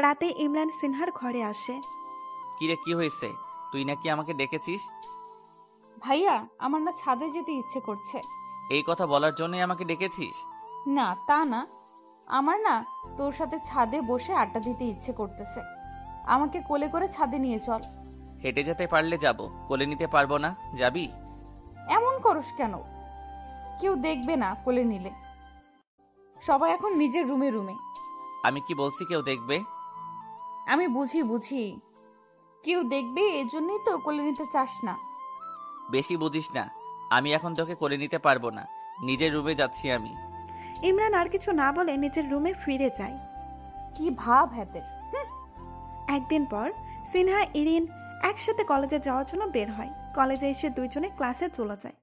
রাতে ইমরান সিনহার ঘরে আসে। কিরে, কি হয়েছে? তুই নাকি আমাকে ডেকেছিস? ভাইয়া, আমার না ছাদে যেতে ইচ্ছে করছে। এই কথা বলার জন্যই আমাকে ডেকেছিস? না তা না, আমার না তোর সাথে ছাদে বসে আড্ডা দিতে ইচ্ছে করতেছে। আমাকে কোলে করে ছাদে নিয়ে চল। হেঁটে যেতে পারলে যাব, কোলে নিতে পারবো না। যাবি? এমন করস কেন? কেউ দেখবে না কোলে নিলে। সবাই এখন নিজের রুমে রুমে। আমি কি বলছি কেউ দেখবে? আমি বুঝি কেউ দেখবে, এজন্যই তো কোলে নিতে চাস না। বেশি বুঝিস না। আমি এখন তোকে কোলে নিতে পারবো না। নিজের রুমে যাচ্ছি আমি। ইমরান আর কিছু না বলে নিজের রুমে ফিরে যায়। কি ভাব হাতের। একদিন পর সিনহা ইরিন একসাথে কলেজে যাওয়ার জন্য বের হয়। কলেজে এসে দুইজনে ক্লাসে চলে যায়।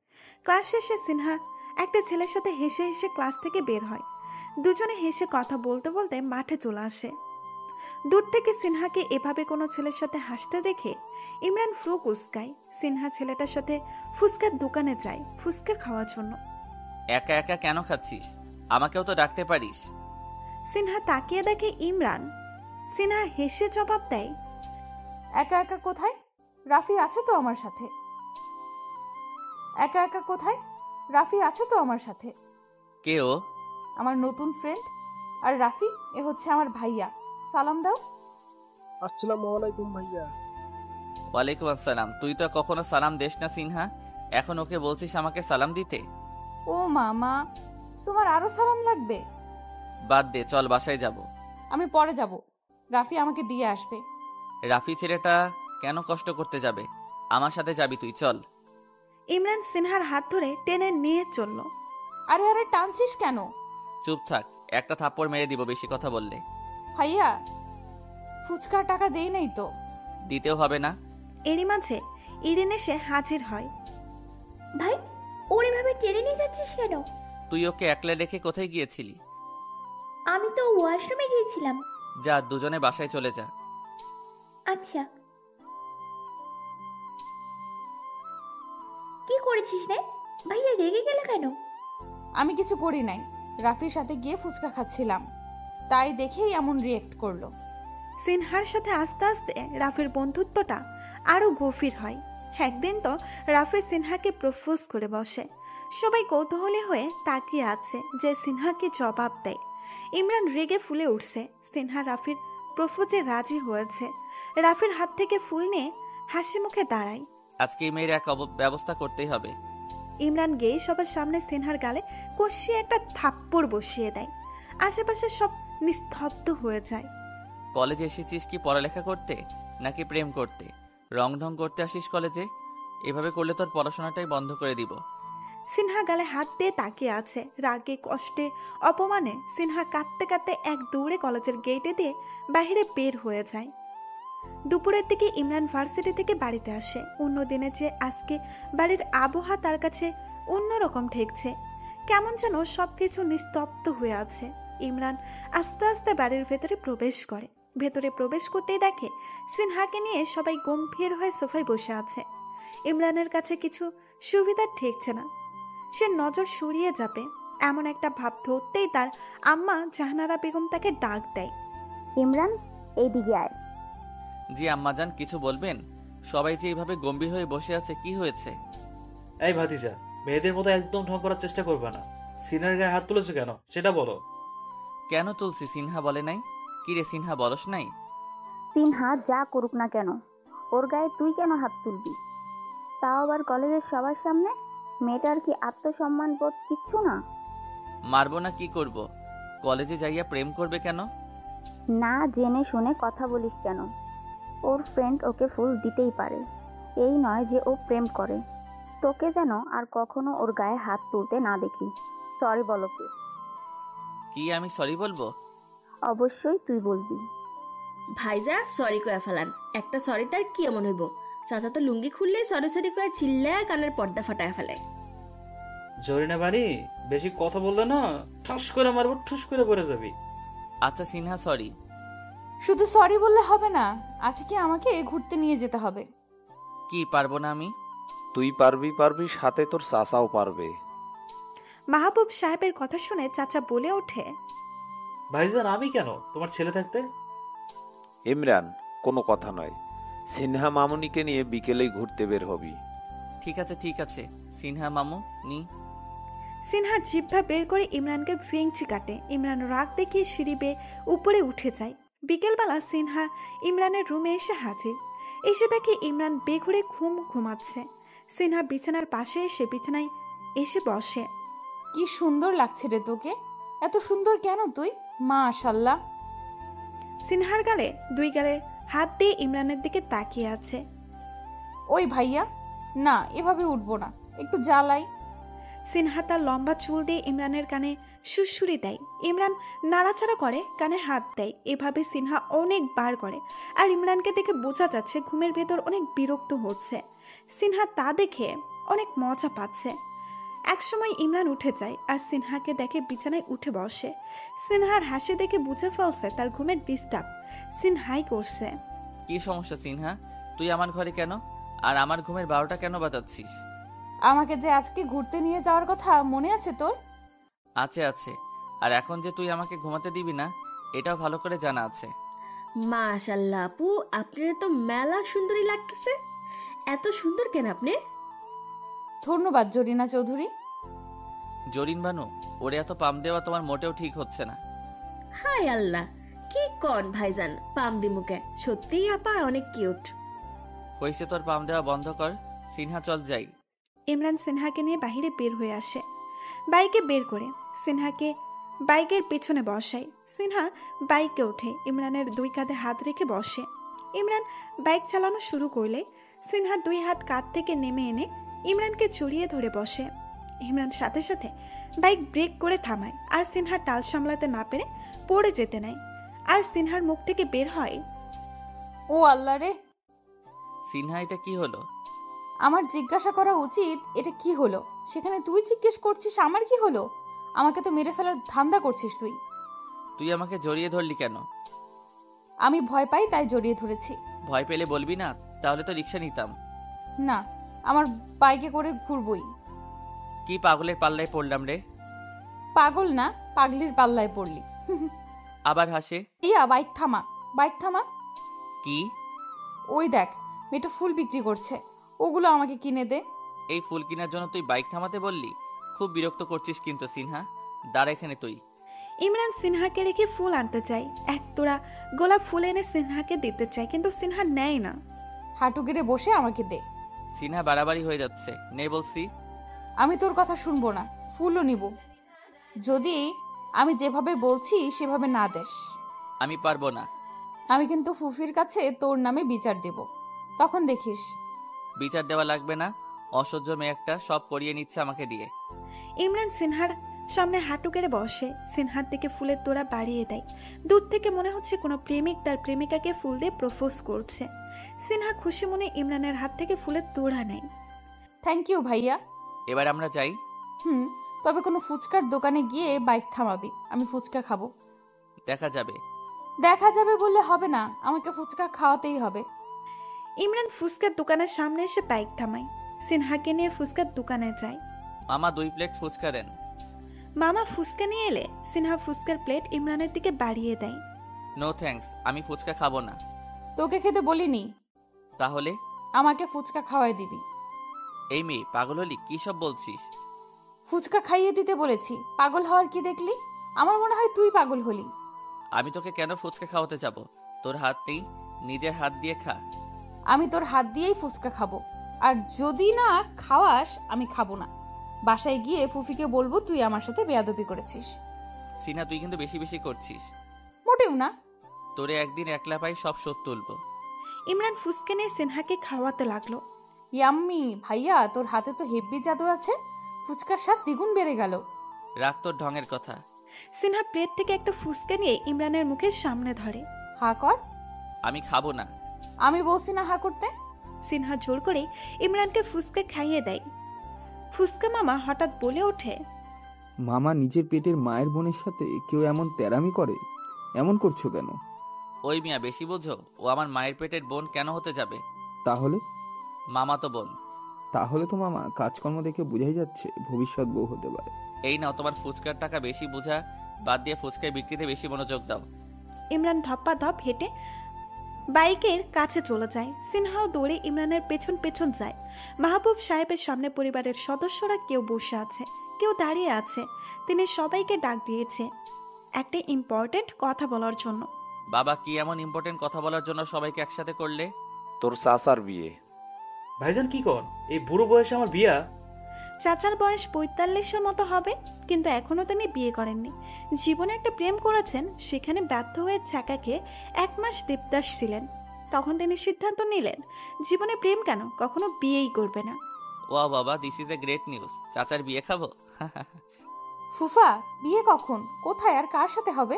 ক্লাস শেষে সিনহা একটা ছেলের সাথে হেসে হেসে ক্লাস থেকে বের হয়। দুজনে হেসে কথা বলতে বলতে মাঠে চলে আসে। দূর থেকে সিনহাকে এভাবে কোনো ছেলের সাথে হাসতে দেখে ইমরান ফ্রু কুঁচকায়। সিনহা ছেলেটার সাথে ফুচকার দোকানে যায় ফুচকা খাওয়ার জন্য। একা একা কেন খাচ্ছিস? আমাকেও তো ডাকতে পারিস। সিনহা তাকিয়ে দেখে ইমরান। সিনহা হেসে জবাব দেয়, একা একা কোথায়? রাফি আছে তো আমার সাথে। একা একা কোথায়? রাফি আছে তো আমার সাথে। কে ও? আমার নতুন ফ্রেন্ড। আর রাফি এ হচ্ছে আমার ভাইয়া। সালাম দাও। আসসালামু আলাইকুম ভাইয়া। ওয়ালাইকুম আসসালাম। তুই তো কখনো সালাম দেস না সিনহা, এখন ওকে বলছিস আমাকে সালাম দিতে? ও মামা, তোমার আরো সালাম লাগবে? বাদ দে, চল বাসায় যাব। আমি পরে যাব, রাফি আমাকে দিয়ে আসবে। রাফি ছেলেটা কেন কষ্ট করতে যাবে? আমার সাথে যাবি তুই, চল। ইমরান সিনহার হাত ধরে টেনে নিয়ে চলল। আরে আরে, টানছিস কেন? চুপ থাক, একটা থাপ্পড় মেরে দিব বেশি কথা বললে। ভাইয়া, ফুচকার টাকা দেই নাই তো। দিতেও হবে না। এরই মাঝে ইরিন এসে হাজির হয়। ভাই, ওর এভাবে টেনে নিয়ে যাচ্ছিস কেন? তুই ওকে একলা রেখে কোথায় গিয়েছিলি? আমি তো ওয়াশরুমে গিয়েছিলাম। যা, দুজনে বাসায় চলে যা। আচ্ছা। কি করেছিস রে? ভাইয়া রেগে গেলে কেন? আমি কিছু করি নাই, রাফির সাথে গিয়ে ফুচকা খাচ্ছিলাম, তাই দেখেই এমন রিয়েক্ট করলো। সিনহার সাথে আস্তে আস্তে রাফির বন্ধুত্বটা আরো গভীর হয়। একদিন তো রাফি সিনহাকে প্রপোজ করে বসে। সবাই কৌতূহলী হয়ে তাকিয়ে আছে যে সিনহা কি জবাব দেয়। ইমরান রেগে ফুলে উঠছে। সিনহা রাফির প্রপোজে রাজি হয়েছে। রাফির হাত থেকে ফুল নিয়ে হাসি মুখে দাঁড়ায়। আজকে এই মেয়ের এক ব্যবস্থা করতেই হবে। ইমরান গিয়ে সবার সামনে সিনহার গালে কষিয়ে একটা থাপ্পড় বসিয়ে দেয়। আশেপাশে সব নিস্তব্ধ হয়ে যায়। কলেজে এসেছিস কি পড়ালেখা করতে নাকি প্রেম করতে? রং ঢং করতে আসিস কলেজে? এভাবে করলে তোর পড়াশোনাটাই বন্ধ করে দিব। সিনহা গালে হাত দিয়ে তাকিয়ে আছে। রাগে কষ্টে অপমানে সিনহা কাঁদতে কাঁদতে এক দৌড়ে কলেজের গেটে দিয়ে বাইরে বের হয়ে যায়। দুপুরের দিকে ইমরান ভার্সিটি থেকে বাড়িতে আসে। অন্যদিনে যে আজকে বাড়ির আবহাওয়া তার কাছে অন্যরকম ঠেকছে। কেমন যেন সবকিছু নিস্তব্ধ হয়ে আছে। ইমরান আস্তে আস্তে বাড়ির ভেতরে প্রবেশ করে। ভেতরে প্রবেশ করতেই দেখে সিনহাকে নিয়ে সবাই গম্ভীর হয়ে সোফায় বসে আছে। ইমরানের কাছে কিছু সুবিধা ঠেকছে না। সে নজর সরিয়ে যাবে এমন একটা ভাব ধরতেই তার আম্মা জাহানারা বেগম তাকে ডাক দেয়। ইমরান, এইদিকে আয়। জি আম্মাজান, কিছু বলবেন? সবাই যে এইভাবে গম্ভীর হয়ে বসে আছে, কি হয়েছে? এই ভাতিজা, মেয়েদের মতো একদম ঢং করার চেষ্টা করবে না। সিনার গায়ে হাত তুলেছো কেন সেটা বলো। কেন তুলছি? সিনহা বলে নাই? কি রে সিনহা, বলস নাই? সিনহা যা করুক না কেন, ওর গায়ে তুই কেন হাত তুলবি? তাও আবার কলেজের সবার সামনে? মেয়েটার কি আত্মসম্মান বোধ কিচ্ছু না? মারবো না কি করব? কলেজে যাইয়া প্রেম করবে কেন? না জেনে শুনে কথা বলিস কেন? ওর ফ্রেন্ড ওকে ফুল দিতেই পারে, এই নয় যে ও প্রেম করে। তোকে যেন আর কখনো ওর গায়ে হাত তুলতে না দেখি। সরি বলো। কি আমি সরি বলবো? অবশ্যই তুই বলবি। ভাইজা সরি কয়া ফেলান, একটা সরি তার কি এমন হইব? চাচা তো লুঙ্গি খুললেই সরি সরি করে চিল্লায় কানের পর্দা ফাটায় ফেলে। জরিনা বাড়ি বেশি কথা বললে না ঠাস করে মারবো, ঠুস করে পড়ে যাবি। আচ্ছা সিনহা সরি। শুধু সরি বললে হবে না, আজকে আমাকে ঘুরতে নিয়ে যেতে হবে। কি পারবো না আমি? তুই পারবি, সাথে তোর চাচাও পারবে। মাহবুব সাহেবের কথা শুনে চাচা বলে ওঠে, ভাইজান আমি কেন, তোমার ছেলে থাকতে? ইমরান, কোনো কথা নয়। সিনহা মামুনিকে নিয়ে বিকেলেই ঘুরতে বের হবি। ঠিক আছে সিনহা মামু নি। সিনহা জিহ্বা বের করে ইমরানকে ভেঙচি কাটে। ইমরান রাগ দেখিয়ে সিঁড়ি বেয়ে উপরে উঠে যায়। বিকেলবেলা সিনহা ইমরানের রুমে এসে হাজির। এসে দেখে ইমরান বেঘুরে ঘুমাচ্ছে। সিনহা বিছানার পাশে এসে বিছানায় এসে বসে। কি সুন্দর লাগছে রে তোকে, এত সুন্দর কেন তুই? মাশাআল্লাহ। সিনহার গালে দুই গালে হাত দিয়ে ইমরানের দিকে তাকিয়ে আছে। ওই ভাইয়া, না এভাবে উঠবো না, একটু জ্বালাই। সিনহা তার লম্বা চুল দিয়ে ইমরানের কানে সুড়সুড়ি দেয়। ইমরান নাড়াচাড়া করে, কানে হাত দেয়। এভাবে সিনহা অনেকবার করে। আর ইমরানকে দেখে বোঝা যাচ্ছে ঘুমের ভেতর অনেক বিরক্ত হচ্ছে। সিনহা তা দেখে অনেক মজা পাচ্ছে। একসময় ইমরান উঠে যায় আর সিনহাকে দেখে বিছানায় উঠে বসে। সিনহার হাসি দেখে বুঝে ফেলছে তার ঘুমের ডিস্টার্ব। সিনহাই করছে। কি সমস্যা সিনহা? তুই আমার ঘরে কেন? আর আমার ঘুমের 12টা কেন বাজাচ্ছিস? আমাকে যে আজকে ঘুরতে নিয়ে যাওয়ার কথা মনে আছে তোর? আছে। আর এখন যে তুই আমাকে ঘুমাতে দিবি না, এটাও ভালো করে জানা আছে। মাশাল্লাহ আপু, আপনার তো মেলা সুন্দরী লাগতেছে। এত সুন্দর কেন আপনি? ধন্যবাদ জরিনা চৌধুরী। জরিন বানু, ওরে এত পাম দেওয়া তোমার মোটেও ঠিক হচ্ছে না। হাই আল্লাহ, কি কন ভাইজান, পাম দিমুকে সত্যিই আপা অনেক কিউট। হয়েছে তোর পাম দেওয়া বন্ধ কর। সিনহা চল যাই। ইমরান সিনহাকে নিয়ে বাইরে বের হয়ে আসে। বাইকে বের করে সিনহাকে বাইকের পেছনে বসায়। সিনহা বাইকে ওঠে, ইমরানের দুই কাঁধে হাত রেখে বসে। ইমরান বাইক চালানো শুরু করলে সিনহা দুই হাত কাঁধ থেকে নেমে এনে ইমরানকে জড়িয়ে ধরে বসে। ইমরান সাথে সাথে বাইক ব্রেক করে থামায় আর সিনহা টাল সামলাতে না পেরে পড়ে যেতে নেয়। আর সিনহার মুখ থেকে বের হয়, ও আল্লাহ রে। সিনহা, এটা কি হলো? আমার জিজ্ঞাসা করা উচিত এটা কি হলো, সেখানে তুই জিজ্ঞেস করছিস আমার কি হলো। আমাকে তো মেরে ফেলার ধান্দা করছিস তুই। তুই আমাকে জড়িয়ে ধরলি কেন? আমি ভয় পাই তাই জড়িয়ে ধরেছি। ভয় পেলে বলবি না, তাহলে তো রিক্সা নিতাম। না, আমার বাইকে করে ঘুরবই। কি পাগলের পাল্লায় পড়লাম রে? পাগল না, পাগলির পাল্লায় পড়লি। আবার হাসে। ইয়া, বাইক থামা, বাইক থামা। কি? ওই দেখ, মেয়েটা ফুল বিক্রি করছে, ওগুলো আমাকে কিনে দে। এই ফুল কেনার জন্য তুই বাইক থামাতে বললি? খুব বিরক্ত করছিস কিন্তু সিনহা। দাঁড়া এখানে তুই। ইমরান সিনহাকে রেখে ফুল আনতে চায়। এক তোড়া গোলাপ ফুল এনে সিনহাকে দিতে চায়, কিন্তু সিনহা নেয় না। হাঁটু গেড়ে বসে আমাকে দে। সিনহা বাড়াবাড়ি হয়ে যাচ্ছে, নে বলছি। আমি তোর কথা শুনবো না, ফুলও নিব যদি আমি যেভাবে বলছি সেভাবে না দেস। আমি পারবো না। আমি কিন্তু ফুফির কাছে তোর নামে বিচার দেব, তখন দেখিস। বিচার দেওয়া লাগবে না, অসহ্য মেয়ে একটা, সব করিয়ে নিচ্ছে আমাকে দিয়ে। ইমরান সিনহার সামনে হাঁটু কেড়ে বসে, সিনহার দিকে ফুলের তোড়া বাড়িয়ে দেয়। দূর থেকে মনে হচ্ছে কোনো প্রেমিক তার প্রেমিকাকে ফুল দিয়ে প্রপোজ করছে। সিনহা খুশি মনে ইমরানের হাত থেকে ফুলের তোড়া নেয়। থ্যাংক ইউ ভাইয়া। এবার আমরা যাই। তবে কোনো ফুচকার দোকানে গিয়ে বাইক থামাবি, আমি ফুচকা খাবো। দেখা যাবে। দেখা যাবে বললে হবে না, আমাকে ফুচকা খাওয়াতেই হবে। ইমরান ফুচকার দোকানের সামনে এসে বাইক থামায়। সিনহাকে নিয়ে ফুচকার দোকানে যায়। মামা 2 প্লেট ফুচকা দেন। মামা ফুচকা নিয়ে এলে সিনহা ফুচকার প্লেট ইমরানের দিকে বাড়িয়ে দেয়। নো থ্যাঙ্কস, আমি ফুচকা খাবো না। তোকে খেতে বলিনি। তাহলে আমাকে ফুচকা খাওয়াই দিবি। এই মেয়ে পাগল হলি? কি সব বলছিস? ফুচকা খাইয়ে দিতে বলেছি, পাগল হওয়ার কি দেখলি? আমার মনে হয় তুই পাগল হলি। আমি তোকে কেন ফুচকা খাওয়াতে যাব? তোর হাত নেই, নিজের হাত দিয়ে খা। আমি তোর হাত দিয়েই ফুচকা খাবো, আর যদি না খাওয়াস আমি খাবো না। বাসায় গিয়ে ফুফিকে বলবো তুই আমার সাথে বেয়াদবি করেছিস। সিনা, তুই কিন্তু বেশি বেশি করছিস। মোটেও না। তোরে একদিন একলা পাই সব শোধ তুলবো। ইমরান ফুচকা নিয়ে সিনহাকে খাওয়াতে লাগলো। ইয়াম্মি ভাইয়া, তোর হাতে তো হেব্বি জাদু আছে, ফুচকার স্বাদ দ্বিগুণ বেড়ে গেল। রাখ তোর ঢঙের কথা। সিনহা প্লেট থেকে একটা ফুচকা নিয়ে ইমরানের মুখের সামনে ধরে। হা কর। আমি খাবো না। আমি বলছি না হা করতে। সিনহা জোর করে ইমরানকে ফুচকা খাইয়ে দেয়। ফুচকা মামা হঠাৎ বলে ওঠে, মামা, নিজের পেটের মায়ের বোনের সাথে কেউ এমন তেরামি করে? এমন করছো কেন? ওই মিয়া, বেশি বোঝো? ও আমার মায়ের পেটের বোন কেন হতে যাবে? তাহলে? মামা তো বোন। তাহলে তো মামা, কাজকর্ম দেখে বোঝাই যাচ্ছে ভবিষ্যৎ বউ হতে পারে। এই নাও তোমার ফুচকার টাকা, বেশি বোঝা বাদ দিয়ে ফুচকায় বিক্রিতে বেশি মনোযোগ দাও। ইমরান ধপ্পা ধপ হেঁটে বাইকের কাছে চলে যায়। সিনহাও দৌড়ে ইমরানের পেছন পেছন যায়। মাহবুব সাহেবের সামনে পরিবারের সদস্যরা কেউ বসে আছে, কেউ দাঁড়িয়ে আছে। তিনি সবাইকে ডাক দিয়েছে একটা ইম্পর্টেন্ট কথা বলার জন্য। বাবা, কি এমন ইম্পর্টেন্ট কথা বলার জন্য সবাইকে একসাথে করলে? তোর চাচার বিয়ে। ভাইজান কি কন, এই বুড়ো বয়সে আমার বিয়া? চাচার বয়স 45-এর মতো হবে, কিন্তু এখনো তিনি বিয়ে করেননি। জীবনে একটা প্রেম করেছেন, সেখানে ব্যর্থ হয়ে ছাকাকে 1 মাস দেবদাস ছিলেন। তখন তিনি সিদ্ধান্ত নিলেন জীবনে প্রেম কেন, কখনো বিয়েই করবে না। ওয়া বাবা, this is a great news. চাচার বিয়ে খাবো? ফুফা, বিয়ে কখন, কোথায়, আর কার সাথে হবে?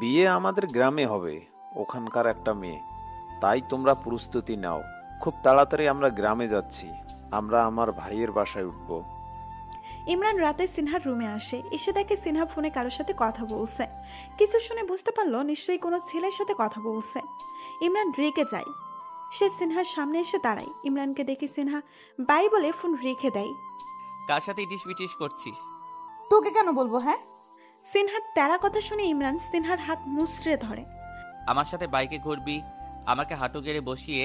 বিয়ে আমাদের গ্রামে হবে, ওখানকার একটা মেয়ে। তাই তোমরা প্রস্তুতি নাও, খুব তাড়াতাড়ি আমরা গ্রামে যাচ্ছি। আমরা আমার ভাইয়ের বাসায় উঠবো। ইমরান রাতে সিনহার রুমে আসে। এসে দেখে সিনহা ফোনে কারোর সাথে কথা বলছে। কিছু শুনে বুঝতে পারলো নিশ্চয়ই কোনো ছেলের সাথে কথা বলছে। ইমরান রেগে যায়। সে সিনহার সামনে এসে দাঁড়ায়। ইমরানকে দেখে সিনহা বাই বলে ফোন রেখে দেয়। কার সাথে ইটিস পিটিস করছিস? তোকে কেন বলবো? হ্যাঁ, সিনহার তেরা কথা শুনে ইমরান সিনহার হাত মুচড়ে ধরে। আমার সাথে বাইকে ঘুরবি, আমাকে হাঁটু গেড়ে বসিয়ে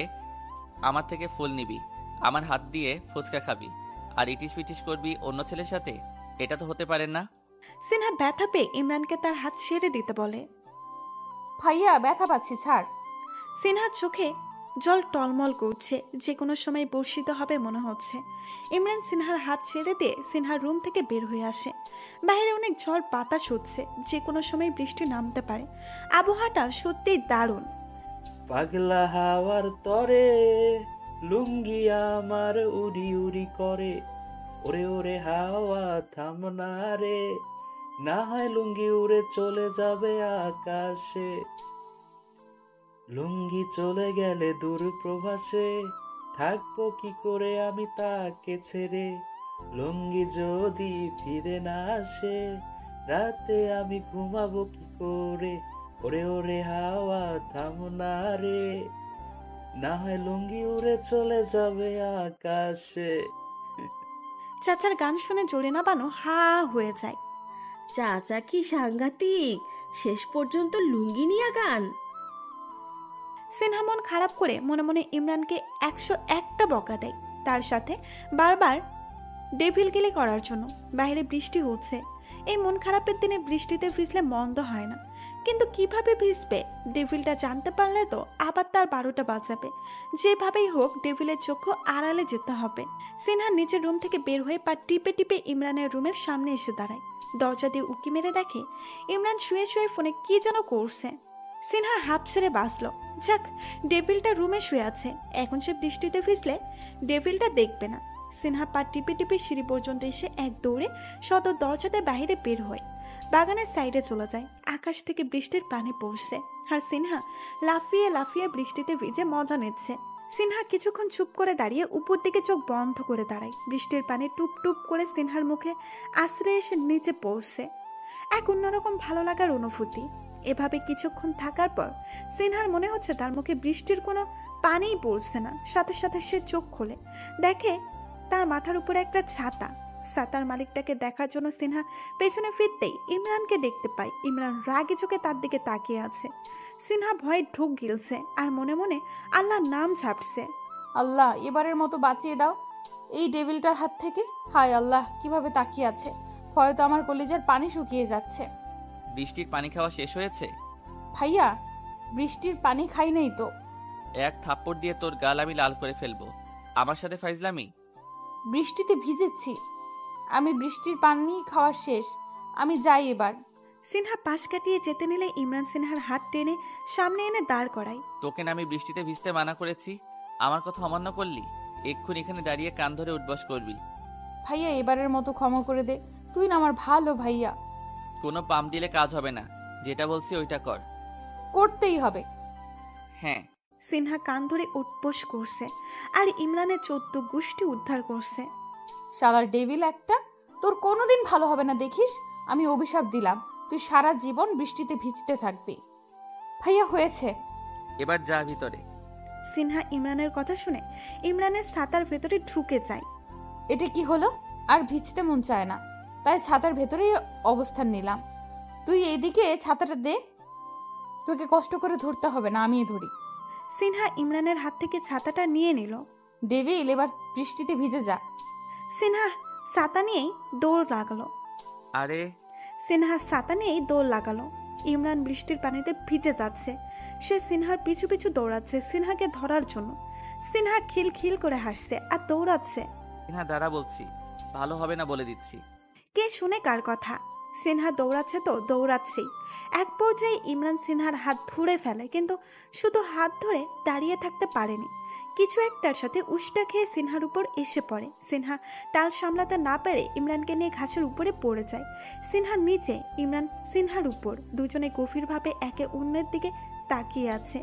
আমার থেকে ফুল নিবি, আমার হাত দিয়ে ফুচকা খাবি, আর ইটিস পিটিস করবি অন্য ছেলের সাথে? এটা তো হতে পারে না। সিনহা ব্যথা পেয়ে ইমরানকে তার হাত ছেড়ে দিতে বলে। ভাইয়া ব্যথা পাচ্ছি, ছাড়। সিনহার চোখে জল টলমল করছে, যে কোনো সময় বর্ষিত হবে মনে হচ্ছে। ইমরান সিনহার হাত ছেড়ে দিয়ে সিনহার রুম থেকে বের হয়ে আসে। বাইরে অনেক ঝড় বাতাস হচ্ছে, যে কোনো সময় বৃষ্টি নামতে পারে। আবহাওয়াটা সত্যিই দারুণ। পাগলা হাওয়ার তরে লুঙ্গি আমার উড়ি উড়ি করে, ওরে ওরে হাওয়া থামনা রে, না হয় লুঙ্গি উড়ে চলে যাবে আকাশে। লুঙ্গি চলে গেলে দূর প্রবাসে, থাকবো কি করে আমি তাকে ছেড়ে। লুঙ্গি যদি ফিরে না আসে, রাতে আমি ঘুমাবো কি করে, ওরে ওরে হাওয়া থামনা রে, না হয় লুঙ্গি উড়ে চলে যাবে আকাশে। চাচার গান শুনে জোরে না বানো হা হয়ে যায়। চাচা কি সাংঘাতিক, শেষ পর্যন্ত লুঙ্গি নিয়া গান। সিনহা মন খারাপ করে মনে মনে ইমরানকে 101টা বকা দেয়, তার সাথে বারবার ডেভিলগিলি করার জন্য। বাইরে বৃষ্টি হচ্ছে। এই মন খারাপের দিনে বৃষ্টিতে ভিজলে মন্দ হয় না, কিন্তু কিভাবে ভিজবে ডেভিলটা জানতে পারলে তো আবার তার 12টা বাজাবে। যেভাবেই হোক ডেভিলের চক্ষু আড়ালে যেতে হবে। সিনহা নিচের রুম থেকে বের হয়ে পা টিপে টিপে ইমরানের রুমের সামনে এসে দাঁড়ায়। দরজা দিয়ে উকি মেরে দেখে ইমরান শুয়ে শুয়ে ফোনে কি যেন করছে। সিনহা হাফ ছেড়ে বাঁচলো। যাক, ডেভিলটা রুমে শুয়ে আছে, এখন সে বৃষ্টিতে ভিজলে ডেভিলটা দেখবে না। সিনহা পা টিপে টিপে সিঁড়ি পর্যন্ত এসে এক দৌড়ে সদর দরজাতে বাইরে বের হয়। বাগানের সাইডে চলে যায়। আকাশ থেকে বৃষ্টির পানি পড়ছে, আর সিনহা লাফিয়ে লাফিয়ে বৃষ্টিতে ভিজে মজা নিচ্ছে। সিনহা কিছুক্ষণ চুপ করে দাঁড়িয়ে উপর দিকে চোখ বন্ধ করে দাঁড়ায়। বৃষ্টির পানি টুপ টুপ করে সিনহার মুখে আশ্রে এসে নিচে পড়ছে। এক অন্যরকম ভালো লাগার অনুভূতি। এভাবে কিছুক্ষণ থাকার পর সিনহার মনে হচ্ছে তার মুখে বৃষ্টির কোনো পানিই পড়ছে না। সাথে সাথে সে চোখ খোলে, দেখে তার মাথার উপরে একটা ছাতা। ছাতার মালিকটাকে দেখার জন্য সিনহা পেছনে ফিরতেই ইমরানকে দেখতে পায়। ইমরান রাগে চোখে তার দিকে তাকিয়ে আছে। সিনহা ভয়ে ঢোক গিলছে আর মনে মনে আল্লাহর নাম ছাপছে। আল্লাহ, এবারের মতো বাঁচিয়ে দাও এই ডেভিলটার হাত থেকে। হায় আল্লাহ, কিভাবে তাকিয়ে আছে, হয়তো আমার কলিজার পানি শুকিয়ে যাচ্ছে। বৃষ্টির পানি খাওয়া শেষ হয়েছে? ভাইয়া, বৃষ্টির পানি খাই নাই তো। এক থাপ্পড় দিয়ে তোর গাল আমি লাল করে ফেলবো। আমার সাথে ফাইজলামি? বৃষ্টিতে ভিজেছি আমি, বৃষ্টির পানি খাওয়া শেষ, আমি যাই এবার। সিনহা পাশ কাটিয়ে যেতে নিলে ইমরান সিনহার হাত টেনে সামনে এনে দাঁড় করায়। তোকে না আমি বৃষ্টিতে ভিজতে মানা করেছি, আমার কথা অমান্য করলি? এক্ষুনি এখানে দাঁড়িয়ে কান ধরে উঠবস করবি। ভাইয়া, এবারের মতো ক্ষমা করে দে, তুই না আমার ভালো ভাইয়া। কোনো পাম দিলে কাজ হবে না, যেটা বলছি ওইটা কর। করতেই হবে। হ্যাঁ। সিনহা কান ধরে উঠবস করছে আর ইমরানের 14 গোষ্ঠী উদ্ধার করছে। শালার ডেভিল একটা, তোর কোনোদিন ভালো হবে না দেখিস। আমি অভিশাপ দিলাম, তুই সারা জীবন বৃষ্টিতে ভিজতে থাকবি। ভাইয়া, হয়েছে, এবার যা ভিতরে। সিনহা ইমরানের কথা শুনে ইমরানের ছাতার ভেতরে ঢুকে যায়। এটা কি হলো? আর ভিজতে মন চায় না, তাই ছাতার ভেতরেই অবস্থান নিলাম। তুই এইদিকে ছাতাটা দে, তোকে কষ্ট করে ধরতে হবে না, আমিই ধরি। সিনহা ইমরানের হাত থেকে ছাতাটা নিয়ে নিল। ডেভিল, এবার বৃষ্টিতে ভিজে যা। সিনহা ছাতা নিয়েই দৌড় লাগালো। আরে সিনহা ছাতা নিয়েই দৌড় লাগালো। ইমরান বৃষ্টির পানিতে ভিজে যাচ্ছে। সে সিনহার পিছু পিছু দৌড়াচ্ছে সিনহাকে ধরার জন্য। সিনহা খিলখিল করে হাসছে আর দৌড়াচ্ছে। সিনহা দাঁড়া বলছি, ভালো হবে না বলে দিচ্ছি। কে শুনে কার কথা? সিনহা দৌড়াচ্ছে তো দৌড়াচ্ছেই। এক পর্যায়ে ইমরান সিনহার হাত ধরে ফেলে, কিন্তু শুধু হাত ধরে দাঁড়িয়ে থাকতে পারেনি। কিছু একটার সাথে উষ্টা খেয়ে সিনহার উপর এসে পড়ে। সিনহা টাল সামলাতে না পেরে ইমরানকে নিয়ে ঘাসের উপরে পড়ে যায়। সিনহার নিচে, ইমরান সিনহার উপর। দুজনে গভীরভাবে একে অন্যের দিকে তাকিয়ে আছে।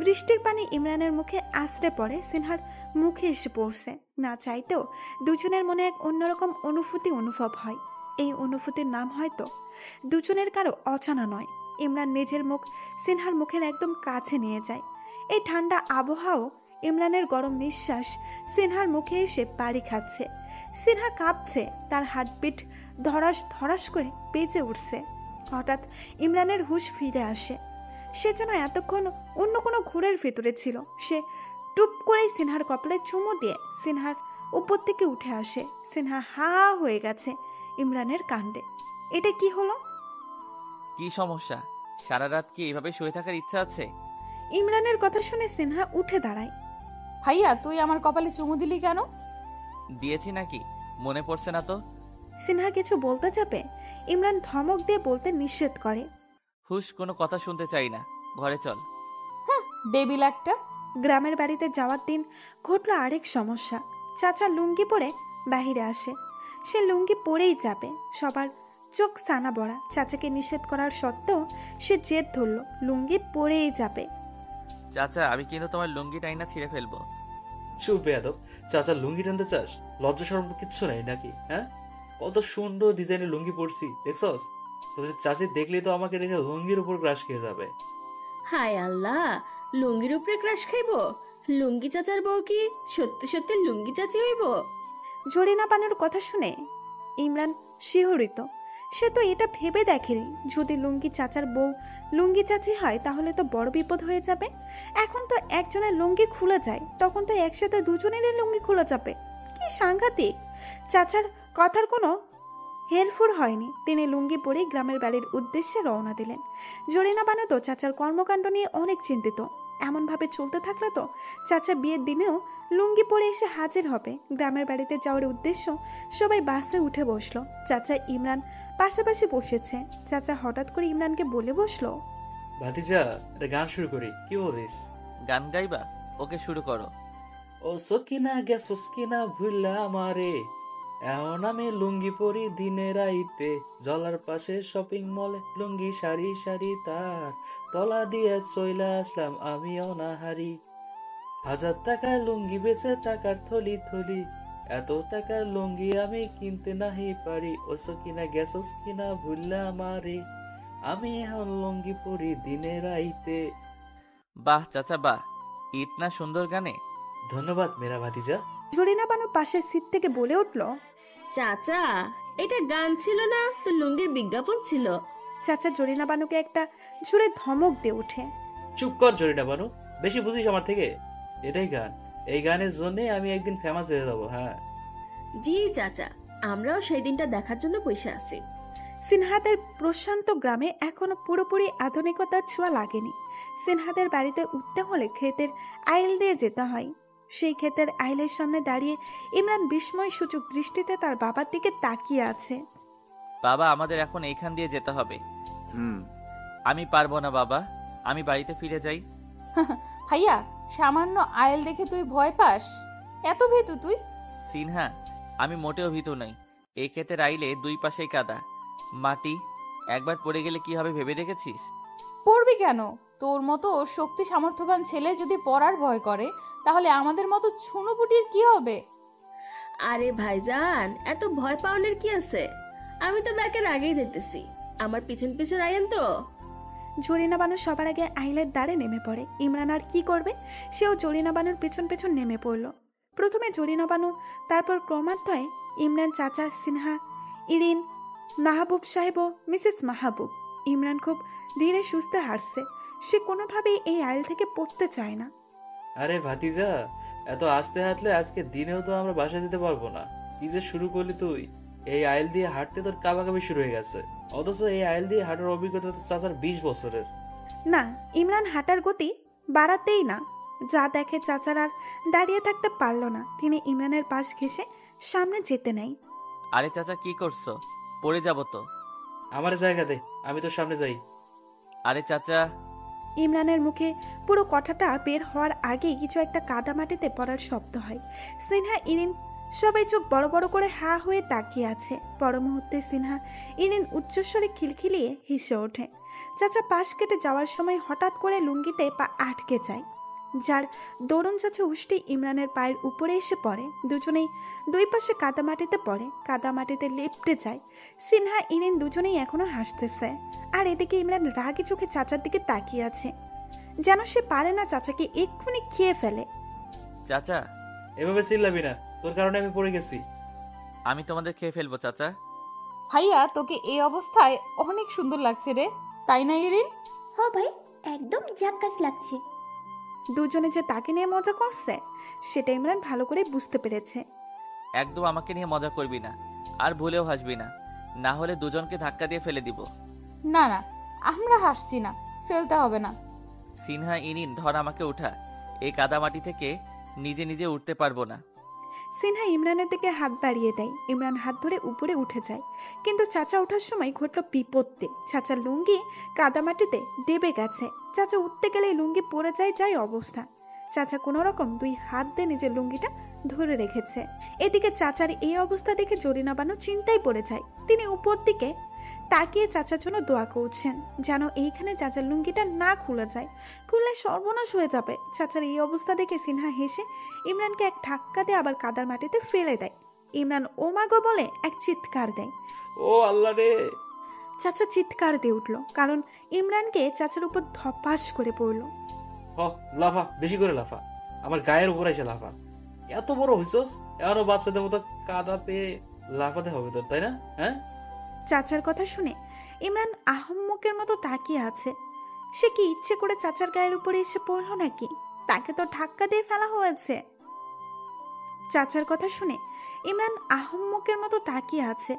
বৃষ্টির পানি ইমরানের মুখে আছড়ে পড়ে, সিনহার মুখে এসে পড়ছে। না চাইতেও দুজনের মনে এক অন্যরকম অনুভূতি অনুভব হয়। এই অনুভূতির নাম হয়তো দুজনের কারো অজানা নয়। ইমরান নিজের মুখ সিনহার মুখের একদম কাছে নিয়ে যায়। এই ঠান্ডা আবহাওয়া, ইমরানের গরম নিঃশ্বাস সিনহার মুখে এসে বাড়ি খাচ্ছে। সিনহা কাঁপছে, তার হার্টবিট ধরাস ধরাস করে বেজে উঠছে। হঠাৎ ইমরানের হুঁশ ফিরে আসে। সে যেন এতক্ষণ অন্য কোনো ঘোরের ভেতরে ছিল। সে টুপ করেই সিনহার কপালে চুমু দিয়ে সিনহার উপর থেকে উঠে আসে। সিনহা হা হয়ে গেছে ইমরানের কাণ্ডে। এটা কি হলো? কি সমস্যা? সারা রাত কি এভাবে শুয়ে থাকার ইচ্ছা আছে? ইমরানের কথা শুনে সিনহা উঠে দাঁড়ায়। ভাইয়া, তুই আমার কপালে চুমু দিলি কেন? দিয়েছি নাকি মনে পড়ছে না তো? সিনহা কিছু বলতে যাবে, ইমরান ধমক দিয়ে বলতে নিষেধ করে। হুশ, কোনো কথা শুনতে চাই না, ঘরে চল। ডেভিল একটা। গ্রামের বাড়িতে যাওয়ার দিন ঘটলো আরেক সমস্যা। চাচা লুঙ্গি পরে বাহিরে আসে। সে লুঙ্গি পরেই যাবে। সবার চোখ সানা বড়া। চাচাকে নিষেধ করার সত্ত্বেও সে জেদ ধরল, লুঙ্গি পরেই যাবে। চাচা, আমি কিন্তু তোমার লুঙ্গি টাইনা ছিঁড়ে ফেলবো। চুপ বেয়াদব, চাচা লুঙ্গি টানতে চাস? লজ্জা শরম কিচ্ছু নাই নাকি? হ্যাঁ, কত সুন্দর ডিজাইনের লুঙ্গি পরছি দেখছস? তোদের চাচি দেখলেই তো আমাকে রেখে লুঙ্গির উপর ক্রাশ খেয়ে যাবে। হায় আল্লাহ, লুঙ্গির উপরে ক্রাশ খাইবো? লুঙ্গি চাচার বউ কি সত্যি সত্যি লুঙ্গি চাচি হইব? জরিনা বানুর কথা শুনে ইমরান শিহরিত। সে তো এটা ভেবে দেখেনি, যদি লুঙ্গি চাচার বউ লুঙ্গি চাচি হয় তাহলে তো বড় বিপদ হয়ে যাবে। এখন তো একজনের লুঙ্গি খুলে যায়, তখন তো একসাথে দুজনেরই লুঙ্গি খুলে যাবে। কি সাংঘাতিক! চাচার কথার কোনো হেরফুর হয়নি। তিনি লুঙ্গি পরে গ্রামের বাড়ির উদ্দেশ্যে রওনা দিলেন। জরিনা বানু তো চাচার কর্মকাণ্ড নিয়ে অনেক চিন্তিত। এমনভাবে চলতে থাকলে তো চাচা বিয়ের দিনেও লুঙ্গি পরে এসে হাজির হবে। গ্রামের বাড়িতে যাওয়ার উদ্দেশ্য সবাই বাসে উঠে বসলো। চাচা ইমরান পাশাপাশি বসেছে। চাচা হঠাৎ করে ইমরানকে বলে বসলো, ভাতিজা, একটা গান শুরু করি, কি বলিস? গান গাইবা? ওকে, শুরু করো। ও সকিনা গেছস কিনা ভুললা আমারে, এখন আমি লুঙ্গি পরি দিনে রাইতে, জলার পাশে শপিং মলে লুঙ্গি সারি সারি তার তলা দিয়ে চইলা আসলাম আমি অনাহারি। 1000 টাকার লুঙ্গি বেচে টাকার থলি থলি, এত টাকার লুঙ্গি আমি কিনতে নাহি পারি। ও সকিনা গেছস কিনা ভুললা আমারে, আমি এখন লুঙ্গি পরি দিনে রাইতে। বাহ চাচা বাহ, ইতনা সুন্দর গানে। ধন্যবাদ মেরা ভাতিজা। জরিনা বানু পাশের সিট থেকে বলে উঠলো, চাচা, এটা গান ছিল না তো লুঙ্গির বিজ্ঞাপন ছিল। চাচা জরিনা বানুকে একটা জোরে ধমক দিয়ে ওঠে। চুপ কর জরিনা বানু, বেশি বুঝিস আমার থেকে। এটাই গান, এই গানের জন্যে আমি একদিন ফেমাস হয়ে যাবো। হ্যাঁ জি চাচা, আমরাও সেই দিনটা দেখার জন্য বসে আছি। সিনহাদের প্রশান্ত গ্রামে এখনো পুরোপুরি আধুনিকতার ছোঁয়া লাগেনি। সিনহাদের বাড়িতে উঠতে হলে ক্ষেতের আইল দিয়ে যেতে হয়। সেই ক্ষেতের আইলের সামনে দাঁড়িয়ে ইমরান বিস্ময় সূচক দৃষ্টিতে তার বাবার দিকে তাকিয়ে আছে। বাবা, আমাদের এখন এইখান দিয়ে যেতে হবে। হুম। আমি পারবো না বাবা, আমি বাড়িতে ফিরে যাই। ভাইয়া, সামান্য আয়েল দেখে তুই ভয় পাস? এত ভীতু তুই? সিনহা, আমি মোটেও ভীতু নই। এই ক্ষেতের আইলে দুই পাশেই কাদা, মাটি। একবার পড়ে গেলে কি হবে ভেবে দেখেছিস? পড়বি কেন? তোর মতো শক্তি সামর্থ্যবান ছেলে যদি পড়ার ভয় করে, তাহলে আমাদের মতো ছুনোপুটির কি হবে? আরে ভাইজান, এত ভয় পাওয়ানোর কি আছে? আমি তো ব্যাকের আগেই যেতেছি, আমার পিছন পিছন আইয়েন তো। জরিনা বানু সবার আগে আইলের দ্বারে নেমে পড়ে। ইমরান আর কি করবে, সেও জরিনা বানুর পেছন পেছন নেমে পড়ল। প্রথমে জরিনা বানু, তারপর ক্রমান্বয়ে ইমরান, চাচা, সিনহা, ইরিন, মাহবুব সাহেব ও মিসেস মাহবুব। ইমরান খুব ধীরে সুস্থে হাঁটছে। সে কোনোভাবেই এই আইল থেকে পড়তে চায় না। আরে ভাতিজা, এত আস্তে হাঁটলে আজকে দিনেও তো আমরা বাসায় যেতে পারবো না। কি যে শুরু করলি তুই! এই আইল দিয়ে হাঁটতে তোর কাবাকাবি শুরু হয়ে গেছে, অথচ এই আইল দিয়ে হাঁটার অভিজ্ঞতা তো চাচার 20 বছরের। না, ইমরান হাঁটার গতি বাড়াতেই না। যা দেখে চাচার আর দাঁড়িয়ে থাকতে পারল না, তিনি ইমরানের পাশ ঘেঁষে সামনে যেতে নেয়। আরে চাচা কি করছো? পড়ে যাবো তো। আমার জায়গা দে, আমি তোর সামনে যাই। আরে চাচা। ইমরানের মুখে পুরো কথাটা বের হওয়ার আগেই কিছু একটা কাদা মাটিতে পড়ার শব্দ হয়। সিনহা, ইরিন সবাই চোখ বড় বড় করে হা হয়ে তাকিয়ে আছে। পর মুহূর্তে সিনহা, ইরিন উচ্চস্বরে খিলখিলিয়ে হেসে ওঠে। চাচা পাশ কেটে যাওয়ার সময় হঠাৎ করে লুঙ্গিতে পা আটকে যায়, যার দরুন চাচা উষ্টি ইমরানের পায়ের উপরে এসে পড়ে। দুজনেই দুই পাশে কাদা মাটিতে পড়ে, কাদা মাটিতে লেপ্টে যায়। সিনহা, ইরিন দুজনেই এখনো হাসতেছে, আর এদিকে ইমরান রাগী চোখে চাচার দিকে তাকিয়ে আছে, যেন সে পারে না চাচাকে এক্ষুনি খেয়ে ফেলে। চাচা, এভাবে চিল্লাবি না, তোর কারণে আমি পড়ে গেছি। আমি তোমাদের খেয়ে ফেলবো চাচা। ভাইয়া, তোকে এই অবস্থায় অনেক সুন্দর লাগছে রে, তাই না ইরিন? হ ভাই, একদম জাক্কাস লাগছে। দুজনে যে তাকে নিয়ে মজা করছে সেটা ইমরান ভালো করে বুঝতে পেরেছে। একদম আমাকে নিয়ে মজা করবি না, আর ভুলেও হাসবি না, না হলে দুজনকে ধাক্কা দিয়ে ফেলে দিব। না না, আমরা হাসছি না, ফেলতে হবে না। সিনহা, ইনিন ধর আমাকে উঠা, এই কাদামাটি থেকে নিজে নিজে উঠতে পারবো না। সিনহা ইমরানের দিকে হাত বাড়িয়ে দেয়। ইমরান হাত ধরে উপরে উঠে যায়, কিন্তু চাচা ওঠার সময় ঘটল বিপত্তি। চাচার লুঙ্গি কাদামাটিতে ডেবে গেছে। চাচা উঠতে গেলে লুঙ্গি পড়ে যায়, যাই অবস্থা। চাচা কোনো রকম দুই হাত দিয়ে নিজের লুঙ্গিটা ধরে রেখেছে। এদিকে চাচার এই অবস্থা দেখে জরিনা বানু চিন্তায় পড়ে যায়। তিনি উপর দিকে তাকিয়ে চাচার জন্য দোয়া করছেন, যেন এইখানে চাচার লুঙ্গিটা না খুলে যায়, খুললে সর্বনাশ হয়ে যাবে। চাচার এই অবস্থা দেখে সিনহা হেসে ইমরানকে এক ধাক্কা দিয়ে আবার কাদার মাটিতে ফেলে দেয়। ইমরান ও মাগো বলে এক চিৎকার দেয়। ও আল্লাহ রে! চাচা চিৎকার দিয়ে উঠল, কারণ ইমরানকে চাচার উপর ধপাস করে পড়ল। লাফা, বেশি করে লাফা, আমার গায়ের উপর এসে লাফা। এত বড় হইছস, এখনো বাচ্চাদের মতো কাদা পেয়ে লাফাতে হবে তোর, তাই না? হ্যাঁ। চাচার কথা শুনে ইমরান আহম্মকের মতো তাকিয়ে আছে। সে কি ইচ্ছে করে চাচার গায়ের উপরে এসে পড়লো নাকি? তাকে তো ধাক্কা দিয়ে ফেলা হয়েছে। চাচার কথা শুনে ইমরান আহম্মকের মতো তাকিয়ে আছে।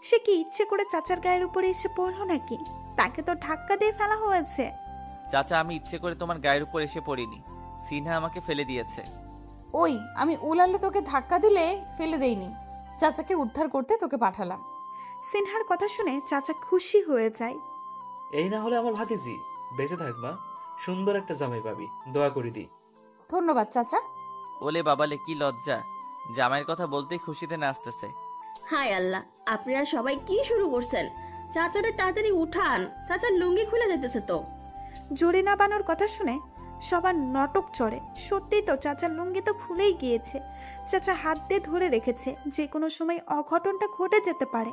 সে কি ইচ্ছে করে চাচার গায়ের উপরে এসে পড়লো নাকি? তাকে তো ধাক্কা দিয়ে ফেলা হয়েছে। চাচা, আমি ইচ্ছে করে তোমার গায়ের উপর এসে পড়িনি, সিনহা আমাকে ফেলে দিয়েছে। ওই, আমি উলালে তোকে ধাক্কা দিলে ফেলে দেইনি, চাচাকে উদ্ধার করতে তোকে পাঠালাম। সিনহার কথা শুনে চাচা খুশি হয়ে যায়। এই না হলে আমার ভাতিজি বেঁচে থাকবা, সুন্দর একটা জামাই পাবি, দোয়া করে দি। ধন্যবাদ চাচা। ওলে বাবালে, কি লজ্জা, জামাইয়ের কথা বলতেই খুশিতে নাচতেছে। হায় আল্লাহ, আপনারা সবাই কি শুরু করছেন? চাচারে তাড়াতাড়ি উঠান, চাচার লুঙ্গি খুলে যেতেছে তো। জরিনা বানুর কথা শুনে সবার নটক চড়ে। সত্যিই তো চাচার লুঙ্গি তো খুলেই গিয়েছে। চাচা হাত দিয়ে ধরে রেখেছে, যে কোনো সময় অঘটনটা ঘটে যেতে পারে।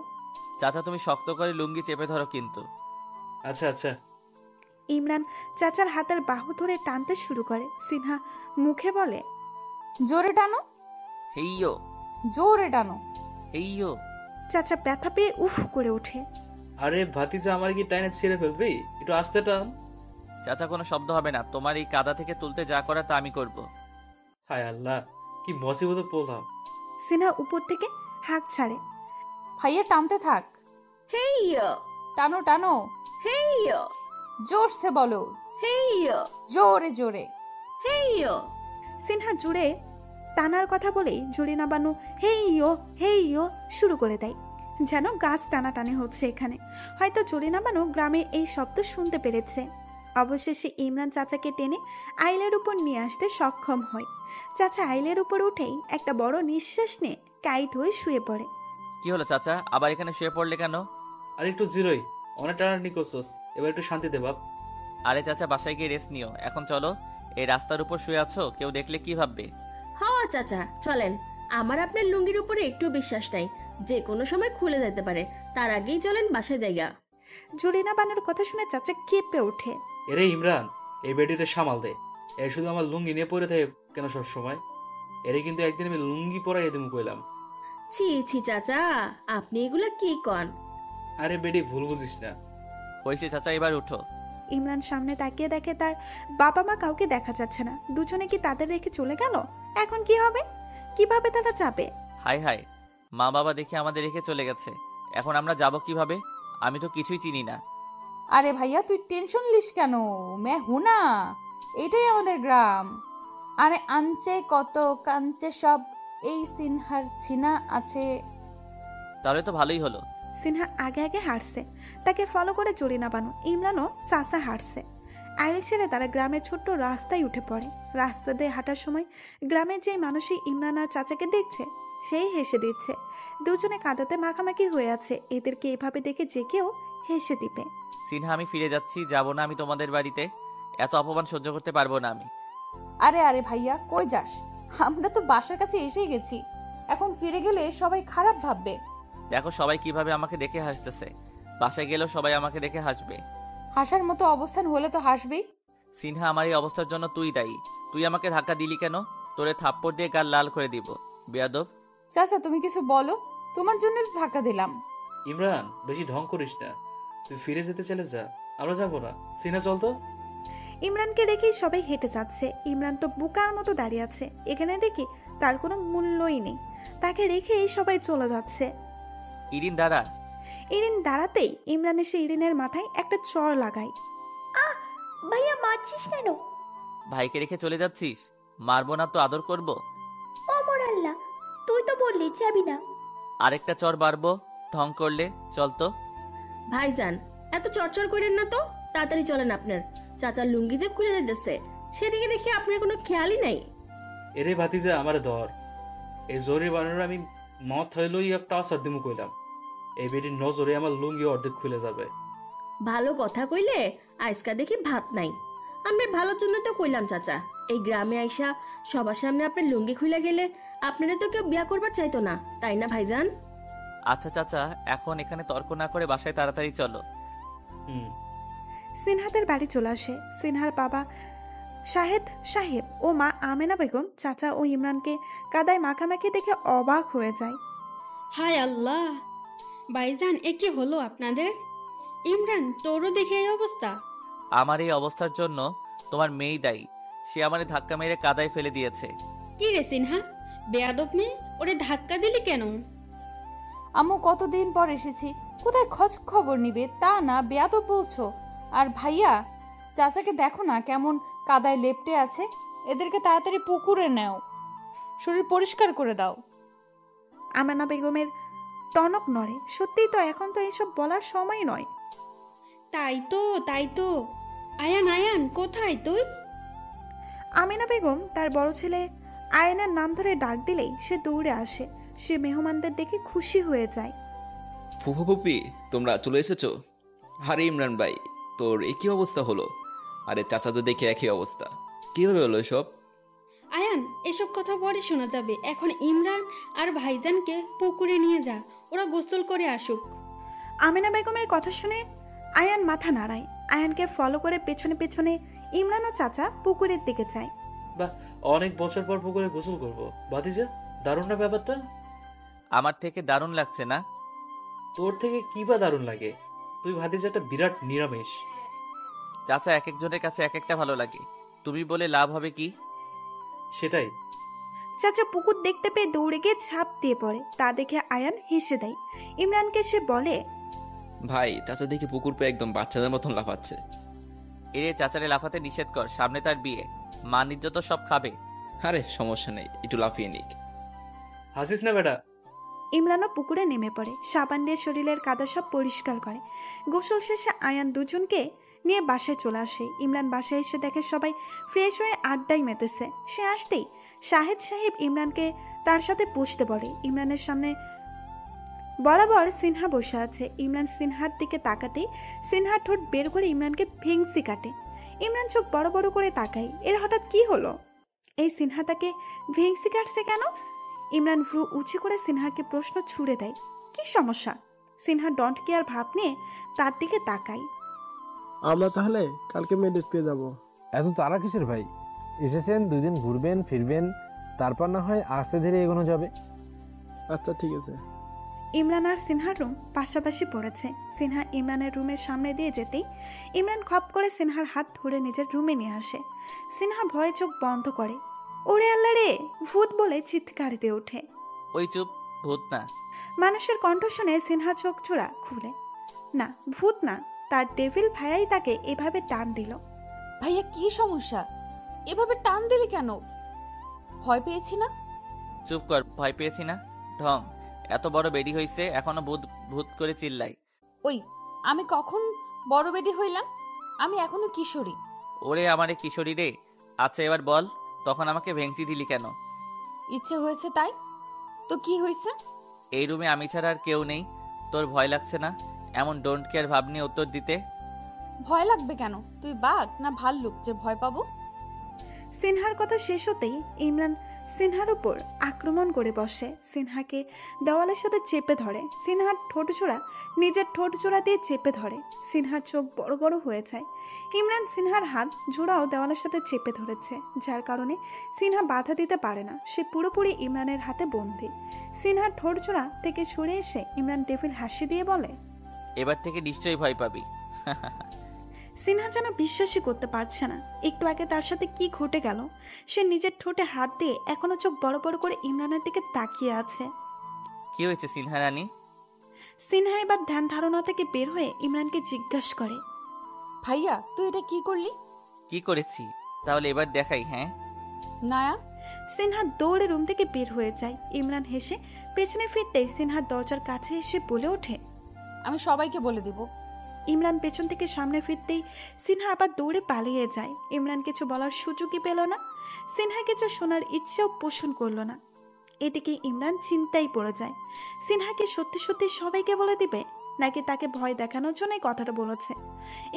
চাচা, তুমি শক্ত করে লুঙ্গি চেপে ধরো কিন্তু। আচ্ছা আচ্ছা। ইমরান চাচার হাতের বাহু ধরে টানতে শুরু করে। সিনহা মুখে বলে, জোরে টানো। হেইয়ো, জোরে টানো। হেইয়ো। চাচা ব্যথা পেয়ে উফ করে ওঠে। আরে ভাতিজা, আমার কি টাইনে ছিঁড়ে ফেলবি? একটু আস্তে টান। চাচা, কোনো শব্দ হবে না, তোমার এই কাদা থেকে তুলতে যা করা তা আমি করব। হায় আল্লাহ, কি মুসিবতে পড়লাম। সিনহা উপর থেকে হাঁক ছাড়ে। ভাইয়া টানতে থাক। হেইয়ো, টানো টানো। হেইয়ো, জোরসে বলো। হেইয়ো, জোরে জোরে। হেইয়ো। সিনহা জুড়ে টানার কথা বলেই জরিনা বানু হেইয়ো শুরু করে দেয়, যেন গাছ টানাটানি হচ্ছে এখানে। হয়তো জরিনা বানু গ্রামে এই শব্দ শুনতে পেরেছে। অবশেষে ইমরান চাচাকে টেনে আইলের উপর নিয়ে আসতে সক্ষম হয়। চাচা আইলের উপর উঠেই একটা বড় নিঃশ্বাস নিয়ে কাইত হয়ে শুয়ে পড়ে। কি হলো চাচা, আবার এখানে শুয়ে পড়লে কেন? আর একটু জিরোই, অনেক টানাটানি করছস, এবার একটু শান্তি দে বাপ। আরে চাচা, বাসায় গিয়ে রেস্ট নিও, এখন চলো। এই রাস্তার উপর শুয়ে আছো, কেউ দেখলে কি ভাববে? হ্যাঁ চাচা, চলেন। আমার আপনার লুঙ্গির উপরে একটু বিশ্বাস নাই, যে কোনো সময় খুলে যেতে পারে। তার আগেই চলেন বাসায় যাইগা। জরিনা বানুর কথা শুনে চাচা কেঁপে ওঠে। এরে ইমরান, এই বেডিটা সামাল দে। এ শুধু আমার লুঙ্গি নিয়ে পরে থাকে কেন সব সময়? এরে কিন্তু একদিন আমি লুঙ্গি পরাই দিমু কইলাম। ছি ছি চাচা, আপনি এগুলা কি কন? আরে বেডি, ভুল বুঝিস না। হয়েছে চাচা, এবার উঠো। ইমরান সামনে তাকিয়ে দেখে তার বাবা মা কাউকে দেখা যাচ্ছে না। দুজনে কি তাদের রেখে চলে গেল? এখন কি হবে? কিভাবে তারা যাবে? হাই হাই, মা বাবা দেখে আমাদের রেখে চলে গেছে। এখন আমরা যাব কিভাবে? আমি তো কিছুই চিনি না। আরে ভাইয়া তুই টেনশন লিস কেন? মে হুনা, এটাই আমাদের গ্রাম। আরে আনচে কত কাঞ্চে সব, এই সিনহার ছিনা আছে। তাহলে তো ভালোই হলো। সিনহা আগে আগে হাঁটছে, তাকে ফলো করে জরিনা বানু, ইমরানও সাসা হাঁটছে। আইল ছেড়ে তারা গ্রামের ছোট্ট রাস্তায় উঠে পড়ে। রাস্তা দিয়ে হাঁটার সময় গ্রামের যেই মানুষই ইমরান আর চাচাকে দেখছে সেই হেসে দিচ্ছে। দুজনে কাঁদাতে মাখামাখি হয়ে আছে। এদেরকে এভাবে দেখে যে কেউ হেসে দিবে। সিনহা, আমি ফিরে যাচ্ছি, যাব না আমি তোমাদের বাড়িতে। এত অপমান সহ্য করতে পারবো না আমি। আরে আরে ভাইয়া কই যাস? আমরা তো বাসার কাছে এসেই গেছি, এখন ফিরে গেলে সবাই খারাপ ভাববে। দেখো সবাই কিভাবে আমাকে দেখে হাসতেছে। বাসায় গেলেও সবাই আমাকে দেখে হাসবে। হাসার মতো অবস্থান হলে তো হাসবেই। সিনহা, আমার এই অবস্থার জন্য তুই দায়ী। তুই আমাকে ধাক্কা দিলি কেন? তোরে থাপ্পড় দিয়ে গাল লাল করে দিব, বেয়াদব। চাচা তুমি কিছু বলো, তোমার জন্য তো ধাক্কা দিলাম। ইমরান, বেশি ঢং করিস না। তুই ফিরে যেতে চলে যা, আমরা যাবো না। সিনা চল তো। ইমরানকে রেখেই সবাই হেঁটে যাচ্ছে। ইমরান তো বোকার মতো দাঁড়িয়ে আছে। এখানে দেখি তার কোনো মূল্যই নেই। তাকে রেখেই সবাই চলে যাচ্ছে। ইরিন দাঁড়া। ইরিন দাঁড়াতেই ইমরান এসে ইরিনের মাথায় একটা চড় লাগায়। ভাইয়া মারছিস কেন? ভাইকে রেখে চলে যাচ্ছিস? মারবো না তো আদর করব? ও মোর আল্লাহ, তুই তো বললি যাবি না। আরেকটা চর বাড়বো ঢং করলে। চল তো। ভাইজান, এত চরচর করেন না তো, তাড়াতাড়ি চলেন। আপনার চাচার লুঙ্গি যে খুলে যেতেছে সেদিকে দেখি আপনার কোনো খেয়ালই নাই। এরে ভাতিজা, আমারে ধর। এই জোরে বানানোর আমি মত হইলই একটা আসার দিমু কইলাম। এই বেটির নজরে আমার লুঙ্গি অর্ধেক খুলে যাবে। ভালো কথা কইলে আজকা দেখি ভাত নাই। আপনার ভালোর জন্য তো কইলাম চাচা। এই গ্রামে আইসা সবার সামনে আপনার লুঙ্গি খুলে গেলে আপনারা তো কেউ বিয়া করবার চাইতো না, তাই না ভাইজান? আচ্ছা চাচা, এখন এখানে তর্ক না করে বাসায় তাড়াতাড়ি চলো। সিনহাদের বাড়ি চলে আসে। সিনহার বাবা শাহেদ সাহেব ও মা আমেনা বেগম চাচা ও ইমরানকে কাদায় মাখামাখি দেখে অবাক হয়ে যায়। হায় আল্লাহ, ভাইজান এ কি হলো আপনাদের? ইমরান, তোরও দেখে এই অবস্থা? আমার এই অবস্থার জন্য তোমার মেয়েই দায়ী। সে আমারে ধাক্কা মেরে কাদায় ফেলে দিয়েছে। কি রে সিনহা, বেয়াদব মেয়ে, ওরে ধাক্কা দিলি কেন? আম্মু কতদিন পর এসেছি, কোথায় খোঁজ খবর নিবে তা না বেয়াদব বলছো। আর ভাইয়া চাচাকে দেখো না কেমন কাদায় লেপ্টে আছে। এদেরকে তাড়াতাড়ি পুকুরে নেও, শরীর পরিষ্কার করে দাও। আমেনা বেগমের টনক নড়ে। সত্যিই তো, এখন তো এইসব বলার সময় নয়। তাই তো। আয়ান আয়ান, কোথায় তুই? আমেনা বেগম তার বড় ছেলে আয়নের নাম ধরে ডাক দিলেই সে দৌড়ে আসে। সে মেহমানদের দেখে খুশি হয়ে যায়। ফুফু ফুপি, তোমরা চলে এসেছো? আরে ইমরান ভাই, তোর একই অবস্থা হলো? আরে চাচা তো দেখে একই অবস্থা। কিভাবে হলো এসব? আয়ান, এসব কথা পরে শোনা যাবে। এখন ইমরান আর ভাইজানকে পুকুরে নিয়ে যা, ওরা গোসল করে আসুক। আমেনা বেগমের কথা শুনে আয়ান মাথা নাড়ায়। আয়ানকে ফলো করে পেছনে পেছনে ইমরান ও চাচা পুকুরের দিকে যায়। বাহ, অনেক বছর পর পুকুরে গোসল করবো। ভাতিজা, দারুণ না ব্যাপারটা? আমার থেকে দারুণ লাগছে না? তোর থেকে কি বা দারুণ লাগে? তুই ভাতিজা একটা বিরাট নিরামিষ। চাচা, এক একজনের কাছে এক একটা ভালো লাগে। তুমি বলে লাভ হবে কি? সেটাই। চাচা পুকুর দেখতে পেয়ে দৌড়ে গিয়ে ঝাঁপ দিয়ে পড়ে। তা দেখে আয়ান হেসে দেয়। ইমরানকে সে বলে, ভাই চাচা দেখে পুকুর পেয়ে একদম বাচ্চাদের মতন লাফাচ্ছে। এরে চাচারে লাফাতে নিষেধ কর, সামনে তার বিয়ে। মান ইজ্জত সব খাবে। আরে সমস্যা নেই, একটু লাফিয়ে নিক। হাসিস না বেটা। ইমরানও পুকুরে নেমে পড়ে। সাবান দিয়ে শরীরের কাদা সব পরিষ্কার করে। গোসল শেষে আয়ান দুজনকে নিয়ে বাসায় চলে আসে। ইমরান বাসায় এসে দেখে সবাই ফ্রেশ হয়ে আড্ডায় মেতেছে। সে আসতেই শাহেদ সাহেব ইমরানকে তার সাথে বসতে বলে। ইমরানের সামনে বরাবর সিনহা বসে আছে। ইমরান সিনহার দিকে তাকাতেই সিনহার ঠোঁট বের করে ইমরানকে ভেংসি কাটে। ইমরান চোখ বড় বড় করে তাকায়। এর হঠাৎ কি হলো? এই সিনহা তাকে ভেংসি কাটছে কেন? ইমরান ভ্রু উঁচু করে সিনহাকে প্রশ্ন ছুড়ে দেয়, কি সমস্যা? সিনহা ডন্ট কেয়ার ভাব নিয়ে তার দিকে তাকায়। আমরা তাহলে কালকে মেয়ে দেখতে যাব। এত তারা কিসের ভাই? এসেছেন, 2 দিন ঘুরবেন ফিরবেন, তারপর না হয় আস্তে ধীরে এগোনো যাবে। আচ্ছা ঠিক আছে। ইমরান আর সিনহার রুম পাশাপাশি পড়েছে। সিনহা ইমরানের রুমের সামনে দিয়ে যেতেই ইমরান খপ করে সিনহার হাত ধরে নিজের রুমে নিয়ে আসে। সিনহা ভয়ে চোখ বন্ধ করে। ওরে আল্লাহ রে, ভূত বলে চিৎকার দিয়ে ওঠে। ওই চুপ, ভূত না। মানুষের কণ্ঠ শুনে সিনহা চোখ জোড়া খুলে। না, ভূত না, তার ডেভিল ভাইয়াই তাকে এভাবে টান দিল। ভাইয়া কি সমস্যা? এভাবে টান দিলি কেন? ভয় পেয়েছি না? চুপ কর, ভয় পেয়েছি না। ঢং, এত বড় বেডি হইছে এখনো ভূত ভূত করে চিল্লাই। ওই, আমি কখন বড় বেডি হইলাম? আমি এখনো কিশোরী। ওরে আমারে কিশোরী রে। আচ্ছা এবার বল, তখন আমাকে ভেঙচি দিলি কেন? ইচ্ছে হয়েছে তাই। তো কি হয়েছে? এই রুমে আমি ছাড়া আর কেউ নেই, তোর ভয় লাগছে না এমন ডোন্ট কেয়ার ভাব নিয়ে উত্তর দিতে? ভয় লাগবে কেন? তুই বাঘ না ভাল্লুক যে ভয় পাবো? সিনহার কথা শেষ হতেই ইমরান সিনহার উপর আক্রমণ করে বসে। সিনহাকে দেওয়ালের সাথে চেপে ধরে। সিনহার ঠোঁট জোড়া নিজের ঠোঁট জোড়া দিয়ে চেপে ধরে। সিনহার চোখ বড় বড় হয়ে যায়। ইমরান সিনহার হাত জোড়াও দেওয়ালের সাথে চেপে ধরেছে, যার কারণে সিনহা বাধা দিতে পারে না। সে পুরোপুরি ইমরানের হাতে বন্দী। সিনহার ঠোঁট জোড়া থেকে সরে এসে ইমরান ডেভিল হাসি দিয়ে বলে, এবার থেকে নিশ্চয়ই ভয় পাবি। সিনহা যেন বিশ্বাসই করতে পারছে না। একটু আগে তার সাথে কি ঘটে গেল। সে নিজের ঠোঁটে হাত দিয়ে এখনো চোখ বড় বড় করে ইমরানের দিকে তাকিয়ে আছে। কি হয়েছে সিনহা রানী? সিনহা এবার ধ্যান ধারণা থেকে বের হয়ে ইমরানকে জিজ্ঞাসা করে, ভাইয়া তুই এটা কি করলি? কি করেছি তাহলে এবার দেখাই। হ্যাঁ নায়া। সিনহা দৌড়ে রুম থেকে বের হয়ে যায়। ইমরান হেসে পেছনে ফিরতেই সিনহা দরজার কাছে এসে বলে ওঠে, আমি সবাইকে বলে দিব। ইমরান পেছন থেকে সামনে ফিরতেই সিনহা আবার দৌড়ে পালিয়ে যায়। ইমরান কিছু বলার সুযোগই পেল না। সিনহা কিছু শোনার ইচ্ছেও পোষণ করল না। এদিকে ইমরান চিন্তায় পড়ে যায়। সিনহাকে সত্যি সত্যি সবাইকে বলে দিবে, নাকি তাকে ভয় দেখানোর জন্যই কথাটা বলেছে।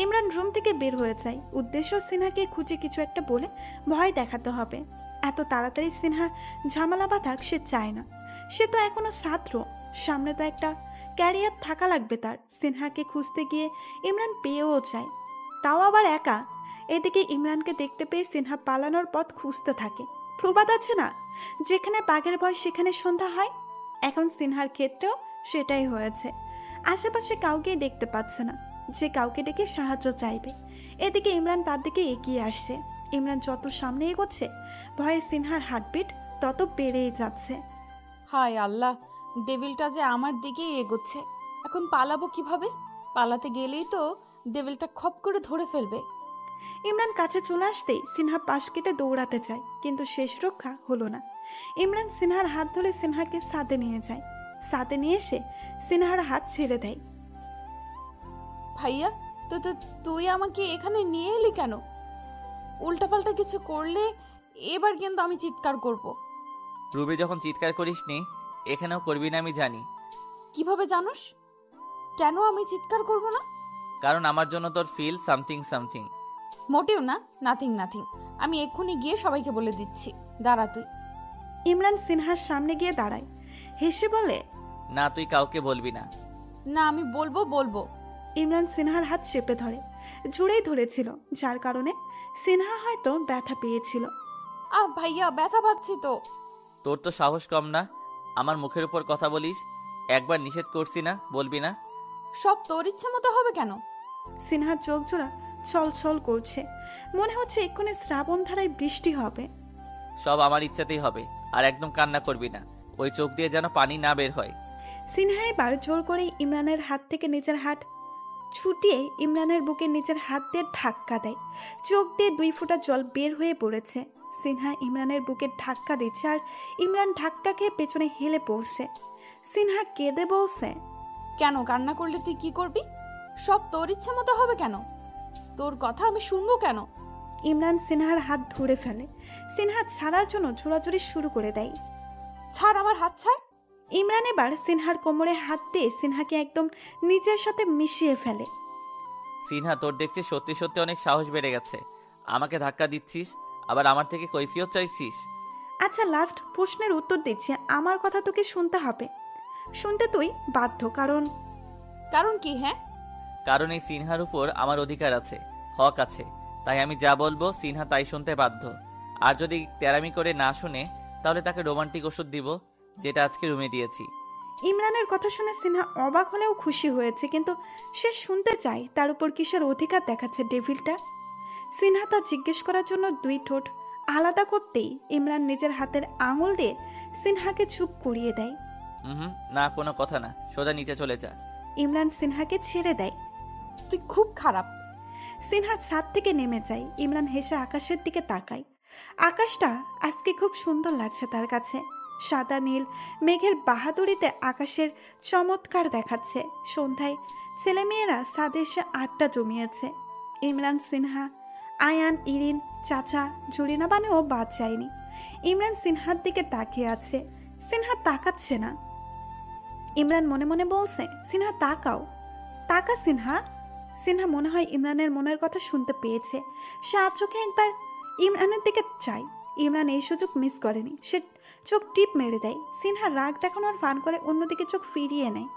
ইমরান রুম থেকে বের হয়ে যায়। উদ্দেশ্য সিনহাকে খুঁজে কিছু একটা বলে ভয় দেখাতে হবে। এত তাড়াতাড়ি সিনহা ঝামেলা বাঁধাক সে চায় না। সে তো এখনো ছাত্র, সামনে তো একটা ক্যারিয়ার থাকা লাগবে তার। সিনহাকে খুঁজতে গিয়ে ইমরান পেয়েও যায়, তাও আবার একা। এদিকে ইমরানকে দেখতে পেয়ে সিনহা পালানোর পথ খুঁজতে থাকে। প্রবাদ আছে না, যেখানে বাঘের ভয় সেখানে সন্ধ্যা হয়। এখন সিনহার ক্ষেত্রেও সেটাই হয়েছে। আশেপাশে কাউকেই দেখতে পাচ্ছে না যে কাউকে ডেকে সাহায্য চাইবে। এদিকে ইমরান তার দিকে এগিয়ে আসছে। ইমরান যত সামনে এগোচ্ছে ভয়ে সিনহার হার্টবিট তত বেড়েই যাচ্ছে। হায় আল্লাহ, ডেভিলটা যে আমার দিকেই এগোচ্ছে। এখন পালাবো কিভাবে? পালাতে গেলেই তো ডেভিলটা খপ করে ধরে ফেলবে। ইমরান কাছে চলে আসতেই সিনহা পাশ কেটে দৌড়াতে চায়, কিন্তু শেষ রক্ষা হলো না। ইমরান সিনহার হাত ধরে সিনহাকে ছাদে নিয়ে যায়। ছাদে নিয়ে এসে সিনহার হাত ছেড়ে দেয়। ভাইয়া, তো তুই আমাকে এখানে নিয়ে এলি কেন? উল্টাপাল্টা কিছু করলে এবার কিন্তু আমি চিৎকার করব। রুবি যখন চিৎকার করিস নি, এখানেও করবি না আমি জানি। কিভাবে জানোস? কেন আমি চিৎকার করব না? কারণ আমার জন্য তোর ফিল সামথিং সামথিং। মোটেও না, নাথিং নাথিং। আমি এক্ষুনি গিয়ে সবাইকে বলে দিচ্ছি, দাঁড়া তুই। ইমরান সিনহার সামনে গিয়ে দাঁড়ায়, হেসে বলে, না তুই কাউকে বলবি না। না আমি বলবো। ইমরান সিনহার হাত চেপে ধরে, জুড়েই ধরেছিল, যার কারণে সিনহা হয়তো ব্যথা পেয়েছিল। ভাইয়া, ব্যথা পাচ্ছি তো। তোর তো সাহস কম না, আমার মুখের উপর কথা বলিস। একবার নিষেধ করছি না, বলবি না? সব তোর ইচ্ছে মতো হবে কেন? সিনহার চোখ জোড়া ছল ছল করছে। মনে হচ্ছে এক্ষুনি শ্রাবণ ধারায় বৃষ্টি হবে। সব আমার ইচ্ছাতেই হবে, আর একদম কান্না করবি না। ওই চোখ দিয়ে যেন পানি না বের হয়। সিনহা এবার জোর করে ইমরানের হাত থেকে নিজের হাত ছুটিয়ে ইমরানের বুকে নিজের হাত দিয়ে ধাক্কা দেয়। চোখ দিয়ে 2 ফোঁটা জল বের হয়ে পড়েছে। সিনহা ইমরানের বুকে ধাক্কা দিচ্ছে, আর ইমরান ধাক্কা খেয়ে পেছনে হেলে পড়ছে। সিনহা কেঁদে বলছে, কেন কান্না করলে তুই কি করবি? সব তোর ইচ্ছে মতো হবে কেন? তোর কথা আমি শুনবো কেন? ইমরান সিনহার হাত ধরে ফেলে। সিনহা ছাড়ার জন্য ছোড়াছুড়ি শুরু করে দেয়। ছাড় আমার হাত, ছাড়। ইমরান এবার সিনহার কোমরে হাত দিয়ে সিনহাকে একদম নিজের সাথে মিশিয়ে ফেলে। সিনহা, তোর দেখতে সত্যি সত্যি অনেক সাহস বেড়ে গেছে। আমাকে ধাক্কা দিচ্ছিস, আবার আমার থেকে কৈফিয়ত চাইছিস। আচ্ছা, লাস্ট প্রশ্নের উত্তর দিচ্ছি। আমার কথা তোকে শুনতে হবে, শুনতে তুই বাধ্য। কারণ কি? হ্যাঁ, কারণ এই সিনহার উপর আমার অধিকার আছে, হক আছে। তাই আমি যা বলবো সিনহা তাই শুনতে বাধ্য। আর যদি তেরামি করে না শুনে, তাহলে তাকে রোমান্টিক ওষুধ দিব, যেটা আজকে রুমে দিয়েছি। ইমরানের কথা শুনে সিনহা অবাক হলেও খুশি হয়েছে, কিন্তু সে শুনতে চায় তার উপর কিসের অধিকার দেখাচ্ছে ডেভিলটা। সিনহা তা জিজ্ঞেস করার জন্য দুই ঠোঁট আলাদা করতেই ইমরান নিজের হাতের আঙুল দিয়ে সিনহাকে চুপ করিয়ে দেয়। না, কোনো কথা না, সোজা নিচে চলে যা। ইমরান সিনহাকে ছেড়ে দেয়। তুই খুব খারাপ। সিনহা ছাদ থেকে নেমে যায়। ইমরান হেসে আকাশের দিকে তাকায়। আকাশটা আজকে খুব সুন্দর লাগছে তার কাছে। সাদা নীল মেঘের বাহাদুরিতে আকাশের চমৎকার দেখাচ্ছে। সন্ধ্যায় ছেলেমেয়েরা ছাদে এসে আড্ডা জমিয়েছে। ইমরান, সিনহা, আয়ান, ইরিন, চাচা, জুরিনা বানুও বাদ যায়নি। ইমরান সিনহার দিকে তাকিয়ে আছে। সিনহা তাকাচ্ছে না। ইমরান মনে মনে বলছে, সিনহা তাকাও, তাকা সিনহা। সিনহা মনে হয় ইমরানের মনের কথা শুনতে পেয়েছে। সে আজ চোখে একবার ইমরানের দিকে চায়। ইমরান এই সুযোগ মিস করেনি। সে চোখ টিপ মেরে দেয়। সিনহা রাগ দেখানোর ফান করে অন্যদিকে চোখ ফিরিয়ে নেয়।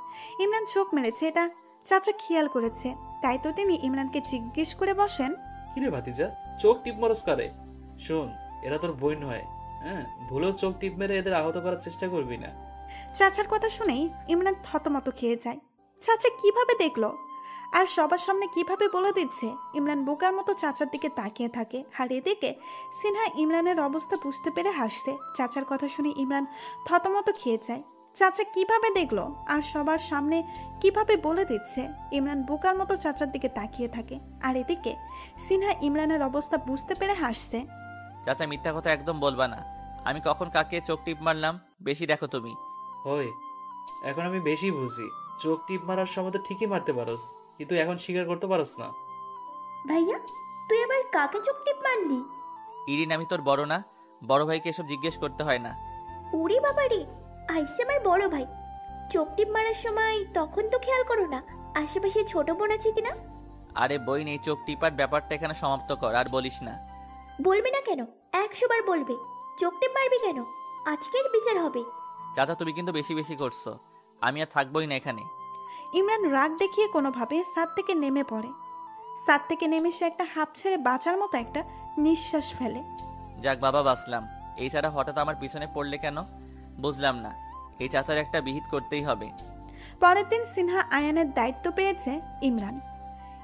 ইমরান চোখ মেরেছে, এটা চাচা খেয়াল করেছে। তাই তো তিনি ইমরানকে জিজ্ঞেস করে বসেন, কিরে ভাতিজা, চোখ টিপ মারস কারে? শোন, এরা তোর বই নয়, হ্যাঁ? ভুলেও চোখ টিপ মেরে এদের আহত করার চেষ্টা করবি না। চাচার কথা শুনেই ইমরান থতমত খেয়ে যায়। চাচা কিভাবে দেখলো আর সবার সামনে কিভাবে বলে দিচ্ছে? ইমরান বোকার মতো চাচার দিকে তাকিয়ে থাকে। আর এদিকে সিনহা ইমরানের অবস্থা বুঝতে পেরে হাসছে। চাচার কথা শুনে ইমরান থতমত খেয়ে যায়। চাচা কিভাবে দেখলো আর সবার সামনে কিভাবে বলে দিচ্ছে? ইমরান বোকার মতো চাচার দিকে তাকিয়ে থাকে। আর এদিকে সিনহা ইমরানের অবস্থা বুঝতে পেরে হাসছে। চাচা, মিথ্যা কথা একদম বলবা না। আমি কখন কাকে চোখ টিপ মারলাম? বেশি দেখো তুমি। হয়, এখন আমি বেশি বুঝি। চোখ টিপ মারার সময় তো ঠিকই মারতে পারোস, কিন্তু এখন স্বীকার করতে পারোস না। ভাইয়া, তুই আবার কাকে চোখ টিপ মারলি? ইরিন, আমি তোর বড় না? বড় ভাইকে এসব জিজ্ঞেস করতে হয় না। ওরে বাবা রে, আইসে আমার বড় ভাই। চোখ টিপ মারার সময় তখন তো খেয়াল করো না আশেপাশে ছোট বোন আছে কিনা? আরে বই নেই, চোখ টিপার ব্যাপারটা এখানে সমাপ্ত কর, আর বলিস না। বলবি না কেন? 100 বার বলবে। চোখ টিপ মারবি কেন? আজকের বিচার হবে। চাচা, তুমি কিন্তু বেশি বেশি করছো। আমি আর থাকবোই না এখানে। ইমরান রাগ দেখিয়ে কোনোভাবে ছাদ থেকে নেমে পড়ে। ছাদ থেকে নেমে সে একটা হাঁপ ছেড়ে বাঁচার মতো একটা নিঃশ্বাস ফেলে। যাক বাবা, বাঁচলাম। এই ছাড়া হঠাৎ আমার পিছনে পড়লে কেন বুঝলাম না। এই চাচার একটা বিহিত করতেই হবে। পরের দিন সিনহা আয়ানের দায়িত্ব পেয়েছে ইমরান।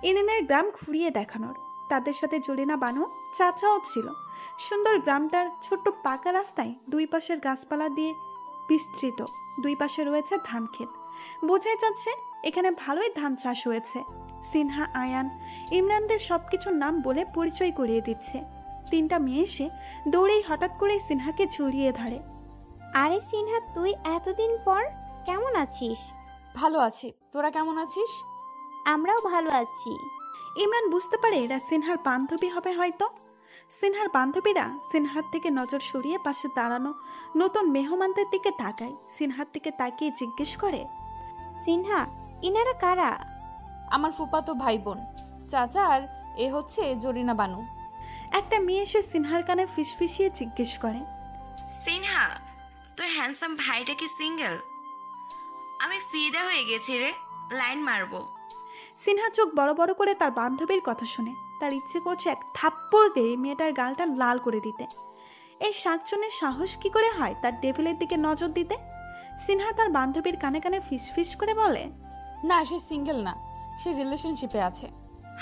ইরিনের গ্রাম ঘুরিয়ে দেখানোর। তাদের সাথে জরিনা বানু চাচাও ছিল। সুন্দর গ্রামটার ছোট্ট পাকা রাস্তায় দুই পাশের গাছপালা দিয়ে বিস্তৃত। দুই পাশে রয়েছে ধান ক্ষেত। বোঝাই যাচ্ছে এখানে ভালোই ধান চাষ হয়েছে। সিনহা আয়ান ইমরানদের সবকিছুর নাম বলে পরিচয় করিয়ে দিচ্ছে। তিনটা মেয়ে এসে দৌড়েই হঠাৎ করে সিনহাকে জড়িয়ে ধরে। আরে সিনহা, তুই এতদিন পর কেমন আছিস? ভালো আছি, তোরা কেমন আছিস? আমরাও ভালো আছি। ইমরান বুঝতে পারে এরা সিনহার বান্ধবী হবে হয়তো। সিনহার বান্ধবীরা সিনহার থেকে নজর সরিয়ে পাশে দাঁড়ানো নতুন মেহমানদের দিকে তাকায়। সিনহার দিকে তাকিয়ে জিজ্ঞেস করে, সিনহা, ইনারা কারা? আমার ফুফাতো ভাই বোন। চাচা আর এ হচ্ছে জরিনা বানু। একটা মেয়ে এসে সিনহার কানে ফিসফিসিয়ে জিজ্ঞেস করে, সিনহা, তোর হ্যান্ডসাম ভাইটা কি সিঙ্গেল? আমি ফিদা হয়ে গেছি রে, লাইন মারবো। সিনহা চোখ বড় বড় করে তার বান্ধবীর কথা শুনে তার ইচ্ছে করছে এক থাপ্পড় দিয়ে মেয়েটার গালটা লাল করে দিতে। এই শাকচুনের সাহস কি করে হয় তার ডেভিলের দিকে নজর দিতে? সিনহা তার বান্ধবীর কানে কানে ফিসফিস করে বলে, না, সে সিঙ্গেল না, সে রিলেশনশিপে আছে।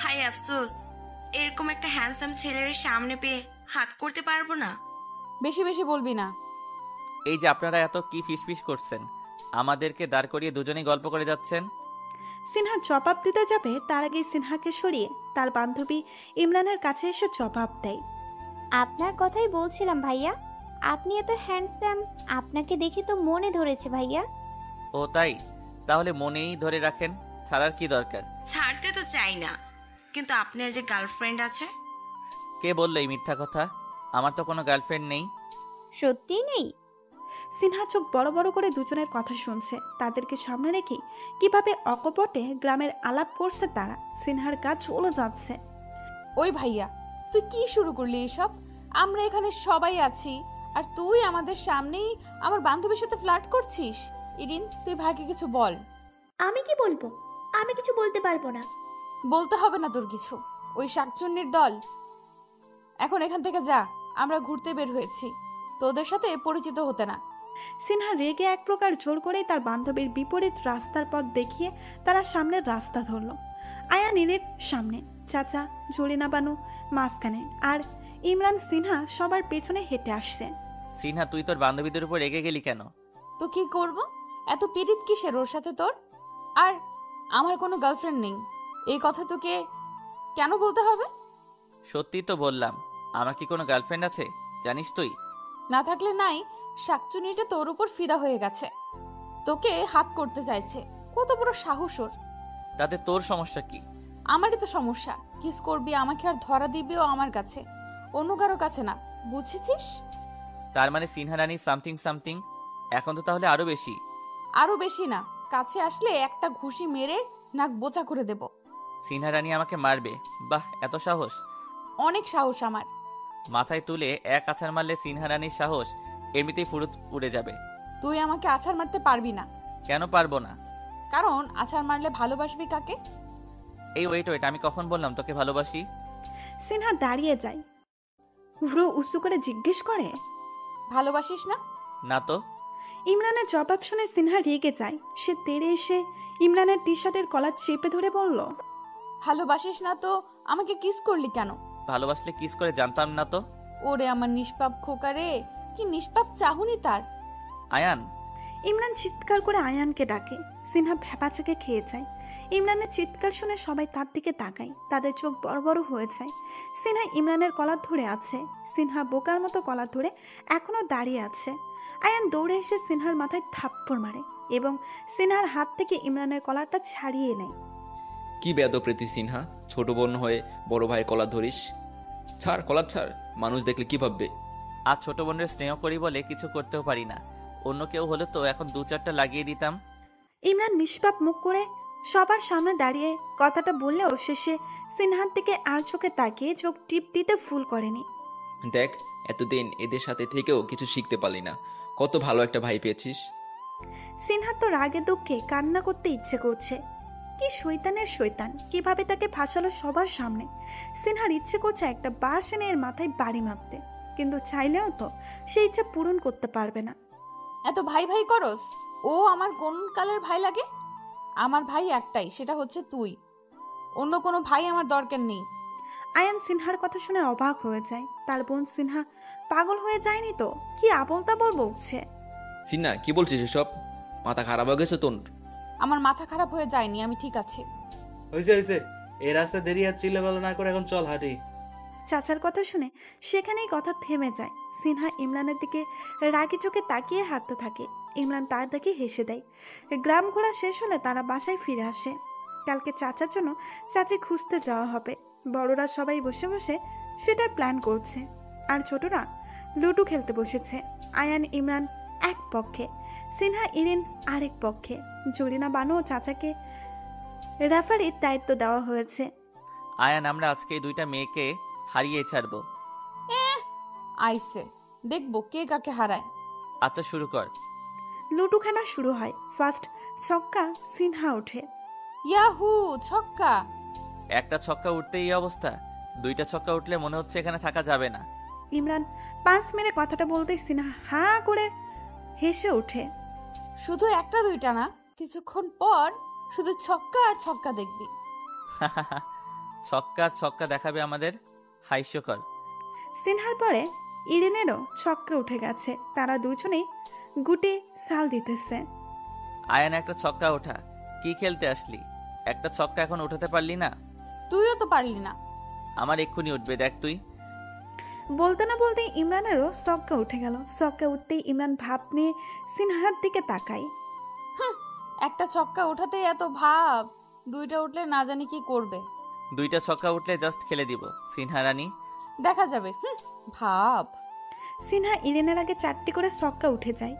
হাই আফসোস, এরকম একটা হ্যান্ডসাম ছেলের সামনে পেয়ে হাত করতে পারবো না। বেশি বেশি বলবি না। এই যে আপনারা এত কি ফিসফিস করছেন? আমাদেরকে দাঁড় করিয়ে দুজনেই গল্প করে যাচ্ছেন। সিনহা জবাব দিতে যাবে তার আগে সিনহাকে সরিয়ে তার বান্ধবী ইমরানের কাছে এসে জবাব দেয়, আপনার কথাই বলছিলাম ভাইয়া, আপনি এত হ্যান্ডসাম, আপনাকে দেখে তো মনে ধরেছে ভাইয়া। ও তাই? তাহলে মনেই ধরে রাখেন, ছাড়ার কি দরকার? ছাড়তে তো চাই না, কিন্তু আপনার যে গার্লফ্রেন্ড আছে। কে বললো এই মিথ্যা কথা? আমার তো কোনো গার্লফ্রেন্ড নেই। সত্যি নেই? সিনহা চোখ বড় বড় করে দুজনের কথা শুনছে। তাদেরকে সামনে রেখে কিভাবে অকপটে গ্রামের আলাপ করছে তারা। সিনহার গা চলে যাচ্ছে। ওই ভাইয়া, তুই কি শুরু করলি এসব? আমরা এখানে সবাই আছি আর তুই আমাদের সামনেই আমার বান্ধবীর সাথে ফ্লার্ট করছিস। ইরিন, তুই ভাইকে কিছু বল। আমি কি বলবো? আমি কিছু বলতে পারবো না। বলতে হবে না তোর কিছু। ওই শাকচুন্নির দল, এখন এখান থেকে যা। আমরা ঘুরতে বের হয়েছি, তোদের সাথে পরিচিত হতে না। সিনহা রেগে এক প্রকার জোর করেই তার বান্ধবীর বিপরীত রাস্তার পথ দেখিয়ে তারা সামনের রাস্তা ধরল। আয়ান ইরির সামনে, চাচা, জরিনা বানু মাঝখানে, আর ইমরান সিনহা সবার পেছনে হেঁটে আসছে। সিনহা, তুই তোর বান্ধবীদের উপর রেগে গেলি কেন? তো কি করব? এত পীড়িত কিসের ওর সাথে তোর? আর আমার কোনো গার্লফ্রেন্ড নেই, এই কথা তোকে কেন বলতে হবে? সত্যি তো বললাম, আমার কি কোনো গার্লফ্রেন্ড আছে জানিস তুই? না থাকলে নাই, শাকচুনিটা তোর উপর ফিদা হয়ে গেছে, তোকে হাত করতে চাইছে। কত বড় সাহস ওর! তাতে তোর সমস্যা কি? আমারই তো সমস্যা। কিস করবি আমাকে আর ধরা দিবিও আমার কাছে, অন্য কারো কাছে না, বুঝেছিস? তার মানে সিনহা রানী সামথিং সামথিং। এখন তো তাহলে আরো বেশি। আরো বেশি না, কাছে আসলে একটা ঘুষি মেরে নাক বোচা করে দেব। সিনহা রানী আমাকে মারবে? বাহ, এত সাহস! অনেক সাহস আমার। মাথায় তুলে এক আছাড় মারলে সিনহা রানীর সাহস এমনিতেই ফুরুত উড়ে যাবে। তুই আমাকে আছাড় মারতে পারবি না। কেন পারবো না? কারণ আছাড় মারলে ভালোবাসবি কাকে? এই ওয়েট, আমি কখন বললাম তোকে ভালোবাসি? সিনহা দাঁড়িয়ে যায়, ভ্রু উঁচু করে জিজ্ঞেস করে, ভালোবাসিস না? না তো। ইমরানের জবাব শুনে সিনহা রেগে যায়। সে তেড়ে এসে ইমরানের টি শার্টের কলার চেপে ধরে বলল, ভালোবাসিস না তো আমাকে কিস করলি কেন? ভালোবাসলে কিস করে জানতাম না তো। ওরে আমার নিষ্পাপ খোকা রে, কি নিষ্পাপ চাহুনি তার। আয়ান! ইমরান চিৎকার করে আয়ানকে ডাকে। সিনহা ভ্যাপাচাকে খেয়ে যায়। ইমরানের চিৎকার শুনে সবাই তার দিকে তাকায়, তাদের চোখ বড় বড় হয়ে যায়। সিনহা ইমরানের কলার ধরে আছে। সিনহা বোকার মতো কলার ধরে এখনো দাঁড়িয়ে আছে। আয়ান দৌড়ে এসে সিনহার মাথায় থাপ্পড় মারে এবং সিনহার হাত থেকে ইমরানের কলারটা ছাড়িয়ে নেয়। কি বেয়াদপ্রীতি সিনহা, ছোট বোন হয়ে বড় ভাইয়ের কলার ধরিস? ছাড় কলার ছাড়, মানুষ দেখলে কি ভাববে? আর ছোট বোনের স্নেহ করি বলে কিছু করতেও পারি না। অন্য কেউ হলে তো এখন 2-4টা লাগিয়ে দিতাম। ইমরান নিষ্পাপ মুখ করে সবার সামনে দাঁড়িয়ে কথাটা বললেও শেষে সিনহার দিকে আর চোখে তাকিয়ে চোখ টিপ দিতে ভুল করেনি। দেখ, এতদিন এদের সাথে থেকেও কিছু শিখতে পারলি না। কত ভালো একটা ভাই পেয়েছিস। সিনহার তো রাগে দুঃখে কান্না করতে ইচ্ছে করছে। কি শয়তানের শয়তান, কিভাবে তাকে ফাঁসালো সবার সামনে। সিনহার ইচ্ছে করছে একটা বাঁশ এনে এর মাথায় বাড়ি মারতে, কিন্তু চাইলেও তো সে ইচ্ছা পূরণ করতে পারবে না। এত ভাই ভাই করস? ও আমার কোন কালের ভাই লাগে? আমার ভাই একটাই, সেটা হচ্ছে তুই। অন্য কোনো ভাই আমার দরকার নেই। আয়ান সিনহার কথা শুনে অবাক হয়ে যায়। তার বোন সিনহা পাগল হয়ে যায়নি তো? কি আবল তাবল বলছে। সিনহা, কি বলছিস এসব? মাথা খারাপ হয়ে গেছে তোর? আমার মাথা খারাপ হয়ে যায়নি, আমি ঠিক আছি। হয়েছে, এই রাস্তা দেরি আর চিল্লাপাল্লা না করে এখন চল হাঁটি। চাচার কথা শুনে সেখানেই কথা থেমে যায়। সিনহা ইমরানের দিকে রাগি চোখে তাকিয়ে হাঁটতে থাকে। ইমরান তার দিকে হেসে দেয়। গ্রাম ঘোরা শেষ হলে তারা বাসায় ফিরে আসে। কালকে চাচার জন্য চাচি খুঁজতে যাওয়া হবে। বড়রা সবাই বসে বসে সেটার প্ল্যান করছে, আর ছোটরা লুডো খেলতে বসেছে। আয়ান ইমরান এক পক্ষে, সিনহা ইরিন আরেক পক্ষে। জরিনা বানু ও চাচাকে রেফারির দায়িত্ব দেওয়া হয়েছে। আয়ান, আমরা আজকে এই 2টা মেয়েকে হারিয়ে ছাড়বো। আইসে দেখবো কে কাকে হারায়। আচ্ছা, শুরু কর। লুডো খেলা শুরু হয়। ফার্স্ট ছক্কা সিনহা ওঠে। ইয়াহু, ছক্কা! একটা ছক্কা উঠতে এই অবস্থা। 2টা ছক্কা উঠলে মনে হচ্ছে এখানে থাকা যাবে না। ইমরান 5 মেরে কথাটা বলতেই সিনহা হা করে হেসে ওঠে। শুধু একটা 2টা না, কিছুক্ষণ পর শুধু ছক্কা আর ছক্কা দেখবি। ছক্কা আর ছক্কা দেখাবে আমাদের, হাস্যকর। সিনহার পরে ইরিনেরও ছক্কা উঠে গেছে। তারা দুজনেই গুটে সাল দিতেছে। আয়ান, একটা ছক্কা ওঠা। কি খেলতে আসলি? একটা ছক্কা এখন উঠাতে পারলি না? তুইও তো পারলি না। আমার এক্ষুনি উঠবে, দেখ তুই। বলতে না বলতেই ইমরানেরও ছক্কা উঠে গেল। ছক্কা উঠতেই ইমরান ভাব নিয়ে সিনহার দিকে তাকায়। একটা ছক্কা উঠাতে এত ভাব, 2টা উঠলে না জানি কি করবে। 2টা ছক্কা উঠলে জাস্ট খেলে দিব সিনহা রানী। দেখা যাবে। ভাব। সিনহা ইরিনের আগে 4টি করে ছক্কা উঠে যায়।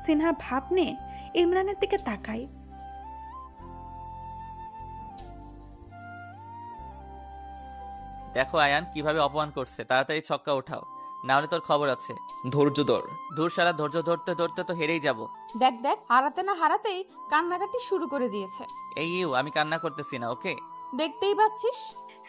সিনহা ভাব নিয়ে ইমরানের দিকে তাকায়। দেখো আয়ান কিভাবে অপমান করছে, তাড়াতাড়ি ছক্কা ওঠাও, না হলে তোর খবর আছে। ধৈর্য ধর। ধুর শালা, ধৈর্য ধরতে ধরতে তো হেরেই যাব। দেখ দেখ, হারাতে না হারাতেই কান্নাকাটি শুরু করে দিয়েছে। এই আমি কান্না করতেছি না, ওকে? দেখতেই পাচ্ছিস।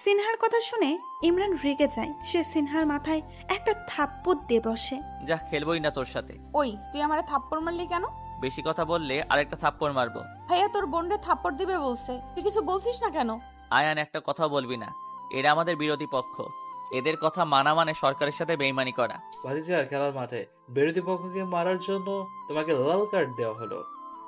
সিনহার কথা শুনে ইমরান রেগে যায়। সে সিনহার মাথায় একটা থাপ্পড় দিয়ে বসে। যা, খেলবই না তোর সাথে। ওই তুই আমারে থাপ্পড় মারলি কেন? বেশি কথা বললে আরেকটা থাপ্পড় মারবো। ভাইয়া তোর বোনরে থাপ্পড় দিবে বলছে, তুই কিছু বলছিস না কেন? আয়ান, একটা কথা বলবি না। এরা আমাদের বিরোধী পক্ষ। এদের কথা মানা মানে সরকারের সাথে বেইমানি করা। ভাতিজা, খেলার মাঠে বিরোধী পক্ষকে মারার জন্য তোমাকে লাল কার্ড দেওয়া হলো।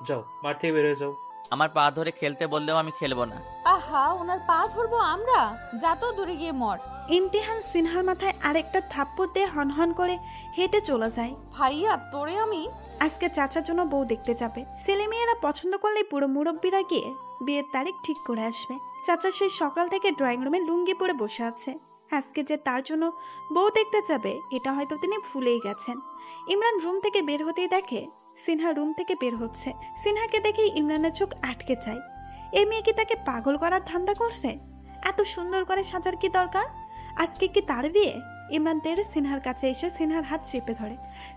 যাও, মাঠ থেকে বের হয়ে যাও। আমার পা ধরে খেলতে বললেও আমি খেলবো না। আহা, ওনার পা ধরবো আমরা? যা তো দূরে গিয়ে মর। ইমতিহান সিনহার মাথায় আরেকটা থাপ্পড় দিয়ে হনহন করে হেঁটে চলে যায়। ভাইয়া তোরে আমি আজকে চাচার জন্য বউ দেখতে যাবে। ছেলে মেয়েরা পছন্দ করলে পুরো মুরব্বীরা গিয়ে বিয়ের তারিখ ঠিক করে আসবে। চাচা সেই সকাল থেকে ড্রয়িং রুমে লুঙ্গি পরে বসে আছে। আজকে যে তার জন্য বউ দেখতে যাবে এটা হয়তো তিনি ভুলেই গেছেন। ইমরান রুম থেকে বের হতেই দেখে সিনহা রুম থেকে বের হচ্ছে। সিনহাকে দেখে ইমরানের চোখ আটকে যায়। এই মেয়ে কি তাকে পাগল করার ধান্দা করছে? এত সুন্দর করে সাজার কি দরকার? আজকে কি তার বিয়ে? ইমরান তেরে সিনহার কাছে এসে সিনহার হাত চেপে ধরে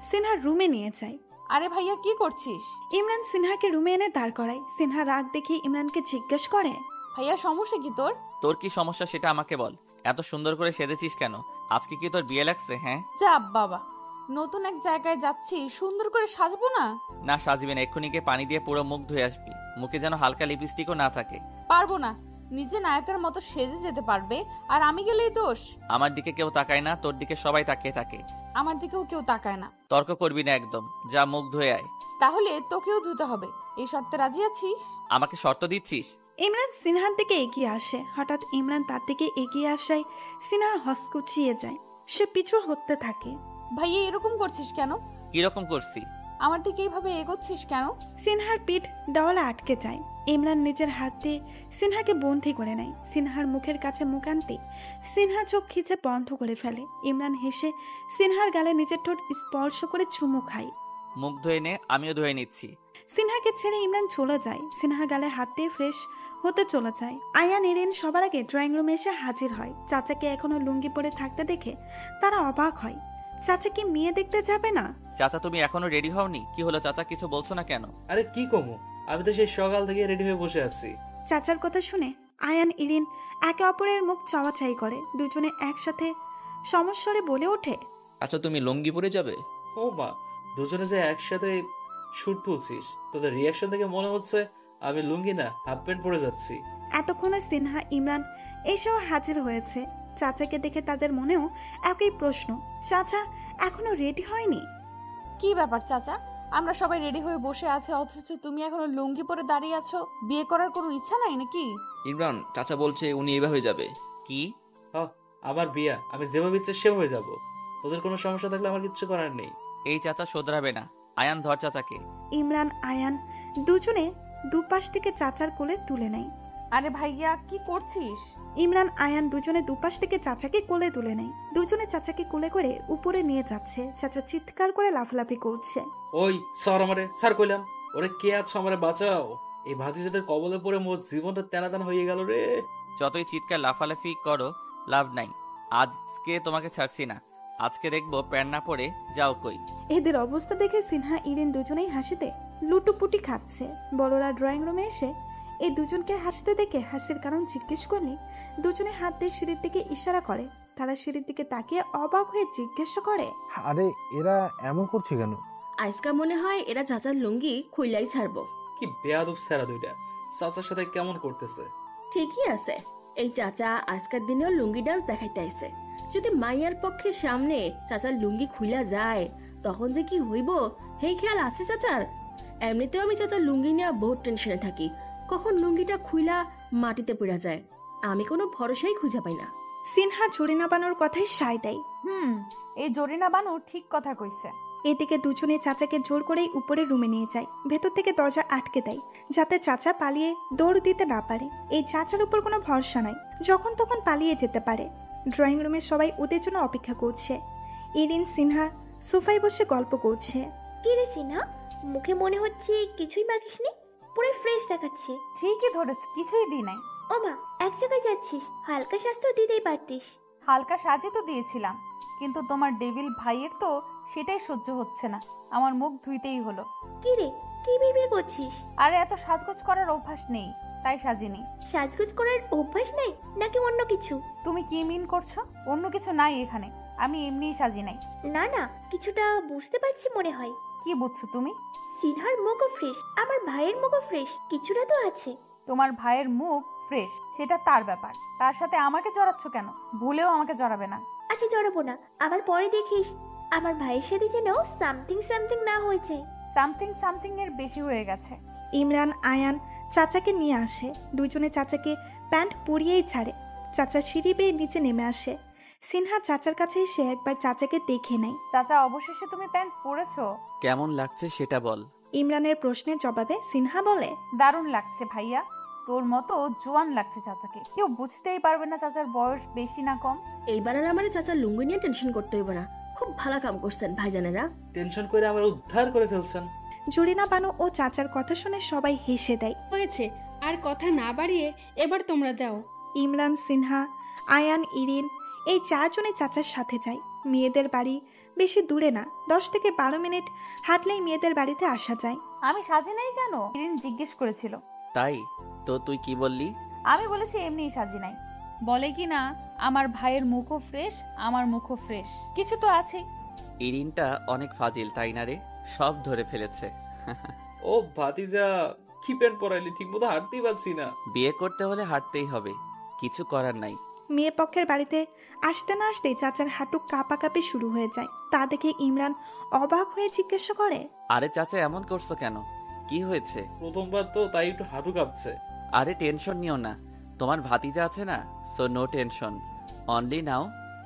সিনহার রুমে নিয়ে যায়। আরে ভাইয়া কি করছিস? ইমরান সিনহাকে রুমে এনে দাঁড় করায়। সিনহা রাগ দেখে ইমরানকে জিজ্ঞেস করে, ভাইয়া সমস্যা কি তোর? তোর কি সমস্যা সেটা আমাকে বল। এত সুন্দর করে সেজেছিস কেন? আজকে কি তোর বিয়ে লাগছে? হ্যাঁ যা বাবা, নতুন এক জায়গায় যাচ্ছি, সুন্দর করে সাজবো না? না, সাজবি না। এক্ষুনি গিয়ে পানি দিয়ে পুরো মুখ ধুয়ে আসবি। মুখে যেন হালকা লিপস্টিকও না থাকে। পারবো না। নিজে নায়কের মতো সেজে যেতে পারবে, আর আমি গেলেই দোষ? আমার দিকে কেউ তাকায় না, তোর দিকে সবাই তাকিয়ে থাকে। আমার দিকেও কেউ তাকায় না। তর্ক করবি না একদম। যা, মুখ ধুয়ে আয়। তাহলে তোকেও ধুতে হবে। এই শর্তে রাজি আছিস? আমাকে শর্ত দিচ্ছিস? ইমরান সিনহার দিকে এগিয়ে আসে। হঠাৎ ইমরান তার দিকে এগিয়ে আসায় সিনহা হসকুচিয়ে যায়। সে পিছু হতে থাকে। ভাইয়া এরকম করছিস কেন? কিরকম করছি? আমার দিকে এইভাবে এগোচ্ছিস কেন? সিনহার পিঠ দেওয়ালে আটকে যায়। ইমরান নিজের হাত দিয়ে সিনহাকে বন্দি করে নেয়। সিনহার মুখের কাছে মুখ আনতে সিনহা চোখ খিচে বন্ধ করে ফেলে। ইমরান হেসে সিনহার গালে নিজের ঠোঁট স্পর্শ করে চুমু খায়। মুখ ধুয়ে নে, আমিও ধুয়ে নিচ্ছি। সিনহাকে ছেড়ে ইমরান চলে যায়। সিনহা গালে হাত দিয়ে ফ্রেশ হতে চলে যায়। আয়ান এরিন সবার আগে ড্রয়িং রুমে এসে হাজির হয়। চাচাকে এখনো লুঙ্গি পরে থাকতে দেখে তারা অবাক হয়। চাচা কি মেয়ে দেখতে যাবে না? চাচা, তুমি এখনো রেডি হওনি? কি হলো চাচা, কিছু বলছো না কেন? আরে কি কমু, আমি তো সেই সকাল থেকে রেডি হয়ে বসে আছি। চাচার কথা শুনে আয়ান ইরিন একে অপরের মুখ চাওয়াচাই করে। দুজনে একসাথে সমস্বরে বলে ওঠে, আচ্ছা তুমি লুঙ্গি পরে যাবে? ও মা, দুজনে যে একসাথে সুর তুলছিস, তোদের রিয়াকশন থেকে মনে হচ্ছে আমি লুঙ্গি না হাফ প্যান্ট পরে যাচ্ছি। এতক্ষণে সিনহা ইমরান এসেও হাজির হয়েছে। চাচাকে দেখে তাদের মনেও একই প্রশ্ন, চাচা এখনো রেডি হয়নি? কি ব্যাপার চাচা, আমরা সবাই রেডি হয়ে বসে আছি, অথচ তুমি এখনো লুঙ্গি পরে দাঁড়িয়ে আছো? বিয়ে করার কোনো ইচ্ছা নাই নাকি? ইমরান চাচা বলছে উনি এভাবে যাবে। কি? আমার বিয়া, আমি যেভাবে ইচ্ছে সেভাবে যাব। তোদের কোনো সমস্যা থাকলে আমার কিচ্ছু করার নেই। এই চাচা শোধরাবে না। আয়ান, ধর চাচাকে। ইমরান আয়ান দুজনে দুপাশ থেকে চাচার কোলে তুলে নেয়। আরে ভাইয়া কি করছিস? ইমরান আয়ান দুজনে দুপাশ থেকে চাচাকে কোলে তুলে নেয়। দুজনে চাচাকে কোলে করে উপরে নিয়ে যাচ্ছে। চাচা চিৎকার করে লাফালাফি করছে। ওই স্যার, আমারে স্যার কইলাম, ওরে কে আছো, আমারে বাঁচাও। এই ভাতিজাদের কবলে পড়ে মোর জীবনটা তেনাতেনা হয়ে গেল রে। যতই চিৎকার লাফালাফি করো লাভ নাই। আজকে তোমাকে ছাড়ছি না। আজকে দেখবো প্যান্ট না পরে যাও কই। এদের অবস্থা দেখে সিনহা ইরিন দুজনেই হাসিতে লুটুপুটি খাচ্ছে। বড়রা ড্রয়িং রুমে এসে এই দুজনকে হাসতে দেখে হাসির কারণ জিজ্ঞেস করলে দুজনে হাত দিয়ে সিঁড়ির দিকে ইশারা করে। তারা সিঁড়ির দিকে তাকিয়ে অবাক হয়ে জিজ্ঞেস করে, আরে এরা এমন করছে কেন? আজকা মনে হয় এরা চাচার লুঙ্গি খুইলাই ছাড়বো। কি বেয়াদব স্যারা দুইটা, চাচার সাথে কেমন করতেছে। ঠিকই আছে, এই চাচা আজকের দিনেও লুঙ্গি ডান্স দেখাইতে আইছে। যদি মাইয়ার পক্ষে সামনে চাচার লুঙ্গি খুইলা যায় তখন যে কি হইব সেই খেয়াল আছে চাচার? এমনিতেও আমি চাচার লুঙ্গি নিয়ে বহুত টেনশনে থাকি, কখন লুঙ্গিটা খুইলা মাটিতে পড়া যায় আমি কোনো ভরসাই খুঁজে পাই না। সিনহা জরিনা বানুর কথাই সায় দেয়। এই জরিনা বানু ঠিক কথা কইছে। এদিকে দুজনে চাচাকে জোর করেই উপরে রুমে নিয়ে যায়। ভেতর থেকে দরজা আটকে দেয় যাতে চাচা পালিয়ে দৌড় দিতে না পারে। এই চাচার উপর কোনো ভরসা নাই, যখন তখন পালিয়ে যেতে পারে। ড্রয়িং রুমে সবাই ওদের জন্য অপেক্ষা করছে। ইরিন সিনহা সোফায় বসে গল্প করছে। কি রে সিনহা, মুখে মনে হচ্ছে কিছুই মাখিসনি, পুরো ফ্রেশ দেখাচ্ছে। ঠিকই ধরেছ, কিছুই দিই নাই। ও মা, এক জায়গায় যাচ্ছিস, হালকা স্বাস্থ্য দিতেই পারতিস। হালকা সাজে তো দিয়েছিলাম, কিন্তু তোমার ডেভিল ভাইয়ের তো সেটাই সহ্য হচ্ছে না। আমার মুখ ধুইতেই হলো। কি রে, কি বিড়বিড় করছিস? আরে এত সাজগোজ করার অভ্যাস নেই। তাই সাজিনি। সাজগোজ করার অভ্যাস নেই নাকি অন্য কিছু? তুমি কি মিন করছো? অন্য কিছু নাই এখানে, আমি এমনিই সাজি নাই। না না, কিছুটা বুঝতে পারছি মনে হয়। কি বুঝছো তুমি? সিনহার মুখও ফ্রেশ, আমার ভাইয়ের মুখও ফ্রেশ, কিছুটা তো আছে। তোমার ভাইয়ের মুখ ফ্রেশ সেটা তার ব্যাপার, তার সাথে আমাকে জড়াচ্ছ কেন? ভুলেও আমাকে জড়াবে না। আচ্ছা জড়াবো না, আবার পরে দেখিস আমার ভাইয়ের সাথে যেন সামথিং সামথিং না হয়েছে। সামথিং সামথিং এর বেশি হয়ে গেছে। ইমরান আয়ান চাচাকে নিয়ে আসে। দুজনে চাচাকে প্যান্ট পরিয়েই ছাড়ে। চাচা সিঁড়ি বেয়ে নিচে নেমে আসে। সিনহা চাচার কাছে এসে একবার চাচাকে দেখে নেয়। চাচা, অবশেষে তুমি প্যান্ট পরেছো, কেমন লাগছে সেটা বল। ইমরানের প্রশ্নের জবাবে সিনহা বলে, দারুণ লাগছে ভাইয়া, তোর মতো জোয়ান লাগছে চাচাকে। কেউ বুঝতেই পারবে না চাচার বয়স বেশি না কম। এইবার আর আমার চাচার লুঙ্গি নিয়ে টেনশন করতে হইব না। খুব ভালো কাম করছেন ভাইজানেরা, টেনশন করে আমার উদ্ধার করে ফেলছেন। জুরিনা বানু ও চাচার কথা শুনে সবাই হেসে দেয়। হয়েছে, আর কথা না বাড়িয়ে এবার তোমরা যাও। ইমরান, সিনহা, আয়ান, ইরিন এই চারজনে চাচার সাথে যায়। মেয়েদের বাড়ি বেশি দূরে না, 10 থেকে 12 মিনিট হাঁটলেই মেয়েদের বাড়িতে আসা যায়। আমি সাজি নাই কেন? ইরিন জিজ্ঞেস করেছিল। তাই তো তুই কি বললি? আমি বলেছি এমনিই সাজি নাই। বলে কি না আমার ভাইয়ের মুখও ফ্রেশ, আমার মুখও ফ্রেশ, কিছু তো আছে। ইরিনটা অনেক ফাজিল তাই না রে? সব ধরে ফেলেছে। ও ভাতিজা, কি প্যান্ট পরাইলি? ঠিক মতো হাঁটতেই পারছি না। বিয়ে করতে হলে হাঁটতেই হবে, কিছু করার নাই। মেয়ে পক্ষের বাড়িতে আসতে না আসতেই চাচার হাঁটু কাঁপাকাঁপি শুরু হয়ে যায়। তা দেখে ইমরান অবাক হয়ে জিজ্ঞাসা করে, আরে চাচা, এমন করছো কেন? কি হয়েছে? প্রথমবার তো তাই একটু হাঁটু কাঁপছে। আরে টেনশন নিও না, তোমার ভাতিজা আছে না, সো নো টেনশন, অনলি নাও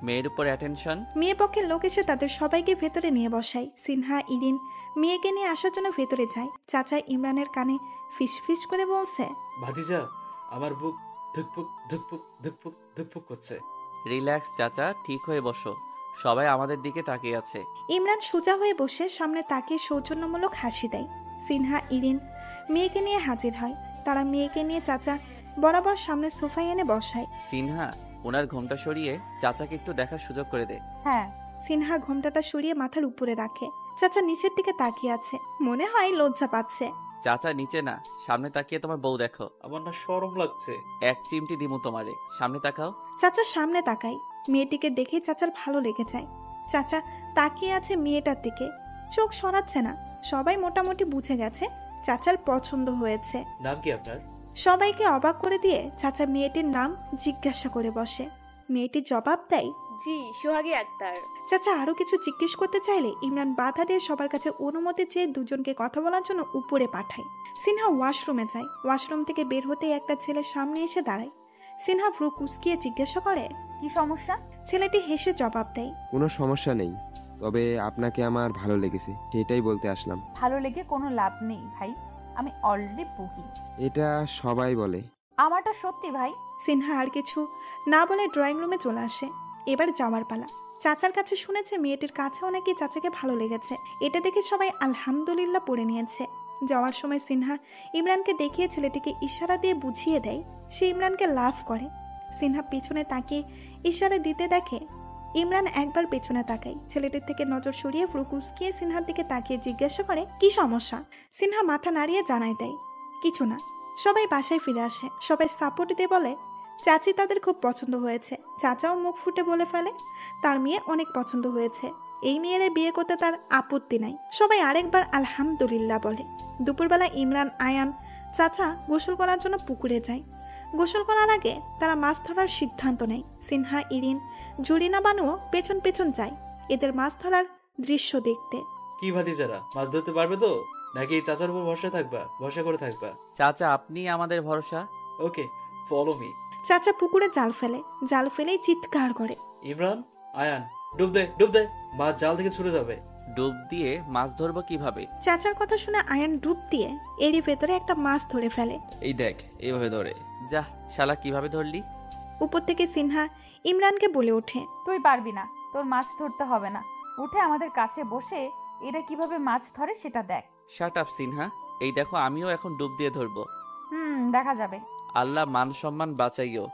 মেয়ের উপর অ্যাটেনশন। মেয়ে পক্ষের লোক এসে তাদের সবাইকে ভেতরে নিয়ে বসায়। সিনহা, ইরিন মেয়েকে নিয়ে আসার জন্য ভেতরে যায়। চাচা ইমরানের কানে ফিস ফিস করে বলছে, ভাতিজা, আমার বুক ধুকপুক ধুকপুক ধুকপুক ধুকপুক করছে। রিল্যাক্স চাচা, ঠিক হয়ে বসো, সবাই আমাদের দিকে তাকিয়ে আছে। ইমরান সোজা হয়ে বসে সামনে তাকিয়ে সৌজন্যমূলক হাসি দেয়। সিনহা, ইরিন মেয়েকে নিয়ে হাজির হয়। তারা মেয়েকে নিয়ে চাচা বরাবর সামনে সোফায় এনে বসায়। সিনহা, ওনার ঘোমটা সরিয়ে চাচাকে একটু দেখার সুযোগ করে দে। হ্যাঁ। সিনহা ঘোমটাটা সরিয়ে মাথার উপরে রাখে। চাচা নিচের দিকে তাকিয়ে আছে, মনে হয় লজ্জা পাচ্ছে। চাচা নিচে না, সামনে তাকিয়ে তোমার বউ দেখো। আমার না শরম লাগছে। এক চিমটি দিমু তোমারে, সামনে তাকাও। চাচা সামনে তাকাই, মেয়েটিকে দেখে চাচার ভালো লেগে যায়। চাচা তাকিয়ে আছে মেয়েটার দিকে, চোখ সরাচ্ছে না। সবাই মোটামুটি বুঝে গেছে চাচার পছন্দ হয়েছে। নাম কি আপনার? সবাইকে অবাক করে দিয়ে চাচা মেয়েটির নাম জিজ্ঞাসা করে বসে। মেয়েটি জবাব দেয়, জি, সোহাগী আক্তার। চাচা আরো কিছু জিজ্ঞেস করতে চাইলে ইমরান বাধা দিয়ে সবার কাছে অনুমতি চেয়ে দুজনকে কথা বলার জন্য উপরে পাঠায়। সিনহা ওয়াশরুমে যায়। ওয়াশরুম থেকে বের হতেই একটা ছেলে সামনে এসে দাঁড়ায়। সিনহা ভ্রু কুঁচকিয়ে জিজ্ঞাসা করে, কি সমস্যা? ছেলেটি হেসে জবাব দেয়, কোনো সমস্যা নেই, তবে আপনাকে আমার ভালো লেগেছে, সেটাই বলতে আসলাম। ভালো লেগে কোনো লাভ নেই ভাই, আমি অলরেডি বুকি। এটা সবাই বলে। আমারটা সত্যি ভাই। সিনহা আর কিছু না বলে ড্রয়িং রুমে চলে আসে। এবার যাওয়ার পালা। চাচার কাছে শুনেছে মেয়েটির কাছেও নাকি চাচাকে ভালো লেগেছে। এটা দেখে সবাই আলহামদুলিল্লাহ পড়ে নিয়েছে। যাওয়ার সময় সিনহা ইমরানকে দেখিয়ে ছেলেটিকে ইশারা দিয়ে বুঝিয়ে দেয় সে ইমরানকে লাভ করে। সিনহা পিছনে তাকিয়ে ইশারা দিতে দেখে ইমরান একবার পেছনে তাকায়। ছেলেটির থেকে নজর সরিয়ে ভ্রু কুঁচকিয়ে সিনহার দিকে তাকিয়ে জিজ্ঞাসা করে, কি সমস্যা? সিনহা মাথা নাড়িয়ে জানায় দেয়, কিছু না। সবাই বাসায় ফিরে আসে। সবাই সাপোর্ট দিয়ে বলে চাচি তাদের খুব পছন্দ হয়েছে। চাচাও মুখ ফুটে বলে ফেলে তার মেয়ে অনেক পছন্দ হয়েছে, এই মেয়ের বিয়ে করতে তার আপত্তি নাই। সবাই আরেকবার আলহামদুলিল্লাহ বলে। দুপুরবেলা ইমরান, আয়ান, চাচা গোসল করার জন্য পুকুরে যায়। গোসল করার আগে তারা মাছ ধরার সিদ্ধান্ত নেয়। সিনহা, ইরিন, জুরিনা বানুও পেছন পেছন যায় এদের মাছ ধরার দৃশ্য দেখতে। কি ভাতিজারা, মাছ ধরতে পারবে তো, নাকি চাচার উপর ভরসা থাকবা, ভরসা করে থাকবা? চাচা আপনি আমাদের ভরসা। ওকে, ফলো মি। চাচা পুকুরে জাল ফেলে। জাল ফেলেই চিৎকার করে, ইমরান, আয়ান, ডুব দে ডুব দে, মাছ জাল থেকে ছুটে যাবে। ডুব দিয়ে মাছ ধরবো কিভাবে? চাচার কথা শুনে আয়ান ডুব দিয়ে এরই ভেতরে একটা মাছ ধরে ফেলে। এই দেখ, এইভাবে ধরে। যা শালা, কিভাবে ধরলি? উপর থেকে সিনহা ইমরানকে বলে ওঠে, তুই পারবি না, তোর মাছ ধরতে হবে না, উঠে আমাদের কাছে বসে এরা কিভাবে মাছ ধরে সেটা দেখ। শাট আপ সিনহা, এই দেখো আমিও এখন ডুব দিয়ে ধরবো। দেখা যাবে। আল্লাহ মান সম্মান বাঁচাইও,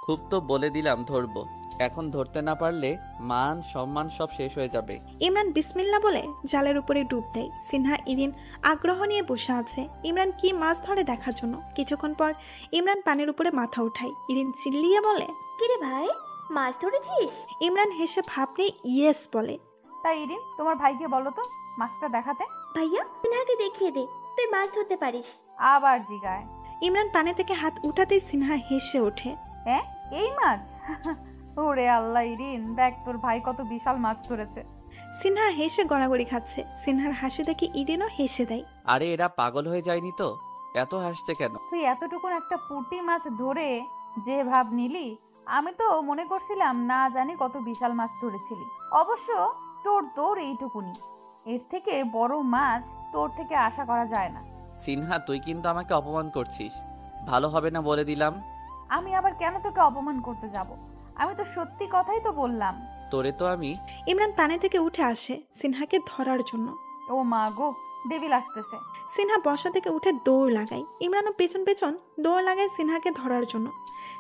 খুব তো বলে দিলাম ধরবো। এখন ধরতে না পারলে মান সম্মান সব শেষ হয়ে যাবে। ইমরান বিসমিল্লা বলে জালের উপরে ডুব দেয়। সিনহা ইরিন আগ্রহ নিয়ে বসে আছে ইমরান কি মাছ ধরে দেখার জন্য। কিছুক্ষণ পর ইমরান পানির উপরে মাথা উঠায়। ইরিন চিল্লিয়ে বলে, কিরে ভাই, মাছ ধরেছিস? ইমরান হেসে ভাবলে ইয়েস বলে। তাই ইরিন, তোমার ভাইকে বলো তো মাছটা দেখাতে। ভাইয়া, সিনহাকে দেখিয়ে দে, তুই মাছ ধরতে পারিস। আবার জিগায়। ইমরান পানি থেকে হাত উঠাতেই সিনহা হেসে ওঠে। হ্যাঁ, এই মাছ? ওরে আল্লাহ ইরিন, দেখ তোর ভাই কত বিশাল মাছ ধরেছে। সিনহা হেসে গড়াগড়ি খাচ্ছে। সিনহার হাসি দেখে ইরিনও হেসে দেয়। আরে এরা পাগল হয়ে যায়নি তো, এত হাসছে কেন? তুই এতটুকুন একটা পুঁটি মাছ ধরে যে ভাব নিলি, আমি তো মনে করছিলাম না জানি কত বিশাল মাছ ধরেছিলি। অবশ্য তোর এইটুকুনি, এর থেকে বড় মাছ তোর থেকে আশা করা যায় না। সিনহা, তুই কিন্তু আমাকে অপমান করছিস, ভালো হবে না বলে দিলাম। আমি আবার কেন তোকে অপমান করতে যাব? আমি তো সত্যি কথাই তো বললাম। তোরে তো আমি। ইমরান পানি থেকে উঠে আসে সিনহাকে ধরার জন্য। ও মা গো, ডেভিল আসতেছে। সিনহা বসা থেকে উঠে দৌড় লাগায়। ইমরানও পেছন পেছন দৌড় লাগায় সিনহাকে ধরার জন্য।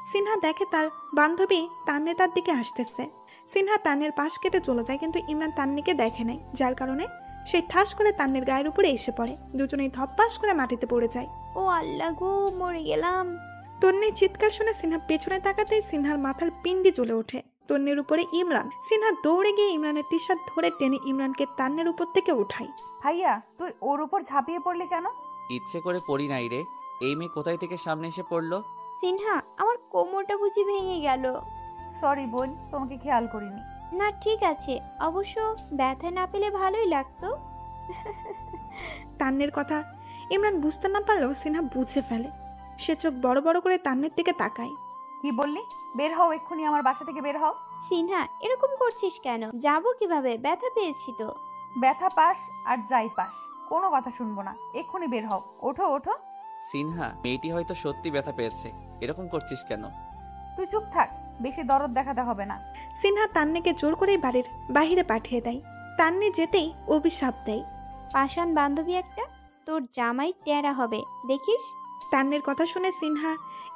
সিনহা দেখে তার বান্ধবী তান্নে তার দিকে আসতেছে। সিনহা তান্নের পাশ কেটে চলে যায়, কিন্তু ইমরান তান্নিকে দেখে নাই, যার কারণে সে ঠাস করে তান্নের গায়ের উপরে এসে পড়ে। দুজনেই ধপ্পাস করে মাটিতে পড়ে যায়। ও আল্লাহ গো, মরে গেলাম। তন্নির চিৎকার শুনে সিনহা পেছনে তাকাতেই সিনহার মাথার পিন্ডি জ্বলে ওঠে। তন্নির উপরে ইমরান। সিনহা দৌড়ে গিয়ে ইমরানের টি শার্ট ধরে টেনে ইমরানকে তান্নের উপর থেকে উঠায়। ভাইয়া, তুই ওর উপর ঝাঁপিয়ে পড়লি কেন? ইচ্ছে করে পড়ি নাই রে, এই মেয়ে কোথায় থেকে সামনে এসে পড়লো। সিনহা, আমার কোমরটা বুঝি ভেঙে গেল। সরি বোন, তোমাকে খেয়াল করিনি। না ঠিক আছে, অবশ্য ব্যথা না পেলে ভালোই লাগতো। তান্নের কথা ইমরান বুঝতে না পারলেও সিনহা বুঝে ফেলে। সে চোখ বড় বড় করে তান্নের দিকে তাকায়। কি বললি? বের হও এক্ষুনি, আমার বাসা থেকে বের হও। সিনহা, এরকম করছিস কেন? যাবো কিভাবে? ব্যথা পেয়েছি তো। ব্যথা পাস আর যাই পাস, কোনো কথা শুনবো না। এক্ষুনি বের হও। ওঠো ওঠো। সিনহা, মেয়েটি হয়তো সত্যি ব্যথা পেয়েছে, এরকম করছিস কেন? তুই চুপ থাক, বেশি দরদ দেখাতে হবে না। সিনহা তান্নিকে জোর করেই বাড়ির বাহিরে পাঠিয়ে দেয়। তান্নি যেতেই অভিশাপ দেয়, পাষাণ বান্ধবী একটা, তোর জামাই টেরা হবে দেখিস। তান্নির কথা শুনে সিনহা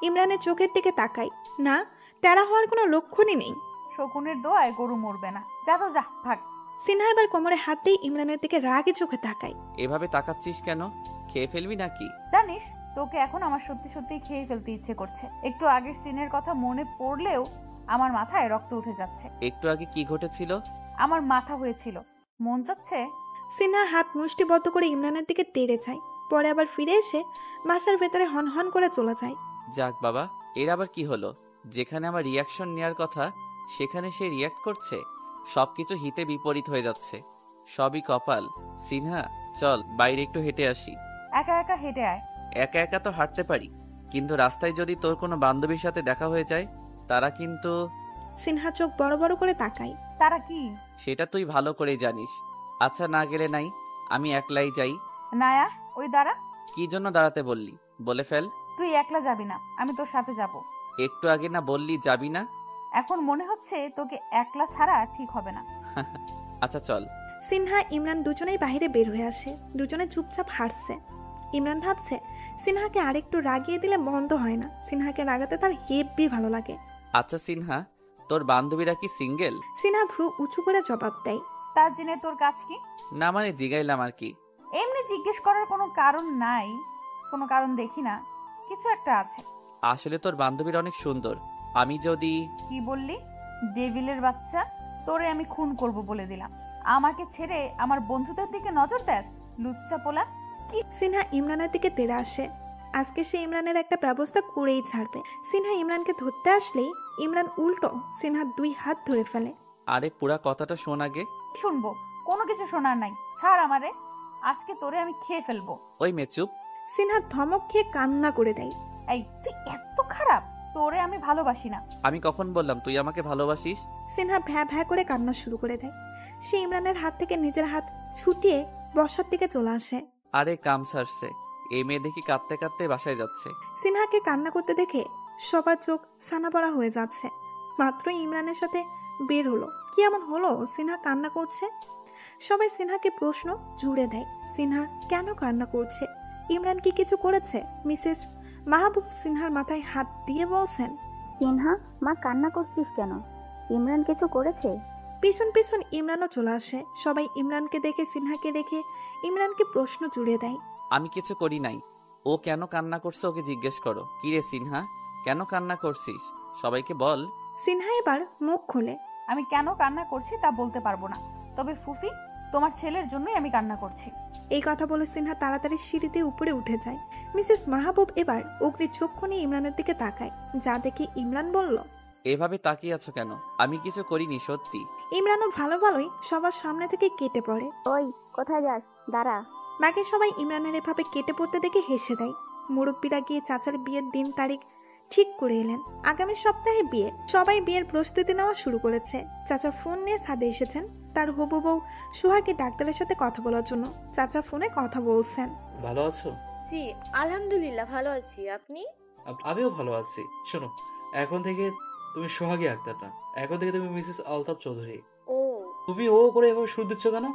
ইমরানের চোখের দিকে তাকায়। না, টেরা হওয়ার কোনো লক্ষণই নেই। শকুনের দোয়ায় গরু মরবে না। যা তো যা, ভাগ। সিনহা এবার কোমরে হাত দিয়ে ইমরানের দিকে রাগে চোখে তাকায়। এভাবে তাকাচ্ছিস কেন? খেয়ে ফেলবি নাকি? জানিস, তোকে এখন আমার সত্যি সত্যি খেয়ে ফেলতে ইচ্ছে করছে। একটু আগের সিনের কথা মনে পড়লেও আমার মাথায় রক্ত উঠে যাচ্ছে। একটু আগে কি ঘটেছিল? আমার মাথা হয়েছিল, মন যাচ্ছে। সিনহা হাত মুষ্টিবদ্ধ করে ইমরানের দিকে তেড়ে যায়, পরে আবার ফিরে এসে বাসার ভেতরে হনহন করে চলে যায়। যাক বাবা, এর আবার কি হলো? যেখানে আমার রিয়াকশন নেওয়ার কথা সেখানে সে রিয়াক্ট করছে। সবকিছু হিতে বিপরীত হয়ে যাচ্ছে, সবই কপাল। সিনহা, চল বাইরে একটু হেঁটে আসি। একা একা হেঁটে আয়। একা একা তো হাঁটতে পারি, কিন্তু রাস্তায় যদি তোর কোনো বান্ধবীর সাথে দেখা হয়ে যায়, তারা কিন্তু। সিনহা চোখ বড় বড় করে তাকায়। তারা কি? সেটা তুই ভালো করেই জানিস। আচ্ছা, না গেলে নাই, আমি একলাই যাই। নায়া, ওই দাঁড়া। কি জন্য দাঁড়াতে বললি? বলে ফেল। তুই একলা যাবি না, আমি তোর সাথে যাব। একটু আগে না বললি যাবি না? এখন মনে হচ্ছে তোকে একলা ছাড়া ঠিক হবে না। আচ্ছা চল। সিনহা ইমরান দুজনেই বাইরে বের হয়ে আসে। দুজনে চুপচাপ হাঁটছে। ইমরান ভাবছে সিনহাকে আরেকটু রাগিয়ে দিলে বন্ধ হয় না। সিনহাকে রাগাতে তার হেব্বি ভালো লাগে। আচ্ছা সিনহা, তোর বান্ধবীরা কি সিঙ্গেল? সিনহা ভ্রু উঁচু করে জবাব দেয়, তা জেনে তোর কাজ কি? না মানে জিগাইলাম আর কি। এমনি জিজ্ঞেস করার কোনো কারণ নাই, কোনো কারণ দেখি না, কিছু একটা আছে। আসলে তোর বান্ধবীরা অনেক সুন্দর। আমি যদি। কি বললি? ডেভিলের বাচ্চা, তোরে আমি খুন করব বলে দিলাম। আমাকে ছেড়ে আমার বন্ধুদের দিকে নজর দেস, লুচ্চা পোলা। কি? সিনহা ইমরানের দিকে তেড়ে আসে। আজকে সে ইমরানের একটা ব্যবস্থা করেই ছাড়বে। সিনহা ইমরানকে ধরতে আসলেই ইমরান উল্টো সিনহার দুই হাত ধরে ফেলে। আরে পুরা কথাটা শোন আগে। শুনবো? কোনো কিছু শোনার নাই, ছাড় আমারে। আজকে তোরে আমি খেয়ে ফেলবো। ওই মে চুপ। সিনহা ধমক খেয়ে কান্না করে দেয়। এই তুই এত খারাপ, তোরে আমি ভালোবাসি না। আমি কখন বললাম তুই আমাকে ভালোবাসিস? সিনহা ভ্যা ভ্যা করে কান্না শুরু করে দেয়। সে ইমরানের হাত থেকে নিজের হাত ছুটিয়ে বসার দিকে চলে আসে। আরে কাম সারছে, এই মেয়ে দেখি কাঁদতে কাঁদতে বাসায় যাচ্ছে। সিনহাকে কান্না করতে দেখে সবার চোখ ছানা পড়া হয়ে যাচ্ছে। মাত্র ইমরানের সাথে বের হলো, কি এমন হলো সিনহা কান্না করছে? সবাই সিনহাকে প্রশ্ন জুড়ে দেয়, সিনহা কেন কান্না করছে? ইমরান কি কিছু করেছে? মিসেস মাহবুব সিনহার মাথায় হাত দিয়ে বলছেন, সিনহা, মা কান্না করছিস কেন? ইমরান কিছু করেছে? পিছন পিছন ইমরানও চলে আসে। সবাই ইমরানকে দেখে সিনহাকে রেখে ইমরানকে প্রশ্ন জুড়ে দেয়। আমি কিছু করি নাই। ও কেন কান্না করছে ওকে জিজ্ঞেস করো। কি রে সিনহা, কেন কান্না করছিস? সবাইকে বল। সিনহা এবার মুখ খোলে। আমি কেন কান্না করছি তা বলতে পারবো না, তবে ফুফি, তোমার ছেলের জন্যই আমি কান্না করছি। এই কথা বলে সিনহা তাড়াতাড়ি সিঁড়িতে উপরে উঠে যায়। মিসেস মাহবুব এবার অগ্নি চক্ষু নিয়ে ইমরানের দিকে তাকায়, যা দেখে ইমরান বলল, এভাবে তাকিয়ে আছো কেন? আমি কিছু করিনি সত্যি। ইমরানও ভালো ভালোই সবার সামনে থেকে কেটে পড়ে। ওই কোথায় যাস, দাঁড়া। বাকি সবাই ইমরানের এভাবে কেটে পড়তে দেখে হেসে দেয়। মুরব্বীরা গিয়ে চাচার বিয়ের দিন তারিখ ঠিক করে এলেন। আগামী সপ্তাহে বিয়ে। সবাই বিয়ের প্রস্তুতি নেওয়া শুরু করেছে। চাচা ফোন নিয়ে ছাদে এসেছেন তার হবু বউ সোহাকে ডাক্তারের সাথে কথা বলার জন্য। চাচা ফোনে কথা বলছেন। ভালো আছো? জি আলহামদুলিল্লাহ ভালো আছি, আপনি? আমিও ভালো আছি। শোনো, এখন থেকে তুমি সোহাগী আক্তার না, এখন থেকে তুমি মিসেস আলতাফ চৌধুরী। ও তুমি ও করে এভাবে সুর দিচ্ছ কেন?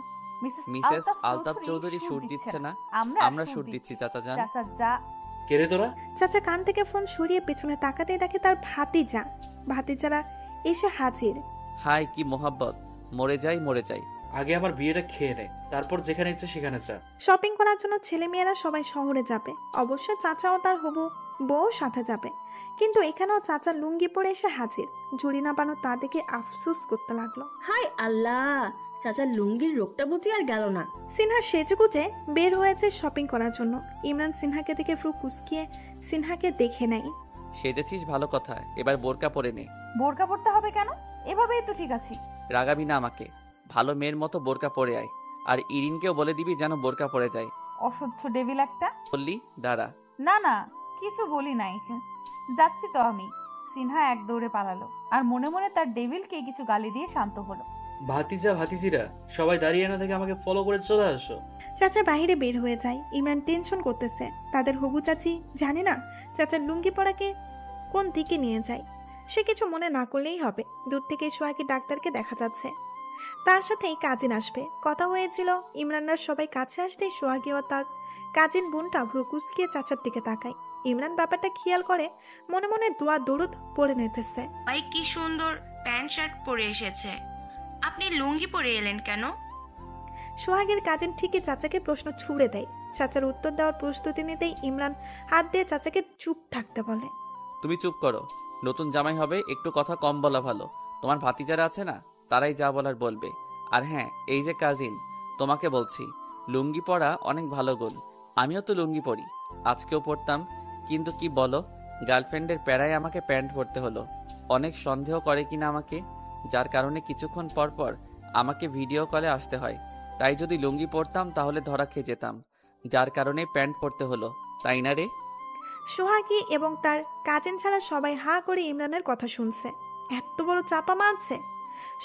মিসেস আলতাফ চৌধুরী সুর দিচ্ছে না, আমরা সুর দিচ্ছি চাচা জান। চাচা যা। কে রে তোরা? চাচা কান থেকে ফোন সরিয়ে পেছনে তাকাতেই দেখে তার ভাতিজা। ভাতিজারা এসে হাজির। হাই, কি মোহাব্বত। মরে যাই মরে যাই। আগে আমার বিয়েটা খেয়ে নে, তারপর যেখানে ইচ্ছে সেখানে যা। শপিং করার জন্য ছেলেমেয়েরা সবাই শহরে যাবে। অবশ্য চাচাও তার হবু বউ সাথে যাবে, কিন্তু এখানেও চাচা লুঙ্গি পরে এসে হাজির। জুরিনা বানু তা দেখে আফসোস করতে লাগলো। হাই আল্লাহ, চাচার লুঙ্গির রোগটা বুঝি আর গেল না। সিনহা সেজেগুজে বের হয়েছে শপিং করার জন্য। ইমরান সিনহাকে দেখে ফ্রু কুচকিয়ে সিনহাকে দেখে নেয়। সেজেছিস ভালো কথা, এবার বোরকা পরে নে। বোরকা পরতে হবে কেন? এভাবেই তো ঠিক আছি। রাগাবি না আমাকে। ভালো মেয়ের মতো বোরকা পরে আয়। আর ইরিনকেও বলে দিবি যেন বোরকা পরে যায়। অসহ্য ডেভিল একটা। বললি দাঁড়া। না না, কিছু বলি নাই, যাচ্ছি তো আমি। সিনহা এক দৌড়ে পালালো আর মনে মনে তার ডেভিলকে কিছু গালি দিয়ে শান্ত হলো। ভাতিজা ভাতিজিরা সবাই দাঁড়িয়ে না থেকে আমাকে ফলো করে চলে আসো। চাচা বাইরে বের হয়ে যায়। ইমরান টেনশন করতেছে। তাদের হবু চাচি জানে না চাচার লুঙ্গি পরাকে কোন দিকে নিয়ে যায়। সে কিছু মনে না করলেই হবে। দূর থেকে সোহাগী ডাক্তারকে দেখা যাচ্ছে। তার সাথেই কাজিন আসবে কথা হয়েছিল। ইমরানরা সবাই কাছে আসতেই সোহাগী ও তার কাজিন বোনটা ভ্রু কুচকিয়ে চাচার দিকে তাকায়। ইমরান ব্যাপারটা খেয়াল করে মনে মনে দোয়া দরুদ পড়ে নিতেছে। ভাই কি সুন্দর প্যান্ট শার্ট পরে এসেছে, আপনি লুঙ্গি পরে এলেন কেন? সোহাগের কাজিন ঠিকই চাচাকে প্রশ্ন ছুড়ে দেয়। চাচার উত্তর দেওয়ার প্রস্তুতি নিতেই ইমরান হাত দিয়ে চাচাকে চুপ থাকতে বলে। তুমি চুপ করো। নতুন জামাই হবে, একটু কথা কম বলা ভালো। তোমার ভাতিজারা আছে না, তারাই যা বলার বলবে। আর হ্যাঁ, এই যে কাজিন, তোমাকে বলছি লুঙ্গি পরা অনেক ভালো গুণ। আমিও তো লুঙ্গি পরি, আজকেও পরতাম, কিন্তু কি বলো, গার্লফ্রেন্ডের প্যারায় আমাকে প্যান্ট পরতে হলো। অনেক সন্দেহ করে কিনা আমাকে, যার কারণে কিছুক্ষণ পর পর আমাকে ভিডিও কলে আসতে হয়। তাই যদি লুঙ্গি পরতাম তাহলে ধরা খেয়ে যেতাম, যার কারণে প্যান্ট পরতে হলো, তাই না রে? সোহাগী এবং তার কাজিন ছাড়া সবাই হা করে ইমরানের কথা শুনছে। এত বড় চাপা মারছে।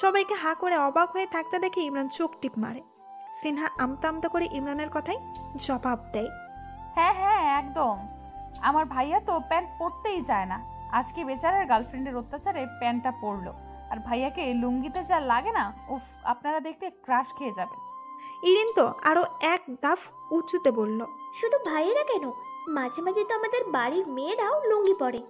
সবাইকে হা করে অবাক হয়ে থাকতে দেখে ইমরান চোখ টিপ মারে। সিনহা আমতা আমতা করে ইমরানের কথাই জবাব দেয়। হ্যাঁ হ্যাঁ একদম, আমার ভাইয়া তো প্যান্ট পরতেই চায় না। আজকে বেচারার গার্লফ্রেন্ডের অত্যাচারে প্যান্টটা পরলো। আর ভাইয়াকে লুঙ্গিতে যা লাগে না, উফ, আপনারা দেখলে ক্রাশ খেয়ে যাবেন। ইরিন তো আরো এক দাফ উঁচুতে বলল, শুধু ভাইয়েরা কেন, মাঝে মাঝে তো আমাদের বাড়ির মেয়েরাও লুঙ্গি পরে।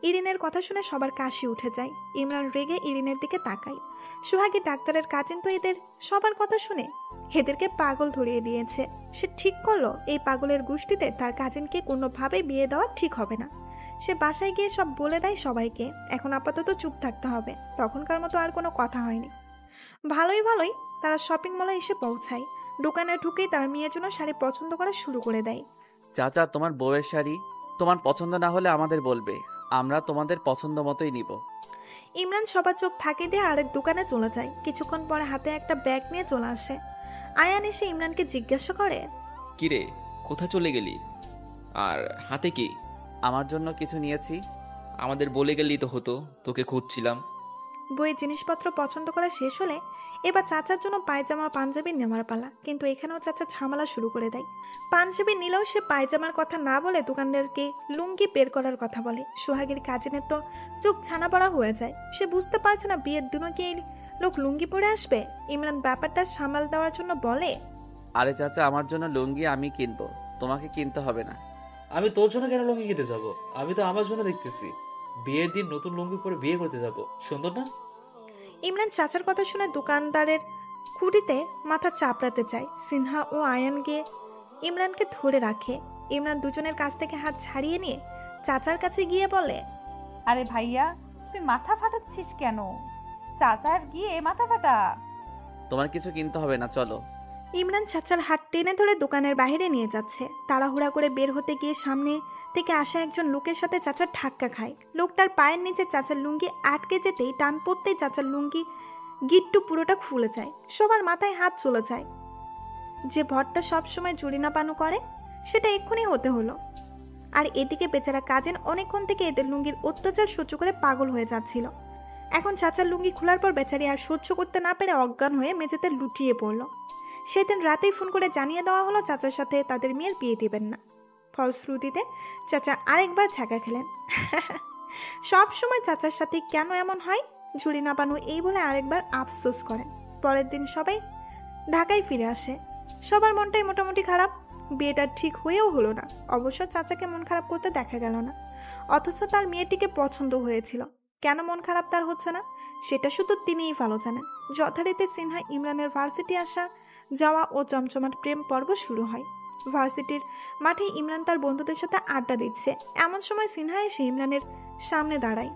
ইরিনের কথা শুনে সবার কাশি উঠে যায়। ইমরান রেগে ইরিনের দিকে তাকায়। সোহাগী ডাক্তারের কাজিন তো এদের সবার কথা শুনে এদেরকে পাগল ধরিয়ে দিয়েছে। সে ঠিক করলো এই পাগলের গোষ্ঠীতে তার কাজিনকে কোনোভাবেই বিয়ে দেওয়া ঠিক হবে না। সে বাসায় গিয়ে সব বলে দেয় সবাইকে। এখন আপাতত চুপ থাকতে হবে। তখনকার মতো আর কোনো কথা হয়নি। ভালোই ভালোই তারা শপিং মলে এসে পৌঁছায়। দোকানে ঢুকেই তারা মেয়ের জন্য শাড়ি পছন্দ করা শুরু করে দেয়। চাচা, তোমার বউয়ের শাড়ি তোমার পছন্দ না হলে আমাদের বলবে, আমরা তোমাদের পছন্দ মতোই নিব। ইমরান সবার চোখ ফাঁকি দিয়ে আরেক দোকানে চলে যায়। কিছুক্ষণ পরে হাতে একটা ব্যাগ নিয়ে চলে আসে। আয়ান এসে ইমরানকে জিজ্ঞাসা করে, কিরে, কোথায় চলে গেলি? আর হাতে কি? আমার জন্য কিছু নিয়েছি। আমাদের বলে গেলি তো হতো, তোকে খুঁজছিলাম। বইয়ের জিনিসপত্র পছন্দ করা শেষ হলে এবার চাচার জন্য পায়জামা পাঞ্জাবি নেওয়ার পালা। কিন্তু এখানেও চাচা ঝামেলা শুরু করে দেয়। পাঞ্জাবি নিলেও সে পায়জামার কথা না বলে দোকানদারকে লুঙ্গি বের করার কথা বলে। সোহাগীর কাজিনের তো চোখ ছানা পড়া হয়ে যায়। সে বুঝতে পারছে না বিয়ের দিনও কি এই লোক লুঙ্গি পরে আসবে। ইমরান ব্যাপারটা সামাল দেওয়ার জন্য বলে, আরে চাচা, আমার জন্য লুঙ্গি আমি কিনবো, তোমাকে কিনতে হবে না। আমি তোর জন্য কেন লুঙ্গি কিনতে যাব? আমি তো আমার জন্য দেখতেছি। বিয়ের দিন নতুন লুঙ্গি পরে বিয়ে করতে যাব, সুন্দর না? ইমরান চাচার কথা শুনে দোকানদারের খুঁটিতে মাথা চাপড়াতে চায়। সিনহা ও আয়ান গিয়ে ইমরানকে ধরে রাখে। ইমরান দুজনের কাছ থেকে হাত ছাড়িয়ে নিয়ে চাচার কাছে গিয়ে বলে, আরে ভাইয়া, তুই মাথা ফাটাচ্ছিস কেন? চাচার গিয়ে মাথা ফাটা। তোমার কিছু কিনতে হবে না, চলো। ইমরান চাচার হাত টেনে ধরে দোকানের বাইরে নিয়ে যাচ্ছে। তাড়াহুড়া করে বের হতে গিয়ে সামনে থেকে আসা একজন লোকের সাথে চাচার ধাক্কা খায়। লোকটার পায়ের নিচে চাচার লুঙ্গি আটকে যেতেই টান পড়তেই চাচার লুঙ্গি গিট্টু পুরোটা খুলে যায়। সবার মাথায় হাত চলে যায়। যে ভরটা সবসময় জুড়িনা পানু করে সেটা এক্ষুনি হতে হলো। আর এদিকে বেচারা কাজেন অনেকক্ষণ থেকে এদের লুঙ্গির অত্যাচার সহ্য করে পাগল হয়ে যাচ্ছিল। এখন চাচার লুঙ্গি খোলার পর বেচারি আর সহ্য করতে না পেরে অজ্ঞান হয়ে মেঝেতে লুটিয়ে পড়ল। সেদিন রাতেই ফোন করে জানিয়ে দেওয়া হলো চাচার সাথে তাদের মেয়ের বিয়ে দেবেন না। ফলশ্রুতিতে চাচা আরেকবার ছ্যাঁকা খেলেন। সব সময় চাচার সাথে কেন এমন হয়? জুড়িনা পানু এই বলে আরেকবার আফসোস করেন। পরের দিন সবাই ঢাকায় ফিরে আসে। সবার মনটাই মোটামুটি খারাপ। বিয়েটা ঠিক হয়েও হলো না। অবশ্য চাচাকে মন খারাপ করতে দেখা গেল না। অথচ তার মেয়েটিকে পছন্দ হয়েছিল। কেন মন খারাপ তার হচ্ছে না সেটা শুধু তিনিই ভালো জানেন। যথারীতি সিনহা ইমরানের ভার্সিটি আসা যাওয়া ও জমজমাট প্রেম পর্ব শুরু হয়। ভার্সিটির মাঠে ইমরান তার বন্ধুদের সাথে আড্ডা দিচ্ছে। এমন সময় সিনহা এসে ইমরানের সামনে দাঁড়ায়।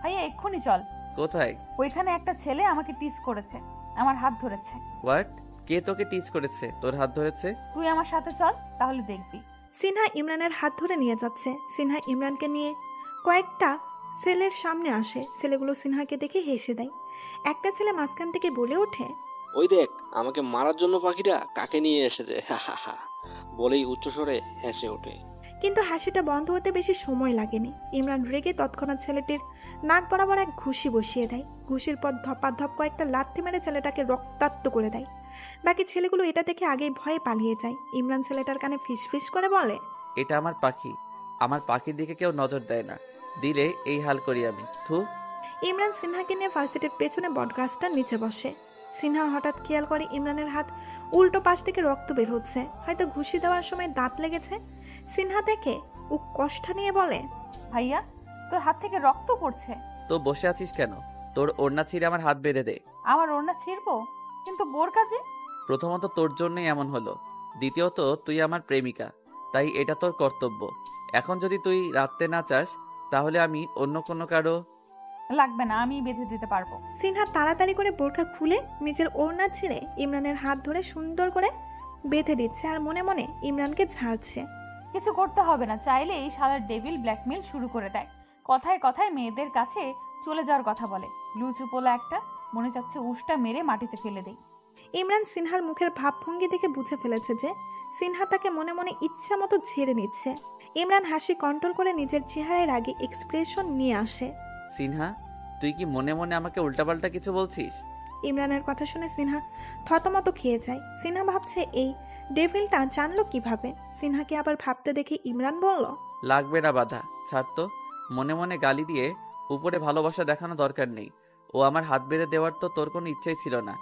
ভাইয়া এক্ষুনি চল। কোথায়? ওইখানে একটা ছেলে আমাকে টিজ করেছে, আমার হাত ধরেছে। হোয়াট? কে তোকে টিচ করেছে? তোর হাত ধরেছে? তুই আমার সাথে চল, তাহলে দেখবি। সিনহা ইমরানের হাত ধরে নিয়ে যাচ্ছে। সিনহা ইমরানকে নিয়ে কয়েকটা ছেলের সামনে আসে। ছেলেগুলো সিনহাকে দেখে হেসে দেয়। একটা ছেলে মাঝখান থেকে বলে ওঠে, ওই দেখ, আমাকে মারার জন্য পাখিটা কাকে নিয়ে এসেছে, হা হা হা, বলেই উচ্চস্বরে হেসে ওঠে। কিন্তু হাসিটা বন্ধ হতে বেশি সময় লাগেনি। ইমরান রেগে তৎক্ষণাৎ ছেলেটির নাক বরাবর এক ঘুষি বসিয়ে দেয়। ঘুষির পর ধপাধপ কয়েকটা লাথি মেরে ছেলেটাকে রক্তাক্ত করে দেয়। বাকি ছেলেগুলো এটা থেকে আগেই ভয়ে পালিয়ে যায়। ইমরান ছেলেটার কানে ফিসফিস করে বলে, এটা আমার পাখি, আমার পাখির দিকে কেউ নজর দেয় না, দিলে এই হাল করি আমি। থু। ইমরান সিনহাকে নিয়ে ভার্সিটির পেছনে বটগাছটার নিচে বসে। সিনহা হঠাৎ খেয়াল করে ইমরানের হাত উল্টো পাশ থেকে রক্ত বের হচ্ছে। হয়তো ঘুষি দেওয়ার সময় দাঁত লেগেছে। সিনহা দেখে ও কষ্ট নিয়ে বলে, ভাইয়া, তোর হাত থেকে রক্ত পড়ছে। তো বসে আছিস কেন? তোর ওড়না ছিঁড়ে আমার হাত বেঁধে দে। আমার ওড়না ছিঁড়বো? কিন্তু বোর কাজে। প্রথমত তোর জন্যই এমন হলো, দ্বিতীয়ত তুই আমার প্রেমিকা, তাই এটা তোর কর্তব্য। এখন যদি তুই রাখতে না চাস তাহলে আমি অন্য কোনো কারো। লাগবে না, আমি বেঁধে দিতে পারবো। সিনহা তাড়াতাড়ি করে বোরখা খুলে নিজের ওড়না ছিঁড়ে ইমরানের হাত ধরে সুন্দর করে বেঁধে দিচ্ছে আর মনে মনে ইমরানকে ঝাড়ছে। কিছু করতে হবে না, চাইলে এই শালার ডেভিল ব্ল্যাকমেল শুরু করে দেয়। কথায় কথায় মেয়েদের কাছে চলে যাওয়ার কথা বলে। লুচু পোলা একটা, মনে চাচ্ছে উষ্টা মেরে মাটিতে ফেলে দেই। ইমরান সিনহার মুখের ভাবভঙ্গি দেখে বুঝে ফেলেছে যে সিনহা তাকে মনে মনে ইচ্ছা মতো ঝেড়ে নিচ্ছে। ইমরান হাসি কন্ট্রোল করে নিজের চেহারায় রাগে এক্সপ্রেশন নিয়ে আসে। সিনহা, তুই কি মনে মনে আমাকে উল্টাপাল্টা কিছু বলছিস? ইমরানের কথা শুনে সিনহা থতমত খেয়ে যায়। সিনহা ভাবছে এই ডেভিলটা জানলো কিভাবে। সিনহাকে আবার ভাবতে দেখে ইমরান বলল, লাগবে না বাধা, ছাড় তো। মনে মনে গালি দিয়ে উপরে ভালোবাসা দেখানো দরকার নেই। ও আমার হাত বেঁধে দেওয়ার তো তোর কোনো ইচ্ছাই ছিল না,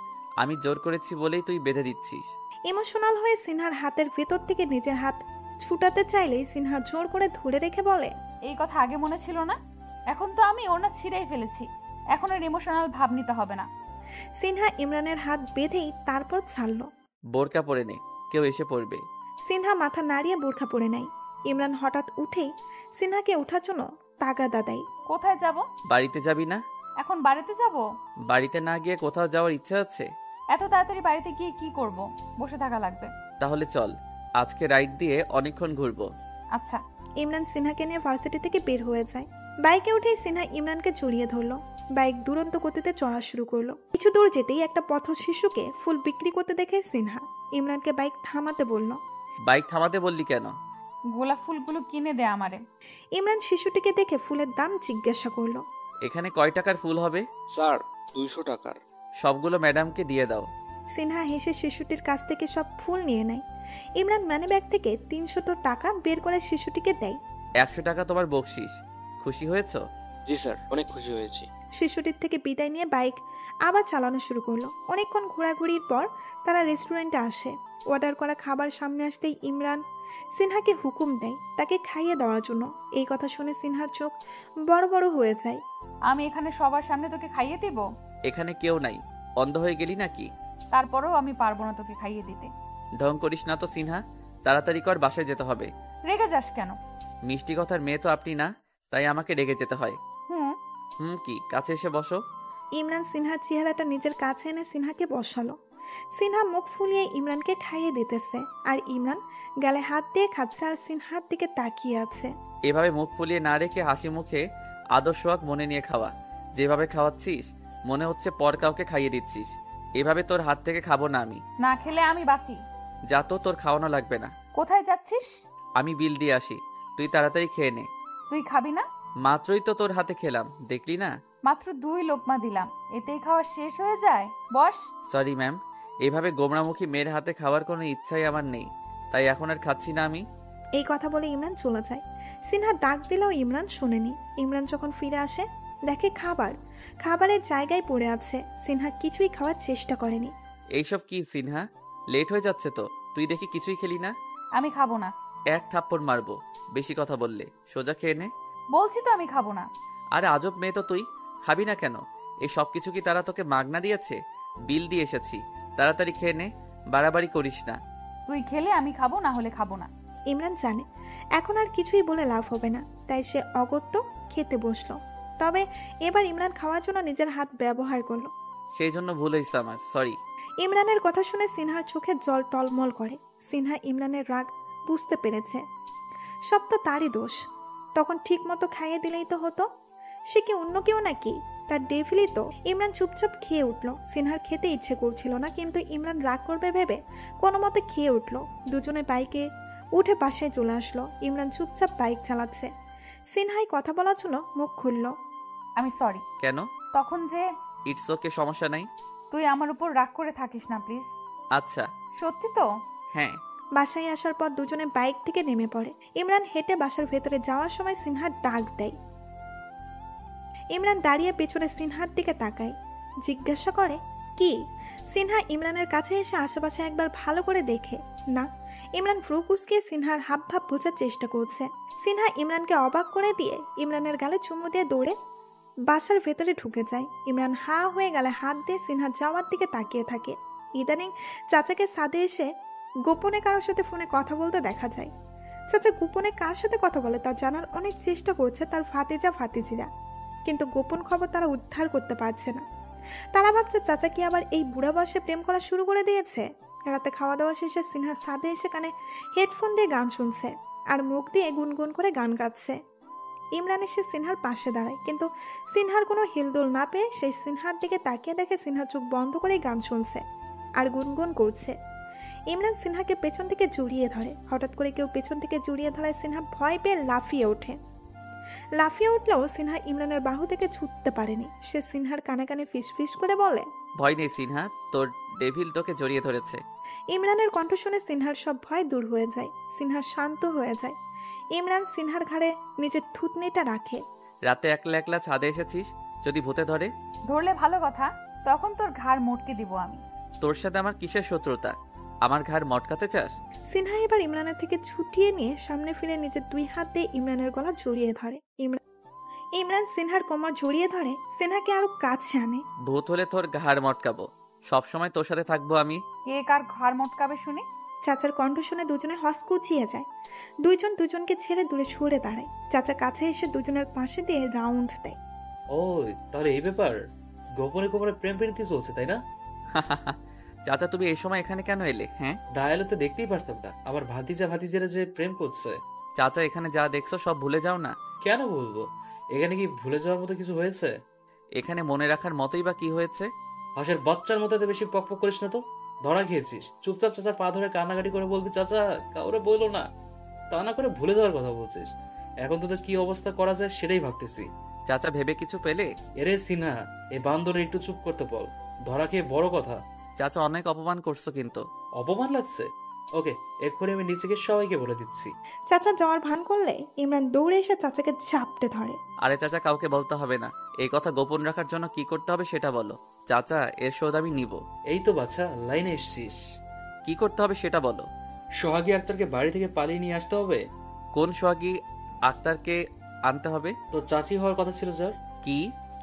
আমি জোর করেছি বলেই তুই বেঁধে দিচ্ছিস। ইমোশনাল হয়ে সিনহার হাতের ভেতর থেকে নিজের হাত ছুটাতে চাইলেই সিনহা জোর করে ধরে রেখে বলে, এই কথা আগে মনে ছিল না? এখন তো আমি ওড়না ছিঁড়েই ফেলেছি, এখন আর ইমোশনাল ভাব নিতে হবে না। সিনহা ইমরানের হাত বেঁধেই তারপর ছাড়লো। বোরকা পরে নে, কেউ এসে পড়বে। সিনহা মাথা নাড়িয়ে বোরখা পরে নেয়। ইমরান হঠাৎ উঠেই সিনহাকে ওঠার জন্য তাগাদা দেয়। কোথায় যাব? বাড়িতে যাবি না? এখন বাড়িতে যাব? বাড়িতে না গিয়ে কোথাও যাওয়ার ইচ্ছা আছে? এত তাড়াতাড়ি বাড়িতে গিয়ে কি করব? বসে থাকা লাগবে। তাহলে চল, আজকে রাইড দিয়ে অনেকক্ষণ ঘুরবো। আচ্ছা। ইমরান সিনহাকে নিয়ে ভার্সিটি থেকে বের হয়ে যায়। বাইকে উঠেই সিনহা ইমরানকে জড়িয়ে ধরলো। বাইক দুরন্ত গতিতে চড়া শুরু করলো। কিছু দূর যেতেই একটা পথ শিশুকে ফুল বিক্রি করতে দেখে সিনহা ইমরানকে বাইক থামাতে বলল। বাইক থামাতে বললি কেন? গোলাপ ফুলগুলো কিনে দে আমারে। ইমরান শিশুটিকে দেখে ফুলের দাম জিজ্ঞাসা করলো। এখানে কয় টাকার ফুল হবে? স্যার, 200 টাকার। সবগুলো ম্যাডামকে দিয়ে দাও। সিনহা হেসে শিশুটির কাছ থেকে সব ফুল নিয়ে নেয়। ইমরান মানিব্যাগ থেকে 300 টাকা বের করে শিশুটিকে দেয়। 100 টাকা তোমার বকশিস, খুশি হয়েছো? জি স্যার, অনেক খুশি হয়েছি। শিশুটির থেকে বিদায় নিয়ে বাইক আবার চালানো শুরু করলো। অনেকক্ষণ ঘোরাঘুরির পর তারা রেস্টুরেন্টে আসে। অর্ডার করা খাবার সামনে আসতেই ইমরান সিনহাকে হুকুম দেয় তাকে খাইয়ে দেওয়ার জন্য। এই কথা শুনে সিনহার চোখ বড় বড় হয়ে যায়। আমি এখানে সবার সামনে তোকে খাইয়ে দেব? এখানে কেউ নাই, অন্ধ হয়ে গেলি নাকি? তারপরেও আমি পারবো না তোকে খাইয়ে দিতে। ঢং করিস না তো সিনহা, তাড়াতাড়ি কর, বাসায় যেতে হবে। রেগে যাস কেন? মিষ্টি কথার মেয়ে তো আপনি না, তাই আমাকে রেগে যেতে হয়। কি কাছে এসে বসো। ইমরান সিনহার চেহারাটা নিজের কাছে এনে সিনহাকে বসালো। সিনহা মুখ ফুলিয়ে ইমরানকে খাইয়ে দিতেছে, আর ইমরান গালে হাত দিয়ে খাচ্ছে আর সিনহার দিকে তাকিয়ে আছে। এভাবে মুখ ফুলিয়ে না রেখে হাসি মুখে আদর্শ হক মনে নিয়ে খাওয়া। যেভাবে খাওয়াচ্ছিস মনে হচ্ছে পর কাউকে খাইয়ে দিচ্ছিস। এভাবে তোর হাত থেকে খাবো না আমি। না খেলে আমি বাঁচি। যা তো, তোর খাওয়ানো লাগবে না। কোথায় যাচ্ছিস? আমি বিল দিয়ে আসি, তুই তাড়াতাড়ি খেয়ে নে। তুই খাবি না? মাত্রই তো তোর হাতে খেলাম, দেখলি না? মাত্র 2 লোকমা দিলাম, এতেই খাওয়া শেষ হয়ে যায়? বস। সরি ম্যাম, এভাবে গোমরামুখী মেয়ের হাতে খাওয়ার কোনো ইচ্ছাই আমার নেই, তাই এখন আর খাচ্ছি না আমি। এই কথা বলে ইমরান চলে যায়। সিনহা ডাক দিলেও ইমরান শোনেনি। ইমরান যখন ফিরে আসে দেখে খাবারের জায়গায় পড়ে আছে। সিনহা কিছুই খাওয়ার চেষ্টা করেনি। এইসব কি সিনহা, লেট হয়ে যাচ্ছে তো, তুই দেখি কিছুই খেলি না। আমি খাবো না। এক থাপ্পড় মারবো বেশি কথা বললে। সোজা খেয়ে নে। বলছি তো আমি খাবো না। আরে আজব মেয়ে তো তুই, খাবি না কেন? এই সব কিছু কি তারা তোকে মাগনা দিয়েছে? বিল দিয়ে এসেছি, তাড়াতাড়ি খেয়ে নে, বাড়াবাড়ি করিস না। তুই খেলে আমি খাবো, না হলে খাবো না। ইমরান জানে এখন আর কিছুই বলে লাভ হবে না, তাই সে অগত্য খেতে বসলো। তবে এবার ইমরান খাওয়ার জন্য নিজের হাত ব্যবহার করলো। সেই জন্য ভুল হয়েছে আমার, সরি। ইমরানের কথা শুনে সিনহার চোখে জল টলমল করে। সিনহা ইমরানের রাগ বুঝতে পেরেছে, সব তো তারই দোষ। তখন ঠিক মতো খাইয়ে দিলেই তো হতো। সে কি অন্য কেউ নাকি? তার ডেভিলই তো। ইমরান চুপচাপ খেয়ে উঠলো। সিনহার খেতে ইচ্ছে করছিল না, কিন্তু ইমরান রাগ করবে ভেবে কোনো মতে খেয়ে উঠলো। দুজনে বাইকে উঠে পাশে চলে আসলো। ইমরান চুপচাপ বাইক চালাচ্ছে। সিনহাই কথা বলার জন্য মুখ খুলল। আমি সরি। কেন? তখন যে। ইটস ওকে, সমস্যা নাই। তুই আমার উপর রাগ করে থাকিস না প্লিজ। আচ্ছা। সত্যি তো? হ্যাঁ। বাসায় আসার পর দুজনে বাইক থেকে নেমে পড়ে। ইমরান হেঁটে বাসার ভেতরে যাওয়ার সময় সিনহা ডাক দেয়। ইমরান দাঁড়িয়ে পেছনে সিনহার দিকে তাকায়, জিজ্ঞাসা করে কি? সিনহা ইমরানের কাছে এসে আশেপাশে একবার ভালো করে দেখে না। ইমরান ভ্রু কুঁচকিয়ে সিনহার হাব ভাব বোঝার চেষ্টা করছে। সিনহা ইমরানকে অবাক করে দিয়ে ইমরানের গালে চুমু দিয়ে দৌড়ে বাসার ভেতরে ঢুকে যায়। ইমরান হা হয়ে গেলে হাত দিয়ে সিনহা যাওয়ার দিকে তাকিয়ে থাকে। ইদানিং চাচাকে সাদে এসে গোপনে কারোর সাথে ফোনে কথা বলতে দেখা যায়। চাচা গোপনে কার সাথে কথা বলে তা জানার অনেক চেষ্টা করছে তার ভাতিজিরা, কিন্তু গোপন খবর তারা উদ্ধার করতে পারছে না। তারা ভাবছে চাচা কি আবার এই বুড়া বয়সে প্রেম করা শুরু করে দিয়েছে। রাতে খাওয়া দাওয়া শেষে সিনহা সাদে এসে কানে হেডফোন দিয়ে গান শুনছে আর মুখ দিয়ে গুনগুন করে গান গাচ্ছে। ইমরান এসে সিনহার পাশে দাঁড়ায়, কিন্তু সিনহার কোনো হিলদোল না পেয়ে সেই সিনহার দিকে তাকিয়ে দেখে সিনহা চোখ বন্ধ করে গান শুনছে আর গুনগুন করছে। ইমরান সিনহাকে পেছন থেকে জড়িয়ে ধরে। হঠাৎ করে কেউ পেছন থেকে জড়িয়ে ধরায় সিনহা ভয় পেয়ে লাফিয়ে ওঠে। লাফিয়ে উঠলেও সিনহা ইমরানের বাহু থেকে ছুটতে পারেনি। সে সিনহার কানে কানে ফিস করে বলে, ভয় নেই সিনহা, তোর ডেভিল তোকে জড়িয়ে ধরেছে। ইমরানের কণ্ঠ শুনে সিনহার সব ভয় দূর হয়ে যায়। সিনহা শান্ত হয়ে যায়। ইমরান সিনহার ঘাড়ে নিজের থুতনিটা রাখে। রাতে একলা একলা ছাদে এসেছিস, যদি ভূতে ধরে? ধরলে ভালো কথা, তখন তোর ঘাড় মটকে দিব আমি। তোর সাথে আমার কিসের শত্রুতা? আমার ঘাড় মটকাতে চাস? সিনহা এবার ইমরানের থেকে ছুটিয়ে নিয়ে সামনে ফিরে নিজের 2 হাত দিয়ে ইমরানের গলা জড়িয়ে ধরে। ইমরান সিনহার কোমর জড়িয়ে ধরে সিনহাকে আরো কাছে আনে। ভূত হলে তোর ঘাড় মটকাবো, সবসময় তোর সাথে থাকবো আমি। কে কার ঘাড় মটকাবে শুনি? চাচার কণ্ঠ শুনে দুজনে হসকুচিয়ে যায়। দুইজন দুজনকে ছেড়ে দূরে সরে দাঁড়ায়। চাচা কাছে এসে দুজনের পাশে দিয়ে রাউন্ড দেয়। ও তাহলে এই ব্যাপার, গোপনে গোপনে প্রেম প্রীতি চলছে তাই না? চাচা তুমি এই সময় এখানে কেন এলে? হ্যাঁ, ডায়ালে তো দেখতেই পারতাম না আমার ভাতিজারা যে প্রেম করছে। চাচা এখানে যা দেখছো সব ভুলে যাও না। কেন বলবো? এখানে কি ভুলে যাওয়ার মতো কিছু হয়েছে? এখানে মনে রাখার মতোই বা কি হয়েছে? হাঁসের বাচ্চার মতো বেশি পকপক করিস না তো। ধরা খেয়েছিস, চুপচাপ চাচার পা ধরে কান্নাকাটি করে বলবি চাচা কাউরে বললো না, তা না করে ভুলে যাওয়ার কথা বলছিস। এখন তো কি অবস্থা করা যায় সেটাই ভাবতেছি। চাচা ভেবে কিছু পেলে? এরে সিনহা, এই বান্দরে একটু চুপ করতে বল, ধরা খেয়ে বড় কথা। চাচা অনেক অপমান করছো কিন্তু। অপমান লাগছে? ওকে, এক্ষুনি আমি নিচে গিয়ে সবাইকে বলে দিচ্ছি। চাচা যাওয়ার ভান করলে ইমরান দৌড়ে এসে চাচাকে ঝাপটে ধরে। আরে চাচা, কাউকে বলতে হবে না। এই কথা গোপন রাখার জন্য কি করতে হবে সেটা বলো। চাচা, এর শোধ আমি নিব। এই তো বাচ্চা, লাইনে এসছিস। কি করতে হবে সেটা বলো। সোহাগী আক্তারকে বাড়ি থেকে পালিয়ে নিয়ে আসতে হবে। কোন সোহাগী আক্তারকে আনতে হবে? তো চাচি হওয়ার কথা ছিল যার। কি?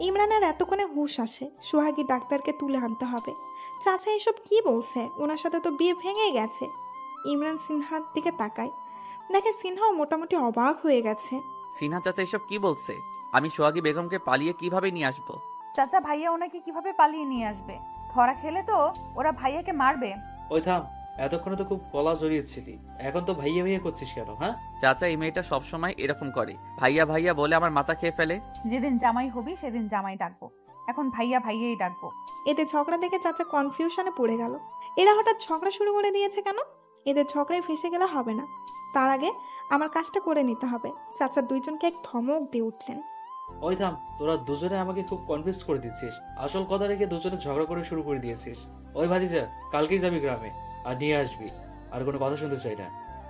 ইমরানের এতক্ষণে হুঁশ আসে, সোহাগী ডাক্তারকে তুলে আনতে হবে। চাচা এসব কি বলছে? ওনার সাথে তো বিয়ে ভেঙে গেছে। ইমরান সিনহার দিকে তাকায়, দেখে সিনহাও মোটামুটি অবাক হয়ে গেছে। সিনহা চাচা এসব কি বলছে? আমি সোহাগী বেগমকে পালিয়ে কিভাবে নিয়ে আসবো? চাচা, ভাইয়া ওনাকে কিভাবে পালিয়ে নিয়ে আসবে? ধরা খেলে তো ওরা ভাইয়াকে মারবে। ওই থাম, এতক্ষণে তো খুব গলা জড়িয়েছিলি, এখন তো ভাইয়া ভাইয়া করছিস কেন? হ্যাঁ চাচা, এই মেয়েটা সবসময় এরকম করে, ভাইয়া ভাইয়া বলে আমার মাথা খেয়ে ফেলে। যেদিন জামাই হবি সেদিন জামাই ডাকবো, এখন ভাইয়া ভাইয়াই ডাকবো। এদের ঝগড়া দেখে চাচা কনফিউশনে পড়ে গেল। এরা হঠাৎ ঝগড়া শুরু করে দিয়েছে কেন? এদের ঝগড়ায় ফেসে গেলে হবে না, তার আগে আমার কাজটা করে নিতে হবে। চাচা দুইজনকে এক ধমক দিয়ে উঠলেন। ওই থাম, তোরা দুজনে আমাকে খুব কনফিউজ করে দিচ্ছিস। আসল কথা রেখে দুজনে ঝগড়া করে শুরু করে দিয়েছিস। ওই ভাতিজা, কালকেই যাবি গ্রামে, আর নিয়ে আসবি। আর কোনো কথা শুনতে চাই না।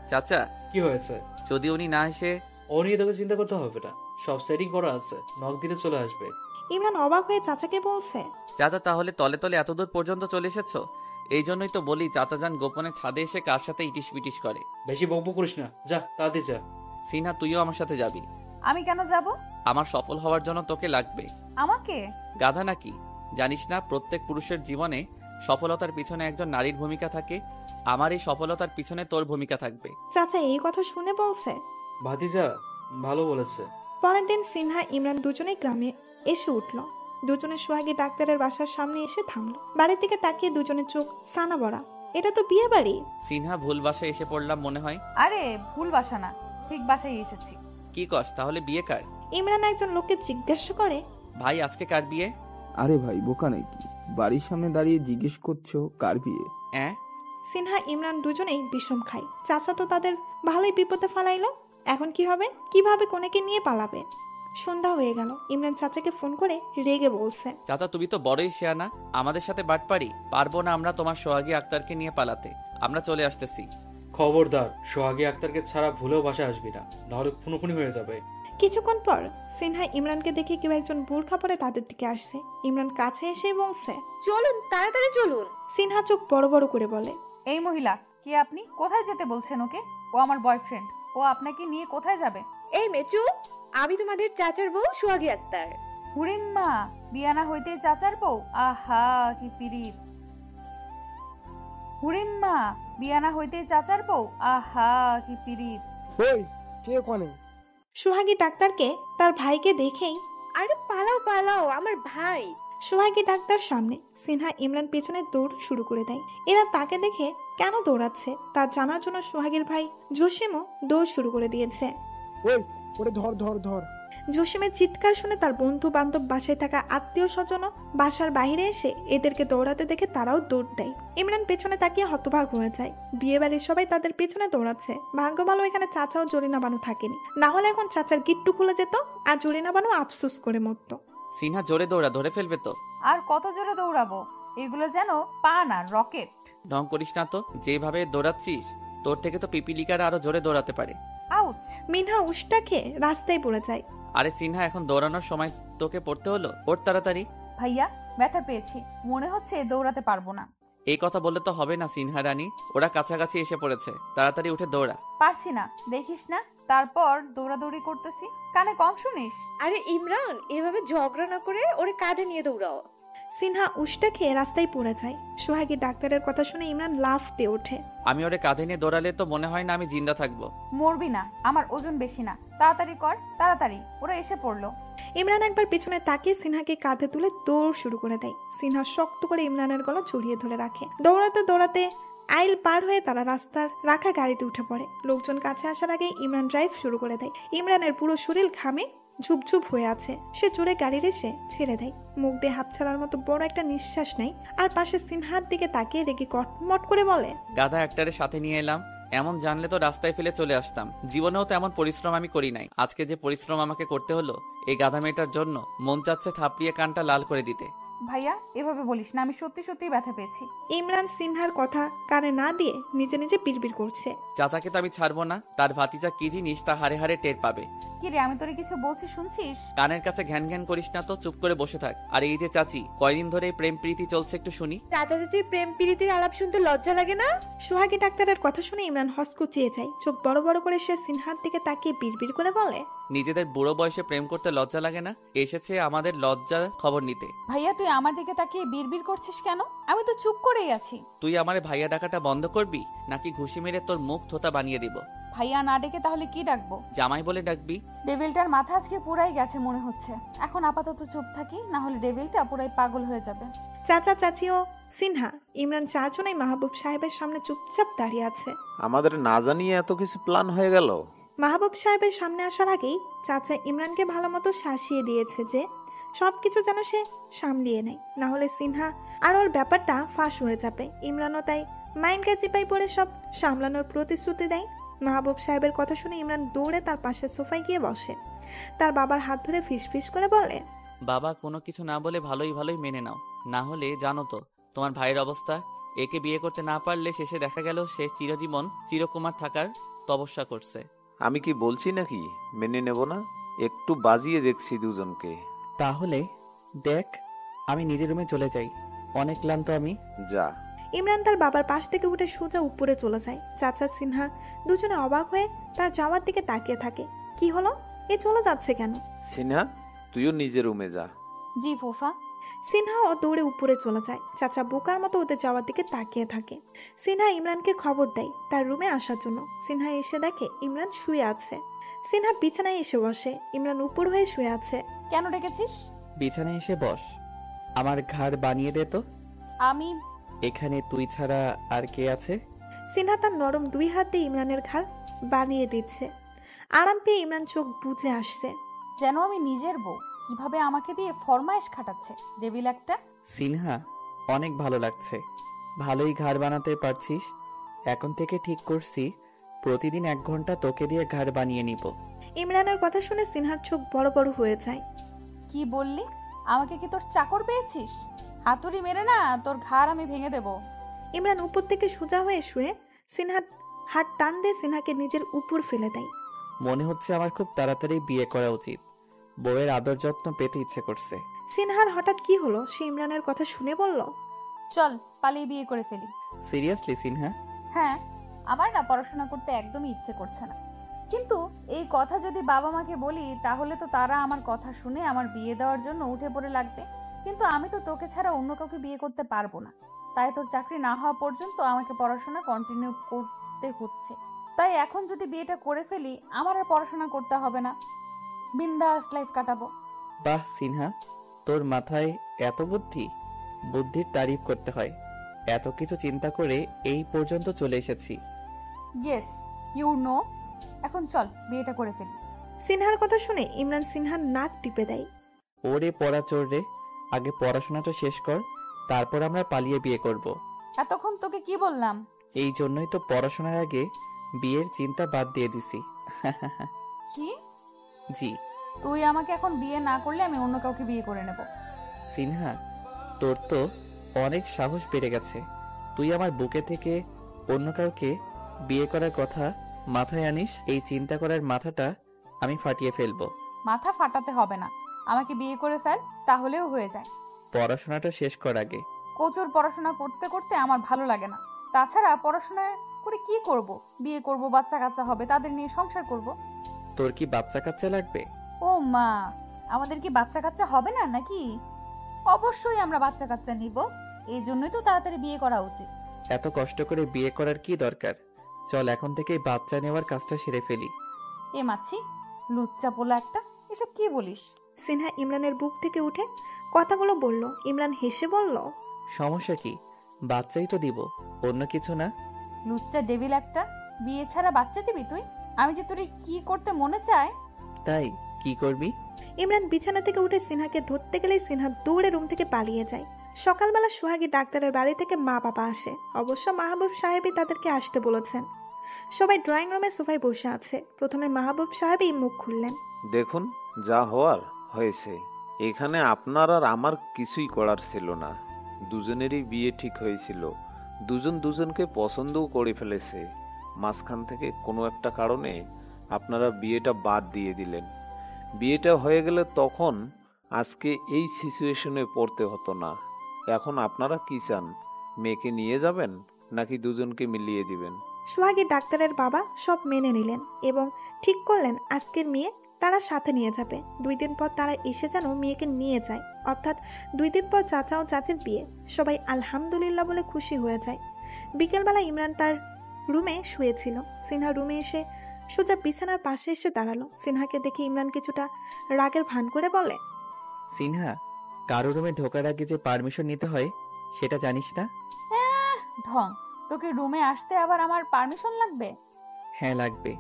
চাচা, কি হয়েছে? যদি উনি না এসে? ও নিয়ে তোকে চিন্তা করতে হবে না, সব সেটিং করা আছে, নক দিলে চলে আসবে। ইমরান অবাক হয়ে চাচাকে বলছে, চাচা তাহলে তলে তলে এতদূর পর্যন্ত চলে এসেছো? এই জন্যই তো বলি চাচা যান গোপনে ছাদে এসে কার সাথে ইটিস পিটিস করে। বেশি বকবক করিস না, যা তাড়াতাড়ি যা। সিনহা, তুইও আমার সাথে যাবি। আমি কেন যাব? আমার সফল হওয়ার জন্য তোকে লাগবে। আমাকে? গাধা নাকি? জানিস না প্রত্যেক পুরুষের জীবনে সফলতার পিছনে একজন নারীর ভূমিকা থাকে? আমার এই সফলতার পিছনে তোর ভূমিকা থাকবে। চাচা এই কথা শুনে বলছে, ভাতিজা ভালো বলেছে। পরের দিন সিনহা ইমরান দুজনেই গ্রামে এসে উঠল। দুজনে সোহাগী ডাক্তারের বাসার সামনে এসে থামলো। বাড়ির দিকে তাকিয়ে দুজনের চোখ সানা বড়া। এটা তো বিয়ে বাড়ি। সিনহা, ভুল বাসায় এসে পড়লাম মনে হয়। আরে ভুল বাসা না, ঠিক বাসায় এসেছি। কি কস? তাহলে বিয়ে কার? ইমরান একজন লোককে জিজ্ঞাসা করে, ভাই আজকে কার বিয়ে? আরে ভাই বোকা নাকি, বাড়ির সামনে দাঁড়িয়ে জিজ্ঞেস করছো কার বিয়ে? সিনহা ইমরান দুজনেই বিষম খায়। চাচা তো তাদের ভালোই বিপদে ফালাইলো। এখন কি হবে? কিভাবে কোনেকে নিয়ে পালাবে? সন্ধ্যা হয়ে গেল। ইমরান চাচাকে ফোন করে রেগে বলছে, চাচা তুমি তো বড়ই শেয়ানা, আমাদের সাথে বাটপারি পারবো না আমরা তোমার সোহাগী আক্তারকে নিয়ে পালাতে। আমরা চলে আসতেছি। খবরদার, সোহাগী আক্তারকে ছাড়া ভুলেও বাসায় আসবি না, নাহলে খুনোখুনি হয়ে যাবে। কিছুক্ষণ পর সিনহা ইমরানকে দেখে কেউ একজন বোরখা পরে তাদের দিকে আসছে। ইমরান কাছে এসে বলছে, চলুন তাড়াতাড়ি চলুন। সিনহা চোখ বড় বড় করে বলে, এই মহিলা কি? আপনি কোথায় যেতে বলছেন ওকে? ও আমার বয়ফ্রেন্ড, ও আপনাকে নিয়ে কোথায় যাবে? এই মেচু, আমি তোমাদের চাচার বউ সোহাগী আক্তার। হুরিম্মা, বিয়ানা হইতে চাচার বউ, আহা কি পিরিত। হুরিম্মা, বিয়ানা হইতে চাচার বউ, আহা কি পিরিত। ওই কে কোনে? সোহাগী ডাক্তারকে তার ভাইকে দেখেই, আরে পালাও পালাও, আমার ভাই। সোহাগী ডাক্তার সামনে, সিনহা ইমরান পেছনে দৌড় শুরু করে দেয়। এরা তাকে দেখে কেন দৌড়াচ্ছে তা জানার জন্য সোহাগীর ভাই জসিমও দৌড় শুরু করে দিয়েছে। ওই ওরে ধর ধর ধর। জসিমের চিৎকার শুনে তার বন্ধু বান্ধব, বাসায় থাকা আত্মীয় স্বজনও বাসার বাইরে এসে এদেরকে দৌড়াতে দেখে তারাও দৌড় দেয়। ইমরান পেছনে তাকিয়ে হতবাক হয়ে যায়। বিয়ে বাড়ির সবাই তাদের পেছনে দৌড়াচ্ছে। ভাগ্য ভালো এখানে চাচা ও জরিনা বানু থাকেনি, না হলে এখন চাচার গিট্টু খুলে যেত আর জরিনা বানু আফসোস করে মরত। সিনহা, জোরে দৌড়া, ধরে ফেলবে তো। আর কত জোরে দৌড়াবো? এগুলো যেন পা না, রকেট। ঢং করিস না তো, যেভাবে দৌড়াচ্ছিস তোর থেকে তো পিপিলিকার আরো জোরে দৌড়াতে পারে। আউচ! মিনহা উষ্টা খেয়ে রাস্তায় পড়ে যায়। আরে সিনহা, এখন দৌড়ানোর সময় তোকে পড়তে হলো? ওর তাড়াতাড়ি। ভাইয়া, ব্যথা পেয়েছি, মনে হচ্ছে দৌড়াতে পারবো না। এই কথা বললে তো হবে না সিনহা রানী, ওরা কাছাকাছি এসে পড়েছে, তাড়াতাড়ি উঠে দৌড়া। পারছি না, দেখিস না, তারপর দৌড়াদৌড়ি করতেছি, কানে কম শুনিস? আরে ইমরান, এভাবে ঝগড়া না করে ওরে কাঁধে নিয়ে দৌড়াও। সিনহা উষ্টা খেয়ে রাস্তায় পড়ে যায়। সোহাগী ডাক্তারের কথা শুনে ইমরান লাফ দিয়ে ওঠে। আমি ওরে কাঁধে নিয়ে দৌড়ালে তো মনে হয় না আমি জিন্দা থাকবো। মরবি না, আমার ওজন বেশি না, তাড়াতাড়ি কর, তাড়াতাড়ি। ওরা এসে পড়লো। ইমরান একবার পিছনে তাকিয়ে সিনহাকে কাঁধে তুলে দৌড় শুরু করে দেয়। সিনহা শক্ত করে ইমরানের গলা জড়িয়ে ধরে রাখে। দৌড়াতে দৌড়াতে আইল পার হয়ে তারা রাস্তার রাখা গাড়িতে উঠে পড়ে। লোকজন কাছে আসার আগে ইমরান ড্রাইভ শুরু করে দেয়। ইমরানের পুরো শরীর ঘামে ঝুপঝুপ হয়ে আছে। সে জোরে গাড়ির এসে ছেড়ে দেয়। মুখ দিয়ে হাত ছাড়ার মতো বড় একটা নিঃশ্বাস নেয় আর পাশে সিনহার দিকে তাকিয়ে রেগে কটমট করে বলে, গাধা একটারে সাথে নিয়ে এলাম, এমন জানলে তো রাস্তায় ফেলে চলে আসতাম। জীবনেও তো এমন পরিশ্রম আমি করি নাই, আজকে যে পরিশ্রম আমাকে করতে হলো এই গাধা মেয়েটার জন্য, মন চাচ্ছে থাপড়িয়ে কানটা লাল করে দিতে। ভাইয়া এভাবে বলিস না, আমি সত্যি সত্যিই ব্যথা পেয়েছি। ইমরান সিনহার কথা কানে না দিয়ে নিজে নিজে বিড়বিড় করছে। চাচাকে তো আমি ছাড়বো না, তার ভাতিজা কি জিনিস তা হারে হারে টের পাবে। কি রে, আমি তোরে কিছু বলছি শুনছিস? কানের কাছে ঘ্যান ঘ্যান করিস না তো, চুপ করে বসে থাক। আর এই যে চাচি, কয়দিন ধরে প্রেম প্রীতি চলছে একটু শুনি। চাচা চাচির প্রেম প্রীতির আলাপ শুনতে লজ্জা লাগে না? সোহাগী ডাক্তারের কথা শুনে ইমরান হসকুচিয়ে যায়। চোখ বড় বড় করে সে সিনহার দিকে তাকিয়ে বিড়বিড় করে বলে, নিজেদের বুড়ো বয়সে প্রেম করতে লজ্জা লাগে না? এসেছে আমাদের লজ্জার খবর নিতে। ভাইয়া তুই আমার দিকে তাকিয়ে বিড়বিড় করছিস কেন? আমি তো চুপ করেই আছি। তুই আমারে ভাইয়া ডাকাটা বন্ধ করবি নাকি ঘুষি মেরে তোর মুখ থোতা বানিয়ে দিব? ভাইয়া না ডেকে তাহলে কি ডাকবো? জামাই বলে ডাকবি। ডেভিলটার মাথা আজকে পুরাই গেছে মনে হচ্ছে। এখন আপাতত চুপ থাকি, না হলে ডেভিলটা পুরাই পাগল হয়ে যাবে। চাচা চাচি ও সিনহা ইমরান চারজনেই মাহবুব সাহেবের সামনে চুপচাপ দাঁড়িয়ে আছে। আমাদের না জানিয়ে এত কিছু প্ল্যান হয়ে গেল। মাহবুব সাহেবের সামনে আসার আগেই চাচা ইমরানকে ভালো মতো শাসিয়ে দিয়েছে যে সবকিছু যেন সে সামলিয়ে নেয়, না হলে সিনহা আর ওর ব্যাপারটা ফাঁস হয়ে যাবে। ইমরানও তাই মাইন্ডকে চিপাই পড়ে সব সামলানোর প্রতিশ্রুতি দেয়। মাহবুব সাহেবের কথা শুনে ইমরান দৌড়ে তার পাশে সোফায় গিয়ে বসে। তার বাবার হাত ধরে ফিসফিস করে বলে, বাবা কোনো কিছু না বলে ভালোই ভালোই মেনে নাও, না হলে জানো তো তোমার ভাইয়ের অবস্থা। একে বিয়ে করতে না পারলে শেষে দেখা গেল সে চিরজীবন চিরকুমার থাকার তপস্যা করছে। আমি কি বলছি নাকি মেনে নেব না? একটু বাজিয়ে দেখছি দুজনকে। তাহলে দেখ, আমি নিজের রুমে চলে যাই, অনেক ক্লান্ত আমি। যা। ইমরান তার বাবার পাশ থেকে উঠে সোজা উপরে চলে যায়। চাচা সিনহা দুজনে অবাক হয়ে তার যাওয়ার দিকে তাকিয়ে থাকে। কি হলো, এ চলে যাচ্ছে কেন? সিনহা তুইও নিজের রুমে যা। জি ফুফা। সিনহা ও দৌড়ে উপরে চলে যায়। চাচা বোকার মতো ওদের যাওয়ার দিকে তাকিয়ে থাকে। সিনহা ইমরানকে খবর দেয় তার রুমে আসার জন্য। সিনহা এসে দেখে ইমরান শুয়ে আছে। সিনহা বিছানায় এসে বসে। ইমরান উপর হয়ে শুয়ে আছে। কেন ডেকেছিস? বিছানায় এসে বস, আমার ঘাড় বানিয়ে দে তো। আমি এখানে তুই ছাড়া আর কে আছে? সিনহা তার নরম দুই হাত দিয়ে ইমরানের ঘাড় বানিয়ে দিচ্ছে। আরাম পেয়ে ইমরান চোখ বুজে আসছে। যেন আমি নিজের বউ, কিভাবে আমাকে দিয়ে ফরমায়েশ খাটাচ্ছে ডেভিল একটা। সিনহা অনেক ভালো লাগছে, ভালোই ঘাড় বানাতে পারছিস। এখন থেকে ঠিক করছি প্রতিদিন 1 ঘন্টা তোকে দিয়ে ঘাড় বানিয়ে নিব। ইমরানের কথা শুনে সিনহার চোখ বড় বড় হয়ে যায়। কি বললি? আমাকে কি তোর চাকর পেয়েছিস? হাতুড়ি মেরে না তোর ঘাড় আমি ভেঙে দেব। ইমরান উপর থেকে সোজা হয়ে শুয়ে সিনহার হাত টান দিয়ে সিনহাকে নিজের উপর ফেলে দেয়। মনে হচ্ছে আমার খুব তাড়াতাড়ি বিয়ে করা উচিত, বউয়ের আদর যত্ন পেতে ইচ্ছে করছে। সিনহার হঠাৎ কি হলো, সে ইমরানের কথা শুনে বলল, চল পালিয়ে বিয়ে করে ফেলি। সিরিয়াসলি সিনহা? হ্যাঁ, আমার না পড়াশোনা করতে একদমই ইচ্ছে করছে না, কিন্তু এই কথা যদি বাবা মাকে বলি তাহলে তো তারা আমার কথা শুনে আমার বিয়ে দেওয়ার জন্য উঠে পড়ে লাগবে। কিন্তু আমি তো তোকে ছাড়া অন্য কাউকে বিয়ে করতে পারবো না, তাই তোর চাকরি না হওয়া পর্যন্ত আমাকে পড়াশোনা কন্টিনিউ করতে হচ্ছে। তাই এখন যদি বিয়েটা করে ফেলি আমার আর পড়াশোনা করতে হবে না, বিন্দাস লাইফ কাটাবো। বাহ সিনহা, তোর মাথায় এত বুদ্ধি! বুদ্ধির তারিফ করতে হয়। এত কিছু চিন্তা করে এই পর্যন্ত চলে এসেছি। Yes you know. এখন চল বিয়েটা করে ফেলি। সিনহার কথা শুনে ইমরান সিনহার নাক টিপে দেয়। ওরে পড়া চোর রে, আগে পড়াশোনাটা শেষ কর, তারপর আমরা পালিয়ে বিয়ে করব। এতক্ষণ তোকে কি বললাম? এই জন্যই তো পড়াশোনার আগে বিয়ের চিন্তা বাদ দিয়ে দিছি। কি? জি। তুই আমাকে এখন বিয়ে না করলে আমি অন্য কাউকে বিয়ে করে নেব। সিনহা, তোর তো অনেক সাহস বেড়ে গেছে। তুই আমার বুকে থেকে অন্য কাউকে বিয়ে করার কথা মাথায় আনিস? এই চিন্তা করার মাথাটা আমি ফাটিয়ে ফেলবো। মাথা ফাটাতে হবে না, আমাকে বিয়ে করে ফেল, তাহলেও হয়ে যায়। পড়াশোনাটা শেষ কর আগে। কোচুর পড়াশোনা করতে করতে আমার ভালো লাগে না। তাছাড়া পড়াশোনা করে কি করব? বিয়ে করব, বাচ্চা কাচ্চা হবে, তাদের নিয়ে সংসার করব। তোর কি বাচ্চা কাচ্চা লাগবে? ও মা, আমাদের কি বাচ্চা কাচ্চা হবে না নাকি? অবশ্যই আমরা বাচ্চা কাচ্চা নিব, এই জন্যই তো তাড়াতাড়ি বিয়ে করা উচিত। এত কষ্ট করে বিয়ে করার কি দরকার? চল এখন থেকেই বাচ্চা নেওয়ার কাজটা সেরে ফেলি। এ মাছি, লুচ্চা পোলা একটা, এসব কি বলিস? সিনহা ইমরানের বুক থেকে উঠে কথাগুলো বলল। ইমরান হেসে বলল, সমস্যা কি? বাচ্চাই তো দিব, অন্য কিছু না। লুচ্চা ডেভিল একটা, বিয়ে ছাড়া বাচ্চা দিবি তুই? আমি যে তোর কি করতে মনে চায়। তাই কি করবি? ইমরান বিছানা থেকে উঠে সিনহাকে ধরতে গেলেই সিনহা দৌড়ে রুম থেকে পালিয়ে যায়। সকালবেলা সোহাগী ডাক্তারের বাড়ি থেকে মা বাবা আসে। অবশ্য মাহবুব সাহেবই তাদেরকে আসতে বলেছেন। সবাই ড্রয়িং রুমে সোফায় বসে আছে। প্রথমে মাহবুব সাহেবই মুখ খুললেন। দেখুন, যা হওয়ার হয়েছে। এখানে আপনার আর আমার কিছুই করার ছিল না। দুজনেরই বিয়ে ঠিক হয়েছিল, দুজন দুজনকে পছন্দও করে ফেলেছে। মাঝখান থেকে কোনো একটা কারণে আপনারা বিয়েটা বাদ দিয়ে দিলেন। বিয়েটা হয়ে গেলে তখন আজকে এই সিচুয়েশনে পড়তে হতো না। এখন আপনারা কি চান, মেয়েকে নিয়ে যাবেন নাকি দুজনকে মিলিয়ে দিবেন? সোহাগী ডাক্তারের বাবা সব মেনে নিলেন এবং ঠিক করলেন আজকের মেয়ে তারা সাথে নিয়ে যাবে। 2 দিন পর তারা এসে যেন মেয়েকে নিয়ে যায়, অর্থাৎ 2 দিন পর চাচা ও চাচির বিয়ে। সবাই আলহামদুলিল্লাহ বলে খুশি হয়ে যায়। বিকেলবেলা ইমরান তার রুমে শুয়েছিল। সিনহা রুমে এসে সোজা বিছানার পাশে এসে দাঁড়ালো। সিনহাকে দেখে ইমরান কিছুটা রাগের ভান করে বলে, সিনহা, কারো রুমে ঢোকার আগে যে পারমিশন নিতে হয় সেটা জানিস না? ঢং, তোকে রুমে আসতে আবার আমার পারমিশন লাগবে? হ্যাঁ লাগবে।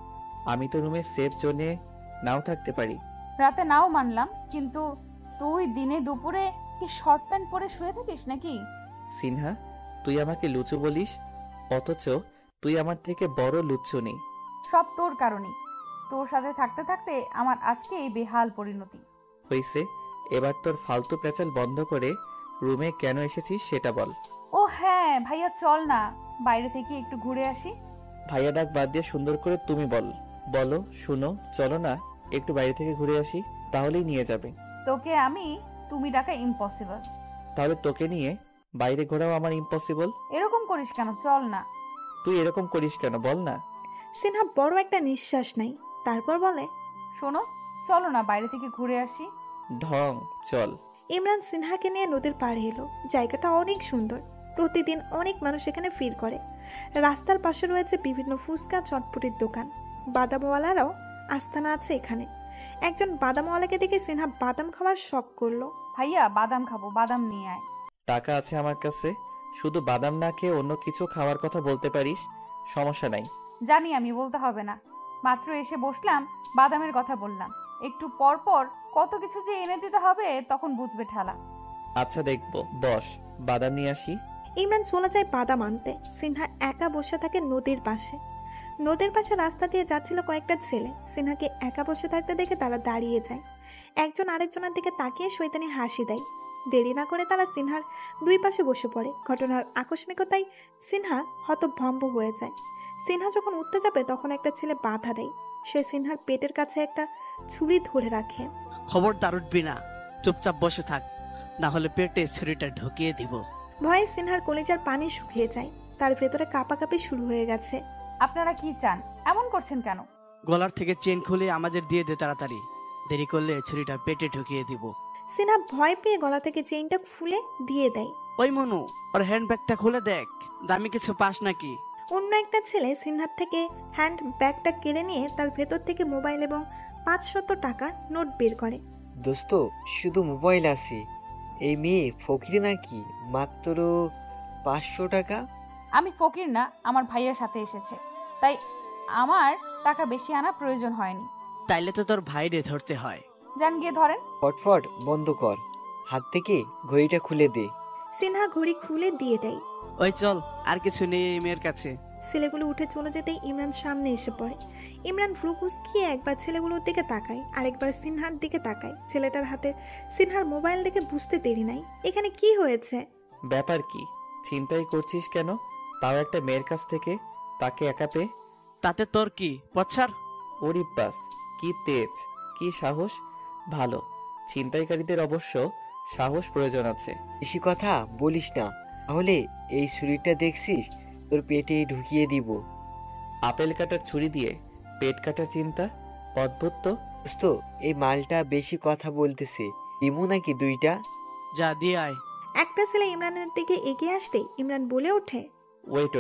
আমি তো রুমে সেফ জোনে নাও থাকতে পারি। রাতে নাও মানলাম, কিন্তু তুই দিনে দুপুরে কি শর্ট প্যান্ট পরে শুয়ে থাকিস নাকি? সিনহা, তুই আমাকে লুচু বলিস, অথচ তুই আমার থেকে বড় লুচ্চু নেই। সব তোর কারণেই। তোর সাথে থাকতে থাকতে আমার আজকে এই বেহাল পরিণতি হইছে, এবার তোর ফালতু প্যাচাল বন্ধ করে রুমে কেন এসেছিস সেটা বল। ও হ্যাঁ ভাইয়া, চল না বাইরে থেকে একটু ঘুরে আসি। ভাইয়া ডাক বাদ দিয়ে সুন্দর করে তুমি বলো শুনো, চলো না একটু বাইরে থেকে ঘুরে আসি, তাহলেই নিয়ে যাবে। তোকে আমি তুমি ডাকা ইম্পসিবল। তাহলে তোকে নিয়ে বাইরে ঘোরাও আমার ইম্পসিবল। এরকম করিস কেন? চল না। তুই এরকম করিস কেন বল না। সিনহা বড় একটা নিঃশ্বাস নেয়, তারপর বলে, শোনো, চলো না বাইরে থেকে ঘুরে আসি। ঢং, চল। ইমরান সিনহাকে নিয়ে নদীর পাড়ে এলো। জায়গাটা অনেক সুন্দর, প্রতিদিন অনেক মানুষ এখানে ভিড় করে। রাস্তার পাশে রয়েছে বিভিন্ন ফুচকা চটপটির দোকান, বাদামওয়ালারাও আস্তানা আছে এখানে। একজন বাদামওয়ালাকে দেখে সিনহা বাদাম খাওয়ার শখ করলো। ভাইয়া বাদাম খাবো, বাদাম নিয়ে আয়। টাকা আছে আমার কাছে, শুধু বাদাম না খেয়ে অন্য কিছু খাওয়ার কথা বলতে পারিস, সমস্যা নাই। জানি, আমি বলতে হবে না। মাত্র এসে বসলাম, বাদামের কথা বললাম। একটু পর পর কত কিছু যে এনে দিতে হবে, তখন বুঝবে ঠালা। আচ্ছা দেখবো, বস, বাদাম নিয়ে আসি। ইমরান চলে যায় বাদাম আনতে। সিনহা একা বসে থাকে নদীর পাশে। নদীর পাশে রাস্তা দিয়ে যাচ্ছিল কয়েকটা ছেলে। সিনহাকে একা বসে থাকতে দেখে তারা দাঁড়িয়ে যায়। একজন আরেকজনের দিকে তাকিয়ে শয়তানি হাসি দেয়। দেরি না করে তারা সিনহার 2 পাশে বসে পড়ে। ঘটনার আকস্মিকতায় সিনহা হতভম্ব হয়ে যায়। সিনহা যখন উঠতে যাবে তখন একটা ছেলে বাধা দেয়। সে সিনহার পেটের কাছে একটা ছুরি ধরে রাখে। খবরদার উঠবি না, চুপচাপ বসে থাক, না হলে পেটে ছুরিটা ঢুকিয়ে দিব। ভয়ে সিনহার কলিজার পানি শুকিয়ে যায়। তার ভেতরে কাঁপাকাঁপি শুরু হয়ে গেছে। আপনারা কি চান? এমন করছেন কেন? গলার থেকে চেন খুলে আমাদের দিয়ে দে তাড়াতাড়ি, দেরি করলে ছুরিটা পেটে ঢুকিয়ে দিব। সিনহা ভয় পেয়ে গলা থেকে চেইনটা খুলে দিয়ে দেয়। ওই মনু, ওর হ্যান্ডব্যাগটা খুলে দেখ, দামি কিছু পাস নাকি? অন্য একটা ছেলে সিনহার থেকে হ্যান্ড ব্যাগটা কেড়ে নিয়ে তার ভেতর থেকে মোবাইল এবং 500 টাকার নোট বের করে। দোস্ত, শুধু মোবাইল আছে, এই মেয়ে ফকির নাকি? মাত্র 500 টাকা? আমি ফকির না, আমার ভাইয়ের সাথে এসেছে, তাই আমার টাকা বেশি আনা প্রয়োজন হয়নি। তাইলে তো তোর ভাইরে ধরতে হয়। যান গিয়ে ধরেন। ফটফট বন্ধ কর, হাত থেকে ঘড়িটা খুলে দে। সিনহা ঘড়ি খুলে দিয়ে দেয়। ওই চল, আর কিছু নেই এই মেয়ের কাছে। ছেলেগুলো উঠে চলে যেতেই ইমরান সামনে এসে পড়ে। ইমরান ভ্রু কুঁচকিয়ে একবার ছেলেগুলোর দিকে তাকায়, আরেকবার সিনহার দিকে তাকায়। ছেলেটার হাতে সিনহার মোবাইল দেখে বুঝতে দেরি নাই এখানে কি হয়েছে। ব্যাপার কি? চিন্তাই করছিস কেন, তাও একটা মেয়ের কাছ থেকে, তাকে একা পেয়ে? তাতে তোর কি পছার? ওরি বাস, কি তেজ, কি সাহস! ভালো, ছিনতাইকারীদের অবশ্য সাহস প্রয়োজন আছে। বেশি কথা বলিস না, তাহলে এই ছুরিটা দেখছিস, তোর পেটে ঢুকিয়ে দিব। আপেল কাটার ছুরি দিয়ে পেট কাটার চিন্তা, অদ্ভুত তো। দোস্ত, এই মালটা বেশি কথা বলতেছে, দিমু নাকি 2টা? যা দিয়ে আয়। একটা ছেলে ইমরানের দিকে এগিয়ে আসতে ইমরান বলে ওঠে, ওয়েট।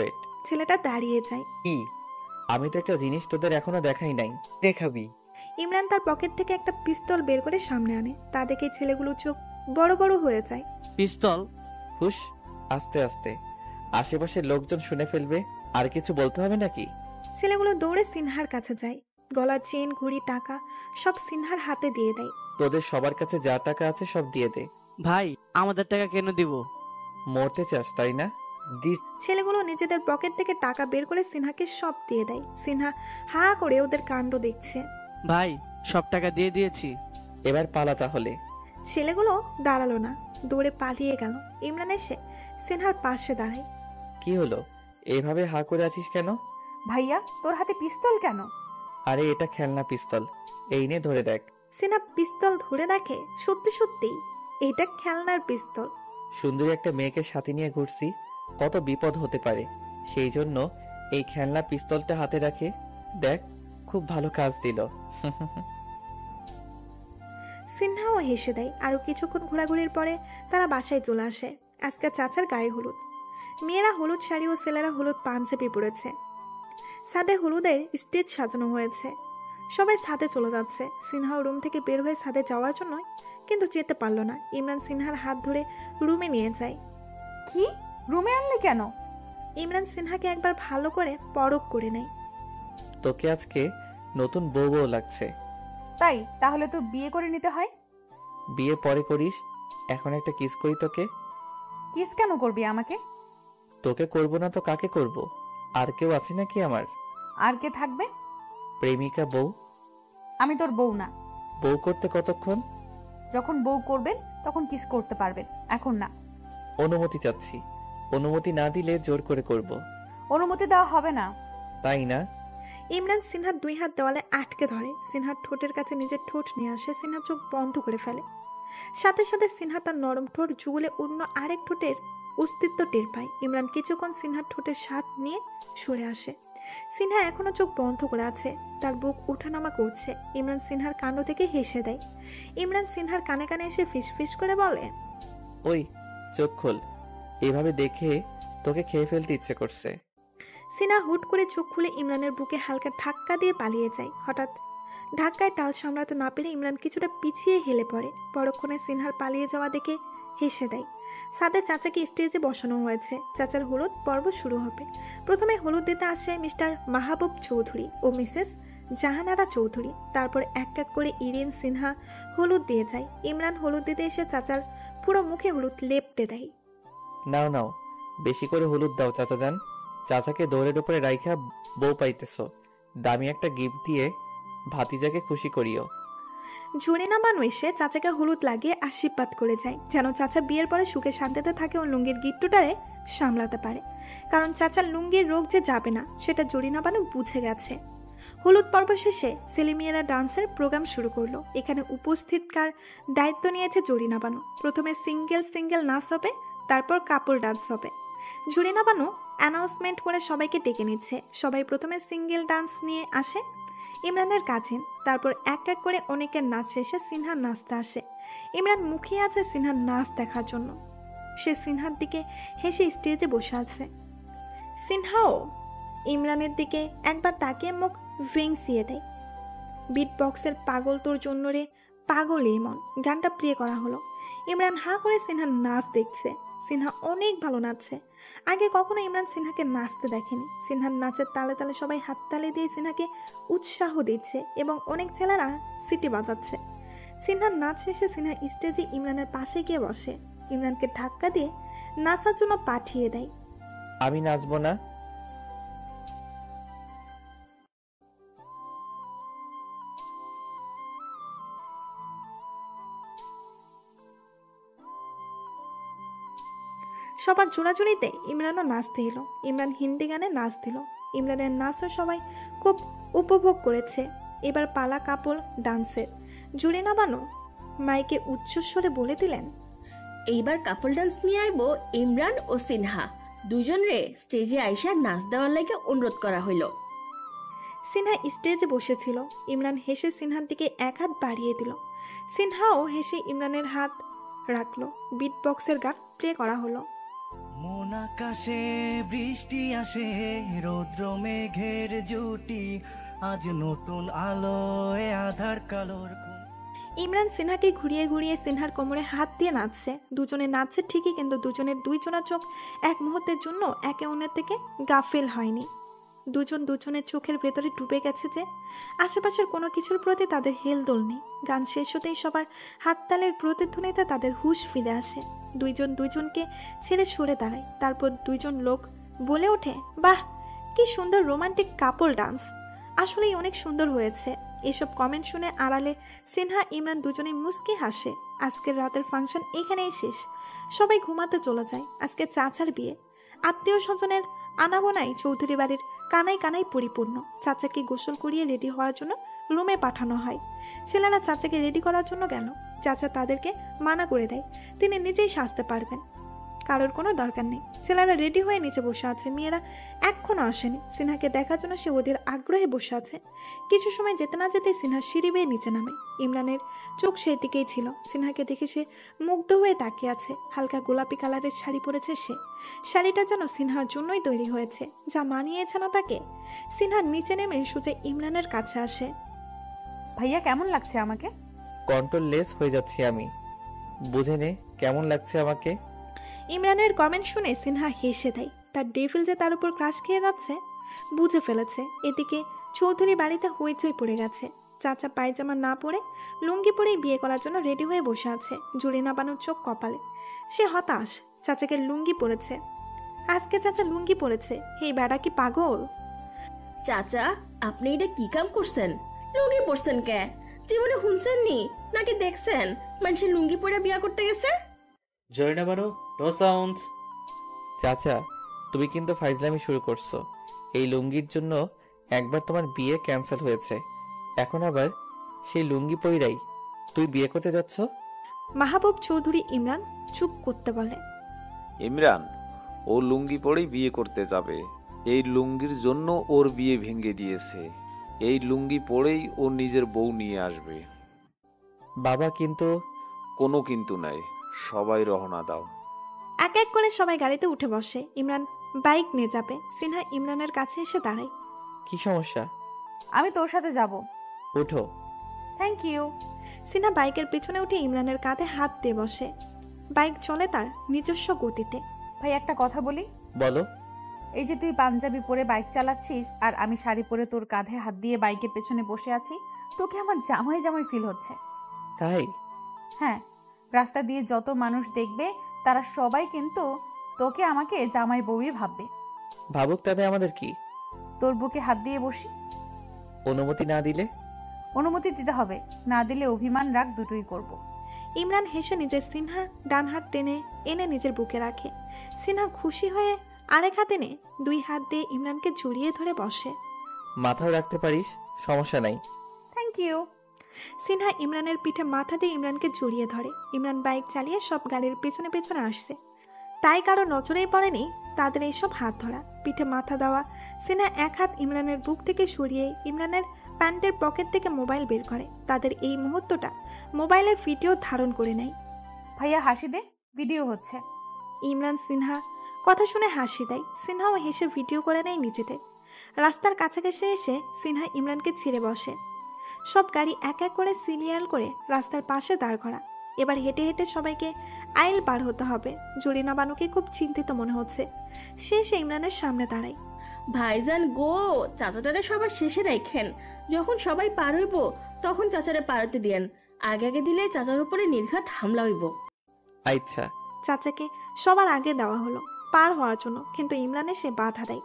ছেলেটা দাঁড়িয়ে যায়। কি? আমি তো একটা জিনিস তোদের এখনো দেখাই নাই। দেখাবি? ইমরান তার পকেট থেকে একটা পিস্তল বের করে সামনে আনে। তা দেখে ছেলেগুলো চোখ বড় বড় হয়ে যায়। পিস্তল? হুশ, আস্তে আস্তে, আশেপাশের লোকজন শুনে ফেলবে। আর কিছু বলতে হবে নাকি? ছেলেগুলো দৌড়ে সিনহার কাছে যায়। গলার চেন, ঘড়ি, টাকা সব সিনহার হাতে দিয়ে দেয়। তোদের সবার কাছে যা টাকা আছে সব দিয়ে দে। ভাই, আমাদের টাকা কেন দিব? মরতে চাস তাই না? ছেলেগুলো নিজেদের পকেট থেকে টাকা বের করে সিনহাকে সব দিয়ে দেয়। সিনহা হা করে ওদের কাণ্ড দেখছে। ভাই, সব টাকা দিয়ে দিয়েছি। এবার পালা তাহলে। ছেলেগুলো দাঁড়ালো না, দৌড়ে পালিয়ে গেল। ইমরান এসে সিনহার পাশে দাঁড়ায়। কি হলো, এভাবে হা করে আছিস কেন? ভাইয়া তোর হাতে পিস্তল কেন? আরে এটা খেলনা পিস্তল, এই নে ধরে দেখ। সিনহা পিস্তল ধরে দেখে সত্যি সত্যি এটা খেলনার পিস্তল। সুন্দরী একটা মেয়েকে সাথে নিয়ে ঘুরছি, কত বিপদ হতে পারে, সেই জন্য এই খেলনা পিস্তলটা হাতে রাখে। দেখ খুব ভালো কাজ দিল। সিনহাও হেসে দেয়। আরো কিছুক্ষণ ঘোরাঘুরির পরে তারা বাসায় চলে আসে। আজকে চাচার গায়ে হলুদ। মেয়েরা হলুদ শাড়ি ও ছেলেরা হলুদ পাঞ্জাবি পরেছে। ছাদে হলুদের স্টেজ সাজানো হয়েছে। সবাই ছাদে চলে যাচ্ছে। সিনহাও রুম থেকে বের হয়ে ছাদে যাওয়ার জন্য, কিন্তু যেতে পারল না। ইমরান সিনহার হাত ধরে রুমে নিয়ে যায়। কি রুমে আনলে কেন? ইমরান সিনহাকে একবার ভালো করে পরখ করে নেয়। তোকে আজকে নতুন বউ বউ লাগছে। তাই তাহলে তো বিয়ে করে নিতে হয়। বিয়ে পরে করিস, এখন একটা কিস করি তোকে। কিস কেন করবি আমাকে? তোকে করব না তো কাকে করব? আর কেউ আছে নাকি আমার? আর কে থাকবে? প্রেমিকা বউ। আমি তোর বউ না। বউ করতে কতক্ষণ? যখন বউ করবেন তখন কিস করতে পারবেন, এখন না। অনুমতি চাচ্ছি, অনুমতি না দিলে জোর করে করব। অনুমতি দেওয়া হবে না। তাই না? ইমরান সিনহার দুই হাত দেওয়ালে আটকে ধরে। সিনহার ঠোঁটের কাছে নিজের ঠোঁট নিয়ে আসে। সিনহা চোখ বন্ধ করে ফেলে। সাথে সাথে সিনহা তার নরম ঠোঁট জুগলে অন্য আরেক ঠোঁটের অস্তিত্ব টের পায়। ইমরান কিছুক্ষণ সিনহার ঠোঁটের স্বাদ নিয়ে সরে আসে। সিনহা এখনো চোখ বন্ধ করে আছে, তার বুক ওঠানামা করছে। ইমরান সিনহার কাণ্ড থেকে হেসে দেয়। ইমরান সিনহার কানে কানে এসে ফিস ফিস করে বলে, ওই চোখ খোল, এভাবে দেখে তোকে খেয়ে ফেলতে ইচ্ছে করছে। সিনহা হুট করে চোখ খুলে ইমরানের বুকে হালকা ধাক্কা দিয়ে পালিয়ে যায়। হঠাৎ ধাক্কায় টাল সামলাতে না পেরে ইমরান কিছুটা পিছিয়ে হেলে পড়ে। পরক্ষণে সিনহার পালিয়ে যাওয়া দেখে হেসে দেয়। সাথে চাচাকে স্টেজে বসানো হয়েছে। চাচার হলুদ পর্ব শুরু হবে। প্রথমে হলুদ দিতে আসে মিস্টার মাহবুব চৌধুরী ও মিসেস জাহানারা চৌধুরী। তারপর এক এক করে ইরিন সিনহা হলুদ দিয়ে যায়। ইমরান হলুদ দিতে এসে চাচার পুরো মুখে হলুদ লেপটে দেয়। নাও নাও, বেশি করে হলুদ দাও চাচা যান। চাচাকে দৌড়ের উপরে রাইখা বউ পাইতেছ, দামি একটা গিফট দিয়ে ভাতিজাকে খুশি করিও। জরিনা বানু এসে চাচাকে হলুদ লাগিয়ে আশীর্বাদ করে যায়, যেন চাচা বিয়ের পরে সুখে শান্তিতে থাকে ও লুঙ্গির গিট্টুটারে সামলাতে পারে। কারণ চাচার লুঙ্গির রোগ যে যাবে না সেটা জরিনা বানু বুঝে গেছে। হলুদ পর্ব শেষে ছেলেমেয়েরা ডান্সের প্রোগ্রাম শুরু করলো। এখানে উপস্থিতকার দায়িত্ব নিয়েছে জরিনা বানু। প্রথমে সিঙ্গেল সিঙ্গেল নাচ হবে, তারপর কাপল ডান্স হবে। জরিনা বানু অ্যানাউন্সমেন্ট করে সবাইকে ডেকে নিচ্ছে। সবাই প্রথমে সিঙ্গেল ডান্স নিয়ে আসে ইমরানের কাছে, তারপর এক এক করে অনেকের নাচ শেষে সিনহার নাচতে আসে। ইমরান মুখিয়ে আছে সিনহার নাচ দেখার জন্য। সে সিনহার দিকে হেসে স্টেজে বসে আছে। সিনহাও ইমরানের দিকে একবার তাকিয়ে মুখ ভেংসিয়ে দেয়। বিট বক্সের পাগল তোর জন্য রে পাগল এই মন গানটা প্লে করা হলো। ইমরান হা করে সিনহার নাচ দেখছে। সিনহা অনেক ভালো নাচছে। আগে কখনো ইমরান সিনহাকে নাচতে দেখেনি। সিনহার নাচের তালে তালে সবাই হাততালি দিয়ে সিনহাকে উৎসাহ দিচ্ছে এবং অনেক ছেলেরা সিটি বাজাচ্ছে। সিনহার নাচ শেষে সিনহা স্টেজে ইমরানের পাশে গিয়ে বসে। ইমরানকে ধাক্কা দিয়ে নাচার জন্য পাঠিয়ে দেয়। আমি নাচবো না। সবার জোড়াজুড়িতে ইমরানও নাচতে এলো। ইমরান হিন্দি গানে নাচ দিল। ইমরানের নাচও সবাই খুব উপভোগ করেছে। এবার পালা কাপল ডান্সের। জরিনা বানু মাইকে উচ্চস্বরে বলে দিলেন, এইবার কাপল ডান্স নিয়ে আইব ইমরান ও সিনহা। দুজন রে স্টেজে আইসা নাচ দেওয়ার লাগে অনুরোধ করা হইল। সিনহা স্টেজে বসেছিল। ইমরান হেসে সিনহার দিকে এক হাত বাড়িয়ে দিল। সিনহাও হেসে ইমরানের হাত রাখলো। বিট বক্সের গান প্লে করা হলো। মন আকাশে বৃষ্টি আসে, রৌদ্র মেঘের জুটি, আজ নতুন আলোয় আধার কালোর। ইমরান সিনহাকে ঘুরিয়ে ঘুরিয়ে সিনহার কোমরে হাত দিয়ে নাচছে। দুজনে নাচছে ঠিকই, কিন্তু দুজনের দুইজনের চোখ এক মুহূর্তের জন্য একে অন্যের থেকে গাফেল হয়নি। দুজন দুজনের চোখের ভেতরে ডুবে গেছে যে আশেপাশের কোনো কিছুর প্রতি তাদের হেলদোল নেই। গান শেষ হতেই সবার হাততালের প্রতিধ্বনিতে তাদের হুঁশ ফিরে আসে। দুইজন দুইজনকে ছেড়ে সরে দাঁড়ায়। তারপর দুইজন লোক বলে ওঠে, বাহ কি সুন্দর রোমান্টিক কাপল ডান্স, আসলেই অনেক সুন্দর হয়েছে। এসব কমেন্ট শুনে আড়ালে সিনহা ইমরান দুজনেই মুস্কি হাসে। আজকের রাতের ফাংশন এখানেই শেষ, সবাই ঘুমাতে চলে যায়। আজকে চাচার বিয়ে, আত্মীয় স্বজনের আনাগোনায় চৌধুরী বাড়ির কানাই কানাই পরিপূর্ণ। চাচাকে গোসল করিয়ে রেডি হওয়ার জন্য রুমে পাঠানো হয়। ছেলেরা চাচাকে রেডি করার জন্য গেল, চাচা তাদেরকে মানা করে দেয়, তিনি নিজেই সাজতে পারবেন, কারোর কোনো দরকার নেই। ছেলেরা রেডি হয়ে নিচে বসে আছে, মেয়েরা এখনো আসেনি। সিনহাকে দেখার জন্য সে ওদের আগ্রহে বসে আছে। কিছু সময় যেতে না যেতেই সিনহা সিঁড়ি বেয়ে নিচে নামে। ইমরানের চোখ সেই দিকেই ছিল। সিনহাকে দেখে সে মুগ্ধ হয়ে তাকিয়ে আছে। হালকা গোলাপি কালারের শাড়ি পরেছে সে, শাড়িটা যেন সিনহার জন্যই তৈরি হয়েছে, যা মানিয়েছে না তাকে। সিনহা নিচে নেমে সোজা ইমরানের কাছে আসে। ভাইয়া কেমন লাগছে আমাকে? কন্ট্রোললেস হয়ে যাচ্ছি আমি, বুঝে নে কেমন লাগছে আমাকে। ইমরানের কমেন্ট শুনে সিনহা হেসে দেয়। তার ডেভিল যে তার উপর ক্রাশ খেয়ে যাচ্ছে বুঝে ফেলেছে। এদিকে চৌধুরী বাড়িতে হইচই পড়ে গেছে। চাচা পায়জামা না পরে লুঙ্গি পরেই বিয়ে করার জন্য রেডি হয়ে বসে আছে, জুড়ি না বানোর চোখ কপালে। সে হতাশ, চাচাকে লুঙ্গি পরেছে। আজকে চাচা লুঙ্গি পরেছে, এই বেড়া কি পাগল? চাচা আপনি এটা কি কাম করছেন? লুঙ্গি পরছেন কে? জীবনে শুনছেন নি নাকি দেখছেন মানুষের লুঙ্গি পরে বিয়া করতে গেছে? Zarina Banu, no sound. চাচা তুমি কিন্তু ফাইজলামি শুরু করছো। এই লুঙ্গির জন্য একবার তোমার বিয়ে ক্যান্সেল হয়েছে, এখন আবার সেই লুঙ্গি পইরাই তুই বিয়ে করতে যাচ্ছ? মাহবুব চৌধুরী ইমরান চুপ করতে বলে। ইমরান ও লুঙ্গি পরেই বিয়ে করতে যাবে। এই লুঙ্গির জন্য ওর বিয়ে ভেঙে দিয়েছে। এই লুঙ্গি পরেই ও নিজের বউ নিয়ে আসবে। বাবা কিন্তু কোনো কিন্তু নাই, সবাই রওনা দাও। এক এক করে সবাই গাড়িতে উঠে বসে। ইমরান বাইক নিয়ে যাবে। সিনহা ইমরানের কাছে এসে দাঁড়ায়। কি সমস্যা? আমি তোর সাথে যাব। ওঠো। Thank you. সিনহা বাইকের পেছনে উঠে ইমরানের কাঁধে হাত দিয়ে বসে। বাইক চলে তার নিজস্ব গতিতে। ভাই একটা কথা বলি। বলো। এই যে তুই পাঞ্জাবি পরে বাইক চালাচ্ছিস আর আমি শাড়ি পরে তোর কাঁধে হাত দিয়ে বাইকের পেছনে বসে আছি, তোকে আমার জামাই জামাই ফিল হচ্ছে। তাই? হ্যাঁ, রাস্তা দিয়ে যত মানুষ দেখবে তারা সবাই কিন্তু তোকে আমাকে জামাই বউই ভাববে। ভাবুক, তাতে আমাদের কি? তোর বুকে হাত দিয়ে বসি। অনুমতি না দিলে? অনুমতি দিতে হবে, না দিলে অভিমান রাগ দুটোই করব। ইমরান হেসে নিজের সিনহা ডান হাত টেনে এনে নিজের বুকে রাখে। সিনহা খুশি হয়ে আরেক হাতে নে দুই হাত দিয়ে ইমরানকে জড়িয়ে ধরে বসে। মাথাও রাখতে পারিস, সমস্যা নাই। Thank you. সিনহা ইমরানের পিঠে মাথা দিয়ে ইমরানকে জড়িয়ে ধরে। ইমরান বাইক চালিয়ে সব গাড়ির পেছনে পেছনে আসছে, তাই কারো নজরেই পড়েনি তাদের এইসব হাত ধরা, পিঠে মাথা দেওয়া। সিনহা এক হাত ইমরানের বুক থেকে সরিয়ে ইমরানের প্যান্টের পকেট থেকে মোবাইল বের করে। তাদের এই মুহূর্তটা মোবাইলের ভিডিও ধারণ করে নেয়। ভাইয়া হাসি দে, ভিডিও হচ্ছে। ইমরান সিনহা কথা শুনে হাসি দেয়। সিনহাও হেসে ভিডিও করে নেয় নিজেদের। রাস্তার কাছাকাছি এসে সিনহা ইমরানকে ছেড়ে বসে। সব গাড়ি এক এক করে সিরিয়াল করে রাস্তার পাশে দাঁড় করা। এবার হেঁটে হেঁটে সবাইকে আইল পার হতে হবে। জরিনা বানুকে খুব চিন্তিত মনে হচ্ছে। সে ইমরানের সামনে দাঁড়ায়। ভাইজান গো, চাচাটারে সবার শেষে রাখেন। যখন সবাই পার হইব তখন চাচারে পারতে দিয়েন। আগে আগে দিলে চাচার উপরে নির্ঘাত হামলা হইব। আচ্ছা। চাচাকে সবার আগে দেওয়া হলো পার হওয়ার জন্য, কিন্তু ইমরান এসে বাধা দেয়।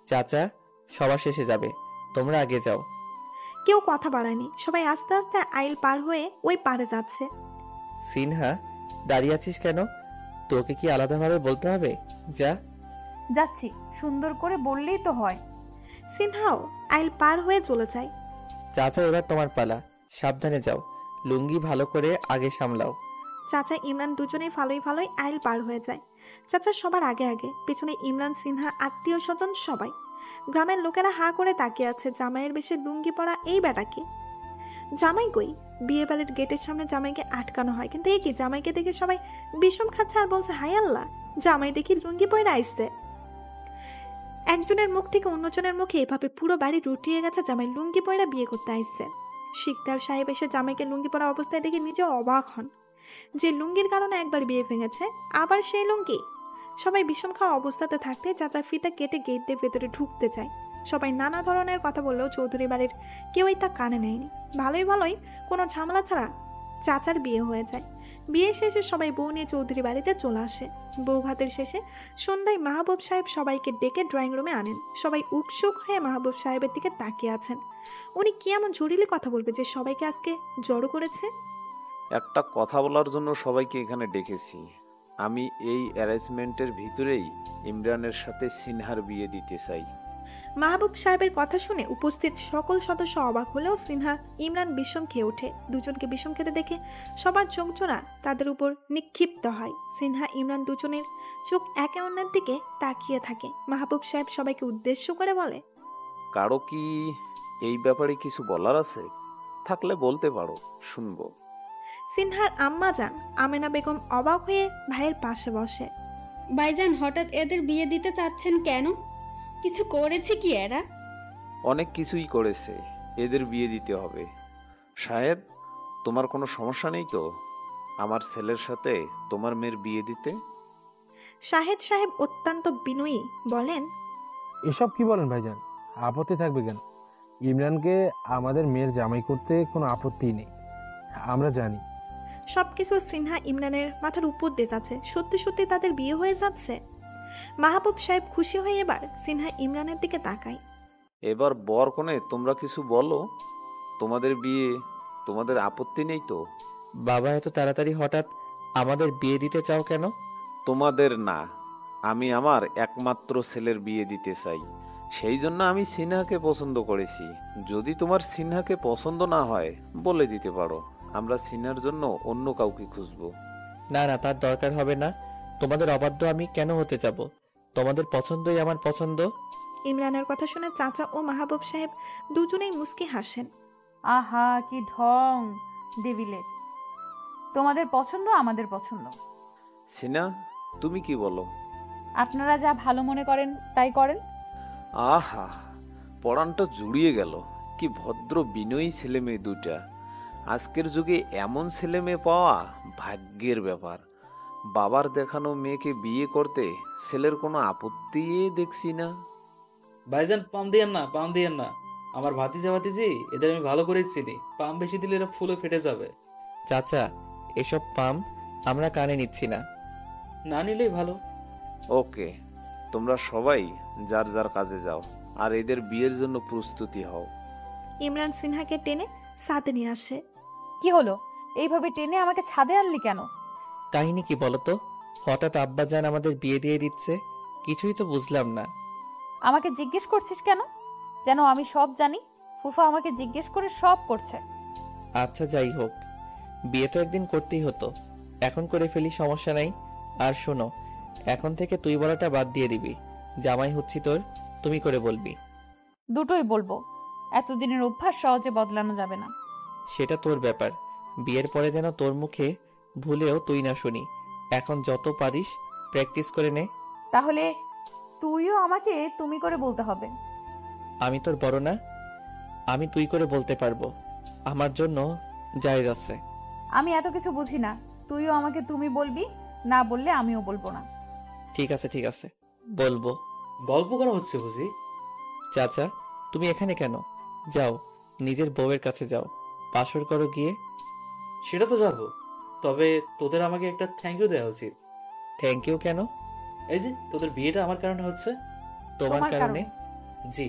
চাচা সবার শেষে যাবে, তোমরা আগে যাও। কেউ কথা বাড়ায়নি, সবাই আস্তে আস্তে আইল পার হয়ে ওই পারে যাচ্ছে। সিনহা দাঁড়িয়ে আছিস কেন? তোকে কি আলাদাভাবে বলতে হবে? যা। যাচ্ছি, সুন্দর করে বললেই তো হয়। সিনহাও আইল পার হয়ে চলে যায়। চাচা এবার তোমার পালা, সাবধানে যাও, লুঙ্গি ভালো করে আগে সামলাও। চাচা ইমরান দুজনেই ফালোই ফালোই আইল পার হয়ে যায়। চাচা সবার আগে আগে, পেছনে ইমরান, সিনহা, আত্মীয় স্বজন সবাই। গ্রামের লোকেরা হা করে তাকিয়ে আছে জামাইয়ের বেশে লুঙ্গি পরা এই বেটাকে। জামাই কই? বিয়ে বাড়ির গেটের সামনে জামাইকে আটকানো হয়, কিন্তু এই কি জামাইকে দেখে সবাই বিষম খাচ্ছে আর বলছে হায় আল্লাহ, জামাই দেখি লুঙ্গি পরে আইসে। একজনের মুখ থেকে অন্যজনের মুখে এভাবে পুরো বাড়ি রুটিয়ে গেছে জামাই লুঙ্গি পরে বিয়ে করতে আইসে। শিকদার সাহেব এসে জামাইকে লুঙ্গি পরা অবস্থায় দেখে নিজেও অবাক হন। যে লুঙ্গির কারণে একবার বিয়ে ভেঙেছে, আবার সেই লুঙ্গি। সবাই বিষম খাওয়া অবস্থাতে থাকতে চাচা ফিতা কেটে গেট দিয়ে ভেতরে ঢুকতে চায়। সবাই নানা ধরনের কথা বললেও চৌধুরী বাড়ির কেউই তা কানে নেয়নি। ভালোই ভালোই কোনো ঝামেলা ছাড়া চাচার বিয়ে হয়ে যায়। বিয়ে শেষে সবাই বউ নিয়ে চৌধুরী বাড়িতে চলে আসে। বউ ভাতের শেষে সন্ধ্যায় মাহবুব সাহেব সবাইকে ডেকে ড্রয়িং রুমে আনেন। সবাই উৎসুক হয়ে মাহবুব সাহেবের দিকে তাকিয়ে আছেন। উনি কি এমন জরুরি কথা বলবে যে সবাইকে আজকে জড়ো করেছে? একটা কথা বলার জন্য সবাইকে এখানে ডেকেছি। আমি এই অ্যারেঞ্জমেন্টের ভিতরেই ইমরানের সাথে সিনহার বিয়ে দিতে চাই। মাহবুব সাহেবের কথা শুনে উপস্থিত সকল সদস্য অবাক হলেও সিনহা ইমরান বিষম খেয়ে ওঠে। দুজনকে বিষম খেতে দেখে সবার চোখজোড়া তাদের উপর নিক্ষিপ্ত হয়। সিনহা ইমরান দুজনের চোখ একে অন্যের দিকে তাকিয়ে থাকে। মাহবুব সাহেব সবাইকে উদ্দেশ্য করে বলে, কারো কি এই ব্যাপারে কিছু বলার আছে? থাকলে বলতে পারো, শুনবো। সিনহার আম্মা যান আমেনা বেগম অবাক হয়ে ভাইয়ের পাশে বসে। ভাইজান হঠাৎ এদের বিয়ে দিতে চাচ্ছেন কেন? কিছু করেছে কি এরা? অনেক কিছুই করেছে, এদের বিয়ে দিতে হবে। শাহেদ, তোমার কোনো সমস্যা নেই তো আমার ছেলের সাথে তোমার মেয়ের বিয়ে দিতে? শাহেদ সাহেব অত্যন্ত বিনয়ী বলেন, এসব কি বলেন ভাইজান? আপত্তি থাকবে কেন? ইমরানকে আমাদের মেয়ের জামাই করতে কোনো আপত্তি নেই, আমরা জানি। সবকিছু সিনহা ইমরানের মাথার উপর দিয়ে যাচ্ছে। সত্যি সত্যি তাদের বিয়ে হয়ে যাচ্ছে। মাহবুব সাহেব খুশি হয়ে এবার সিনহা ইমরানের দিকে তাকায়। এবার বর কনে তোমরা কিছু বলো, তোমাদের বিয়ে, তোমাদের আপত্তি নেই তো? বাবা, এত তাড়াতাড়ি হঠাৎ আমাদের বিয়ে দিতে চাও কেন? তোমাদের না, আমি আমার একমাত্র ছেলের বিয়ে দিতে চাই। সেই জন্য আমি সিনহাকে পছন্দ করেছি। যদি তোমার সিনহাকে পছন্দ না হয় বলে দিতে পারো, আমরা সিনহার জন্য অন্য কাউকে খুঁজবো। না না, তার দরকার হবে না। তোমাদের অবাধ্য আমি কেন হতে যাব? তোমাদের পছন্দই আমার পছন্দ। ইমরানের কথা শুনে চাচা ও মাহবুব সাহেব দুজনেই মুস্কি হাসেন। আহা, কি ঢং ডেভিলের! তোমাদের পছন্দ আমাদের পছন্দ। সিনা, তুমি কি বলো? আপনারা যা ভালো মনে করেন তাই করেন। আহা, পরাণটা জুড়িয়ে গেল। কি ভদ্র বিনয়ী ছেলে মেয়ে দুটা। আজকের যুগে এমন ছেলে মেয়ে পাওয়া ভাগ্যের ব্যাপার। বাবার দেখানো মেয়েকে বিয়ে করতে ছেলের কোনো আপত্তি দেখছি না। ভাইজান, পাম দিয়েন না, পাম দিয়েন না। আমার ভাতিজা ভাতিজি এদের আমি ভালো করেই চিনি। পাম বেশি দিলে এরা ফুলে ফেটে যাবে। চাচা, এসব পাম আমরা কানে নিচ্ছি না। না নিলেই ভালো। ওকে, তোমরা সবাই যার যার কাজে যাও আর এদের বিয়ের জন্য প্রস্তুতি হও। ইমরান সিনহাকে টেনে সাথে নিয়ে আসে। কি হলো? এইভাবে টেনে আমাকে ছাদে আনলি কেন? কাহিনী কি বলতো? হঠাৎ আব্বাজান আমাদের বিয়ে দিয়ে দিচ্ছে, কিছুই তো বুঝলাম না। আমাকে জিজ্ঞেস করছিস কেন? যেন আমি সব জানি। ফুফা আমাকে জিজ্ঞেস করে সব করছে। আচ্ছা, যাই হোক, বিয়ে তো একদিন করতেই হতো, এখন করে ফেলি, সমস্যা নাই। আর শোনো, এখন থেকে তুই বলাটা বাদ দিয়ে দিবি। জামাই হচ্ছি তোর, তুমি করে বলবি। দুটোই বলবো। এতদিনের অভ্যাস সহজে বদলানো যাবে না। সেটা তোর ব্যাপার। বিয়ের পরে যেন তোর মুখে ভুলেও তুই না শুনি। এখন যত পারিস প্র্যাকটিস করে নে। তাহলে তুইও আমাকে তুমি করে বলতে হবে। আমি তোর বড় না? আমি তুই করে বলতে পারবো, আমার জন্য জায়েজ আছে। আমি এত কিছু বুঝি না। তুইও আমাকে তুমি বলবি, না বললে আমিও বলবো না। ঠিক আছে, ঠিক আছে, বলবো। গল্প করা হচ্ছে বুঝি? চাচা, তুমি এখানে কেন? যাও, নিজের বউয়ের কাছে যাও, বাসর করো গিয়ে। সেটা তো যাবো, তবে তোদের আমাকে একটা থ্যাংক ইউ দেওয়া উচিত। থ্যাংক ইউ কেন? এই যে তোদের বিয়েটা আমার কারণে হচ্ছে। তোমার কারণে? জি,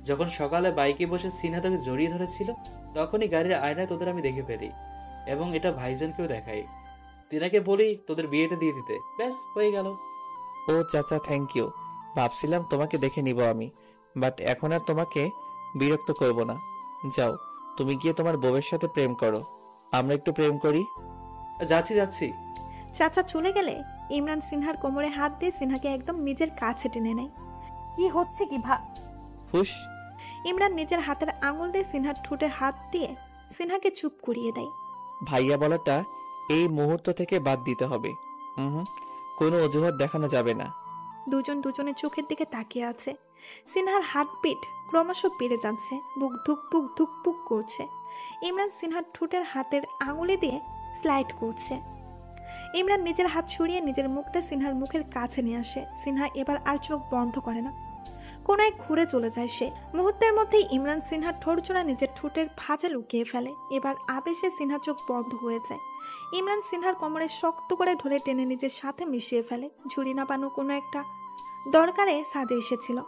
যখন সকালে বাইকে বসে সিনহা তোকে জড়িয়ে ধরেছিল, তখনই গাড়ির আয়নায় তোদের আমি দেখে ফেলি এবং এটা ভাইজানকেও দেখাই। তিনাকে বলি তোদের বিয়েটা দিয়ে দিতে, ব্যাস হয়ে গেল। ও চাচা, থ্যাংক ইউ। ভাবছিলাম তোমাকে দেখে নিব আমি, বাট এখন আর তোমাকে বিরক্ত করব না। যাও, তুমি গিয়ে তোমার বউয়ের সাথে প্রেম করো, আমরা একটু প্রেম করি। যাচ্ছি যাচ্ছি। চাচা চলে গেলে ইমরান সিনহার কোমরে হাত দিয়ে সিনহাকে একদম নিজের কাছে টেনে নেয়। কি হচ্ছে কি হুশ! ইমরান নিজের হাতের আঙুল দিয়ে সিনহার ঠোঁটে হাত দিয়ে সিনহাকে চুপ করিয়ে দেয়। ভাইয়া বলাটা এই মুহূর্ত থেকে বাদ দিতে হবে। কোনো অজুহাত দেখানো যাবে না। দুজন দুজনের চোখের দিকে তাকিয়ে আছে। সিনহার হার্টবিট ক্রমশ বেড়ে যাচ্ছে, বুক ধুকপুক ধুকপুক করছে। ইমরান সিনহার ঠোঁটের হাতের আঙুলে দিয়ে স্লাইড করছে। ইমরান নিজের হাত সরিয়ে নিজের মুখটা সিনহার মুখের কাছে নিয়ে আসে। সিনহা এবার আর চোখ বন্ধ করে না। কোনো এক ঘুরে চলে যায় সে। মুহূর্তের মধ্যেই ইমরান সিনহার ঠোঁটজোড়া নিজের ঠোঁটের ভাঁজে লুকিয়ে ফেলে। এবার আবেশে সিনহা চোখ বন্ধ হয়ে যায়। ইমরান সিনহার কোমরে শক্ত করে ধরে টেনে নিজের সাথে মিশিয়ে ফেলে। ঝুরিনা বানু কোনো একটা দরকারে ছাদে এসেছিল।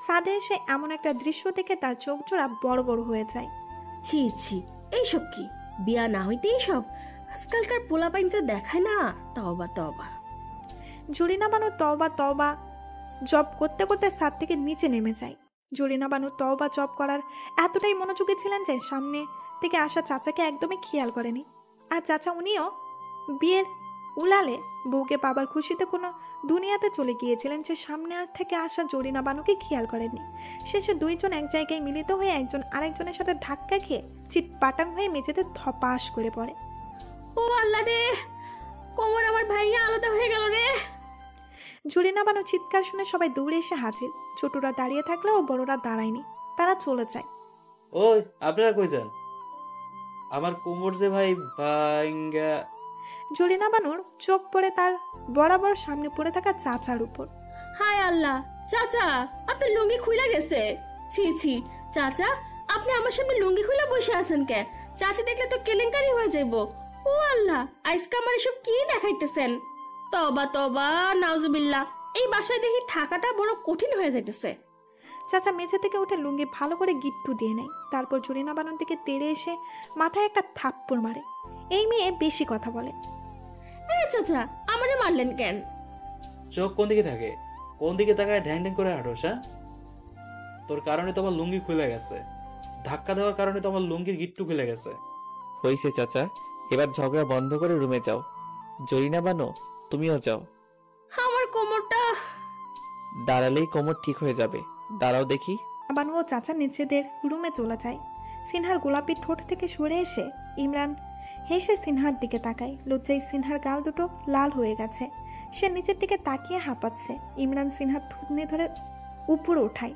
ছাদে এসে এমন একটা দৃশ্য দেখে তার চোখ জোড়া বড় বড় হয়ে যায়। ছি ছি, এইসব কি? বিয়া না হইতে এইসব? আজকালকার পোলাপাইন যা দেখায় না, তওবা তওবা। জরিনা বানু তওবা তওবা জব করতে করতে ছাদ থেকে নিচে নেমে যায়। জরিনা বানু তওবা জব করার এতটাই মনোযোগী ছিলেন যে সামনে থেকে আসা চাচাকে একদমই খেয়াল করেনি। আর চাচা উনিও বিয়ের উলালে বউকে বাবার খুশিতে কোনো দুনিয়াতে চলে গিয়েছিলেন যে সামনে থেকে আসা জরিনা বানুকে খেয়াল করেননি। শেষে দুইজন এক জায়গায় মিলিত হয়ে একজন আরেকজনের সাথে ধাক্কা খেয়ে চিটপাটাং হয়ে মেঝেতে ধপাস করে পড়ে। ও আল্লাহ রে, কোমর আমার ভাইয়া আলাদা হয়ে গেল রে। জরিনা বানু চিৎকার শুনে সবাই দৌড়ে এসে হাজির। ছোটরা দাঁড়িয়ে থাকলেও বড়রা দাঁড়ায়নি, তারা চলে যায়। ওই আপনারা কই যান? আমার কোমর যে ভাই ভাঙ্গা। জরিনা বানুর চোখ পড়ে তার বরাবর সামনে পড়ে থাকা চাচার উপর। হায় আল্লাহ, চাচা আপনার লুঙ্গি খুলে গেছে। ছি ছি চাচা, আপনি আমার সামনে লুঙ্গি খুলে বসে আছেন কে? চাচি দেখলে তো কেলেঙ্কারি হয়ে যাইব। ও আল্লাহ, আজকে আমার এসব কি দেখাইতেছেন? তবা তবা নাউজুবিল্লাহ, এই বাসায় দেখি থাকাটা বড় কঠিন হয়ে যাইতেছে। চাচা মেঝে থেকে উঠে লুঙ্গি ভালো করে গিট্টু দিয়ে নেয়। তারপর জরিনা বানুর দিকে তেড়ে এসে মাথায় একটা থাপ্পড় মারে। এই মেয়ে বেশি কথা বলে। চাচা আমারে মারলেন কেন? চোখ কোন দিকে থাকে? কোন দিকে তাকায় ঢ্যাং ঢ্যাং করে হাঁটোস? তোর কারণে তোমার লুঙ্গি খুলে গেছে। ধাক্কা দেওয়ার কারণে তোমার লুঙ্গির গিট্টু খুলে গেছে। হইছে চাচা, এবার ঝগড়া বন্ধ করে রুমে যাও। জরিনা বানো, তুমিও যাও। আমার কোমরটা। দাঁড়ালেই কোমর ঠিক হয়ে যাবে, দাঁড়াও দেখি। বানু ও চাচা নিজেদের রুমে চলে যায়। সিনহার গোলাপি ঠোঁট থেকে সরে এসে ইমরান হেসে সিনহার দিকে তাকায়। লজ্জায় সিনহার গাল দুটো লাল হয়ে গেছে। সে নিচের দিকে তাকিয়ে হাঁপাচ্ছে। ইমরান সিনহার থুতনি ধরে উপরে ওঠায়।